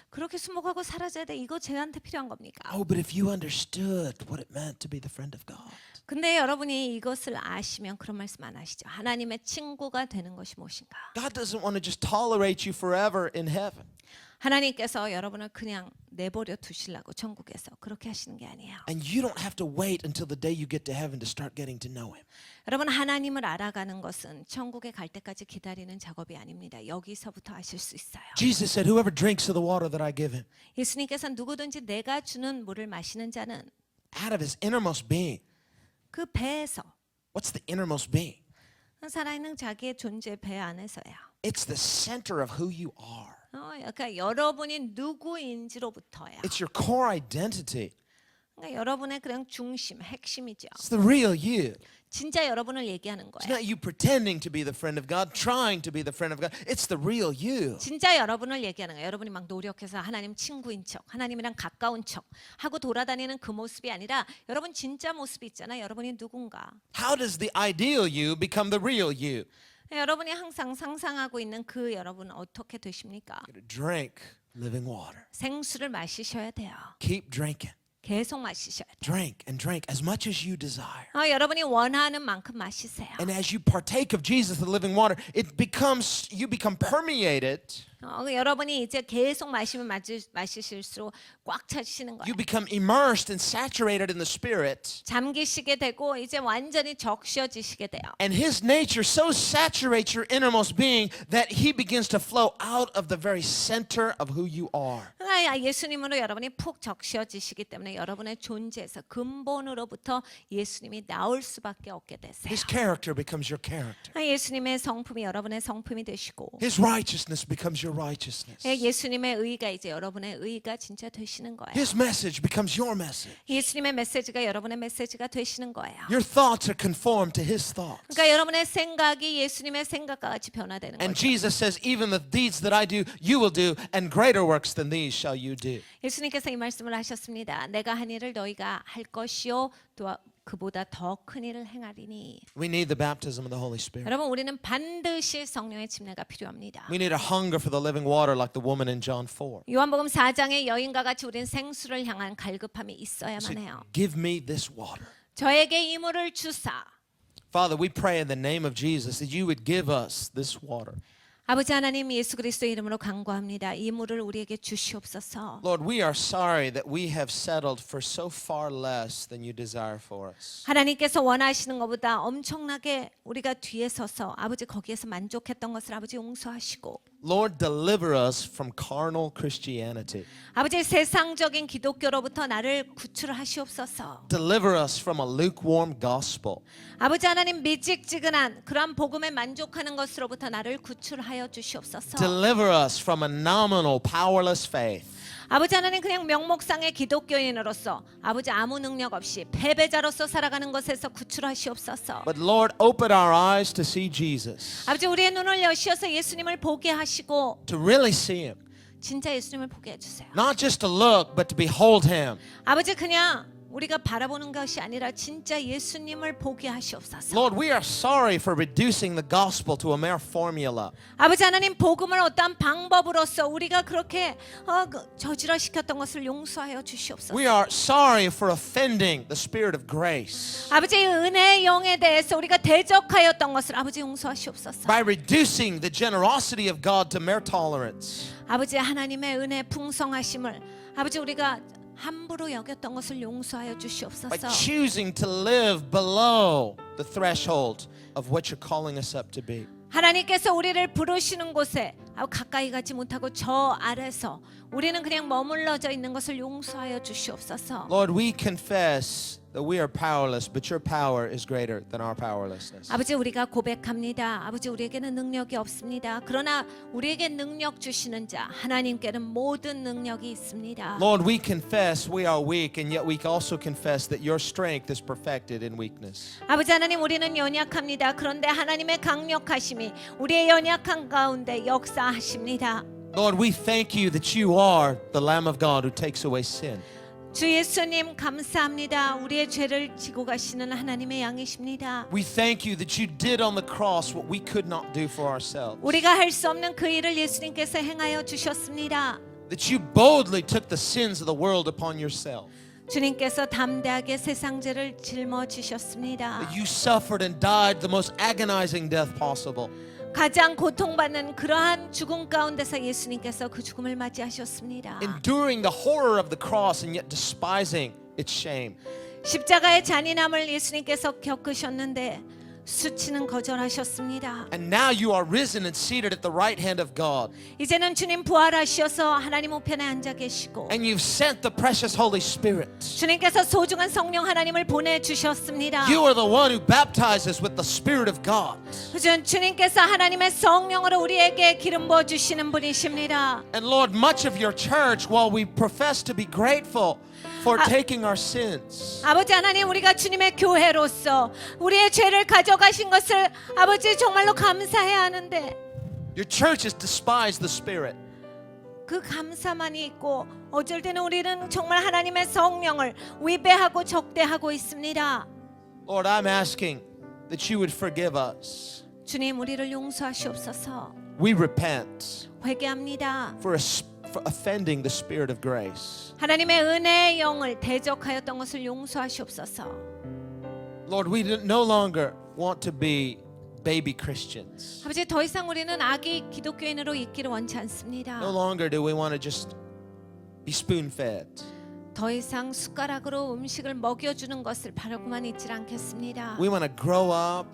그렇게 수목하고 살아야 돼? 이거 쟤한테 필요한 겁니까? Oh, but if you understood what it meant to be the friend of God. 근데 여러분이 이것을 아시면 그런 말씀 안 하시죠. 하나님의 친구가 되는 것이 무엇인가? God doesn't want to just tolerate you forever in heaven. 하나님께서 여러분을 그냥 내버려 두시려고 천국에서 그렇게 하시는 게 아니에요. And you don't have to wait until the day you get to heaven to start getting to know him. 여러분 하나님을 알아가는 것은 천국에 갈 때까지 기다리는 작업이 아닙니다. 여기서부터 아실 수 있어요. Jesus said, whoever drinks of the water that I give him, 예수님께서 누구든지 내가 주는 물을 마시는 자는 out of his innermost being. 그 배에서 What's the innermost being? 살아있는 자기의 존재 배 안에서야. It's the center of who you are. 그러니까 여러분이 누구인지로부터야. It's your core identity. 그러니까 여러분의 그냥 중심, 핵심이죠. It's the real you. 진짜 여러분을 얘기하는 It's 거예요. not you pretending to be the friend of God, trying to be the friend of God. It's the real you. 진짜 여러분을 얘기하는 거예요. 여러분이 막 노력해서 하나님 친구인 척, 하나님이랑 가까운 척 하고 돌아다니는 그 모습이 아니라 여러분 진짜 모습이 있잖아요. 여러분이 누군가. How does the ideal you become the real you? 여러분이 항상 상상하고 있는 그 여러분은 어떻게 되십니까? Drink living water. 생수를 마시셔야 돼요. Keep drinking. 계속 마시셔야 돼요. Drink and drink as much as you desire. 여러분이 원하는 만큼 마시세요. And as you partake of Jesus, the living water, you become permeated. 여러분이 이제 계속 마시실수록 꽉 차시는 거예요. You become immersed and saturated in the Spirit. 잠기시게 되고 이제 완전히 적셔지시게 돼요. And His nature so saturates your innermost being that He begins to flow out of the very center of who you are. 예수님으로 여러분이 푹 적셔지시기 때문에 여러분의 존재에서 근본으로부터 예수님이 나올 수밖에 없게 되세요. His character becomes your character. 예수님의 성품이 여러분의 성품이 되시고 His righteousness becomes your righteousness. 예수님의 의가 이제 여러분의 의가 진짜 되시는 거예요. His message becomes your message. 예수님의 메시지가 여러분의 메시지가 되시는 거예요. Your thoughts are conformed to His thoughts. 그러니까 여러분의 생각이 예수님의 생각과 같이 변화되는 And 거죠. Jesus says, even the deeds that I do, you will do, and greater works than these shall you do. 예수님께서 이 말씀을 하셨습니다. 내가 한 일을 너희가 할 것이요 또 그보다 더 큰 일을 행하리니. We need the baptism of the Holy Spirit. 여러분 우리는 반드시 성령의 침례가 필요합니다. We need a hunger for the living water like the woman in John 4. 요한복음 4장의 여인과 같이 우리는 생수를 향한 갈급함이 있어야만 해요. Give me this water. 저에게 이 물을 주사. Father, we pray in the name of Jesus that you would give us this water. 아버지 하나님 예수 그리스도의 이름으로 간구합니다. 이 물을 우리에게 주시옵소서. Lord, we are sorry that we have settled for so far less than you desire for us. 하나님께서 원하시는 것보다 엄청나게 우리가 뒤에 서서 아버지 거기에서 만족했던 것을 아버지 용서하시고 Lord, deliver us from carnal Christianity. 아버지 세상적인 기독교로부터 나를 구출하시옵소서. Deliver us from a lukewarm gospel. 아버지 하나님 미직지근한 그러한 복음에 만족하는 것으로부터 나를 구출하여 주시옵소서. Deliver us from a nominal, powerless faith. 아버지 하나님 그냥 명목상의 기독교인으로서 아버지 아무 능력 없이 패배자로서 살아가는 것에서 구출하시옵소서. But Lord, open our eyes to see Jesus, 아버지 우리의 눈을 여시어서 예수님을 보게 하시고 to really see Him. 진짜 예수님을 보게 해주세요. Not just to look, but to behold Him. 아버지 그냥 우리가 바라보는 것이 아니라 진짜 예수님을 보게 하시옵소서. Lord, we are sorry for reducing the gospel to a mere formula. 아버지 하나님, 복음을 어떠한 방법으로서 우리가 그렇게 저질화시켰던 것을 용서하여 주시옵소서. We are sorry for offending the spirit of grace 아버지, 은혜의 영에 대해서 우리가 대적하였던 것을 아버지 용서하시옵소서. by reducing the generosity of God to mere tolerance. 아버지 하나님의 은혜 풍성하심을 아버지 우리가 함부로 여겼던 것을 용서하여 By 주시옵소서. choosing to live below the threshold of what you're calling us up to be. 하나님께서 우리를 부르시는 곳에 가까이 가지 못하고 저 아래서 우리는 그냥 머물러져 있는 것을 용서하여 주시옵소서. Lord, we confess that we are powerless, but your power is greater than our powerlessness. 아버지, 우리가 고백합니다. 아버지, 우리에게는 능력이 없습니다. 그러나 우리에게 능력 주시는 자 하나님께는 모든 능력이 있습니다. Lord, we confess we are weak, and yet we also confess that your strength is perfected in weakness. 아버지 하나님, 우리는 연약합니다. 그런데 하나님의 강력하심이 우리의 연약한 가운데 역사하십니다. Lord, we thank you that you are the Lamb of God who takes away sin. 주 예수님 감사합니다. 우리의 죄를 지고 가시는 하나님의 양이십니다. We thank you that you did on the cross what we could not do for ourselves. 우리가 할 수 없는 그 일을 예수님께서 행하여 주셨습니다. That you boldly took the sins of the world upon yourself. 주님께서 담대하게 세상 죄를 짊어지셨습니다. That you suffered and died the most agonizing death possible. 가장 고통받는 그러한 죽음 가운데서 예수님께서 그 죽음을 맞이하셨습니다. Enduring the horror of the cross and yet despising its shame. 십자가의 잔인함을 예수님께서 겪으셨는데 수치는 거절하셨습니다. And now you are risen and seated at the right hand of God. 이제는 주님 부활하셔서 하나님 우편에 앉아 계시고 And you've sent the precious Holy Spirit. 주님께서 소중한 성령 하나님을 보내주셨습니다. You are the one who baptizes with the Spirit of God. 주님께서 하나님의 성령으로 우리에게 기름 부어주시는 분이십니다. And Lord, much of your church, while we profess to be grateful for taking our sins, 아버지 하나님, 우리가 주님의 교회로서 우리의 죄를 가져가신 것을 아버지 정말로 감사해야 하는데 your church has despised the Spirit. 그 감사만이 있고 어쩔 때는 우리는 정말 하나님의 성령을 위배하고 적대하고 있습니다. Lord, I'm asking that you would forgive us. 주님, 우리를 용서하시옵소서. We repent 회개합니다. for offending the Spirit of grace. 하나님의 은혜의 영을 대적하였던 것을 용서하시옵소서. Lord, we no longer want to be baby Christians. 아버지, 더 이상 우리는 아기 기독교인으로 있기를 원치 않습니다. No longer do we want to just be spoon-fed. 더 이상 숟가락으로 음식을 먹여주는 것을 바라고만 있질 않겠습니다. We want to grow up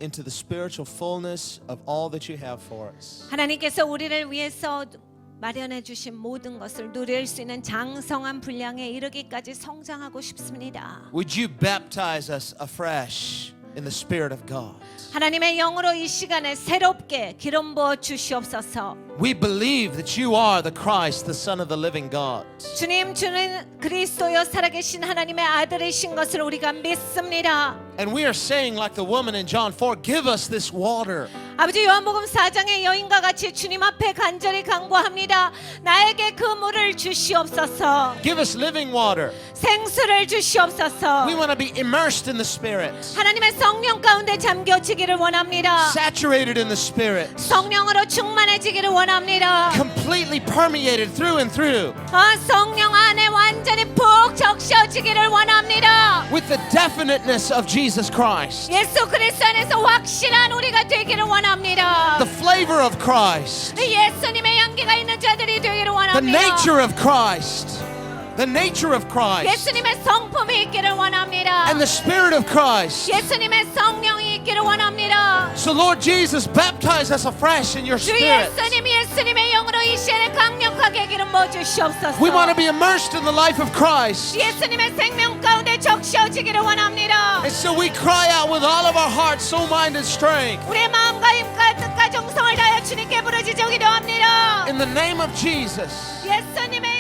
into the spiritual fullness of all that you have for us. 하나님께서 우리를 위해서 마련해 주신 모든 것을 누릴 수 있는 장성한 분량에 이르기까지 성장하고 싶습니다. Would you baptize us afresh in the Spirit of God? 하나님의 영으로 이 시간에 새롭게 기름 부어 주시옵소서. We believe that you are the Christ, the Son of the living God. 주님, 주는 그리스도여 살아계신 하나님의 아들이신 것을 우리가 믿습니다. And we are saying like the woman in John 4, give us this water. 아버지, 요한복음 4장의 여인과 같이 주님 앞에 간절히 간구합니다. 나에게 그 물을 주시옵소서. Give us living water. 생수를 주시옵소서. We want to be immersed in the Spirit, 하나님의 성령 가운데 잠겨지기를 원합니다. saturated in the Spirit, 성령으로 충만해지기를 원합니다. completely permeated through and through 성령 안에 완전히 푹 적셔지기를 원합니다. with the definiteness of Jesus Christ, 예수 그리스도 안에서 확실한 우리가 되기를 원합니다. the flavor of Christ, 예수님의 향기가 있는 자들이 되기를 the 원합니다. nature of Christ, the nature of Christ, 예수님의 성품이 있기를 원합니다. and the Spirit of Christ. 예수님의 성령이 있기를 원합니다. So Lord Jesus, baptize us afresh in your 주 Spirit. 예수님의 영으로 이 시간에 강력하게 기름 부어 주시옵소서. We want to be immersed in the life of Christ. 예수님의 생명 가운데 적셔지기를 원합니다. And so we cry out with all of our heart, soul, mind, and strength. 우리의 마음과 힘과 뜻과 정성을 다하여 주님께 부르짖어 기도합니다. In the name of Jesus. 예수님의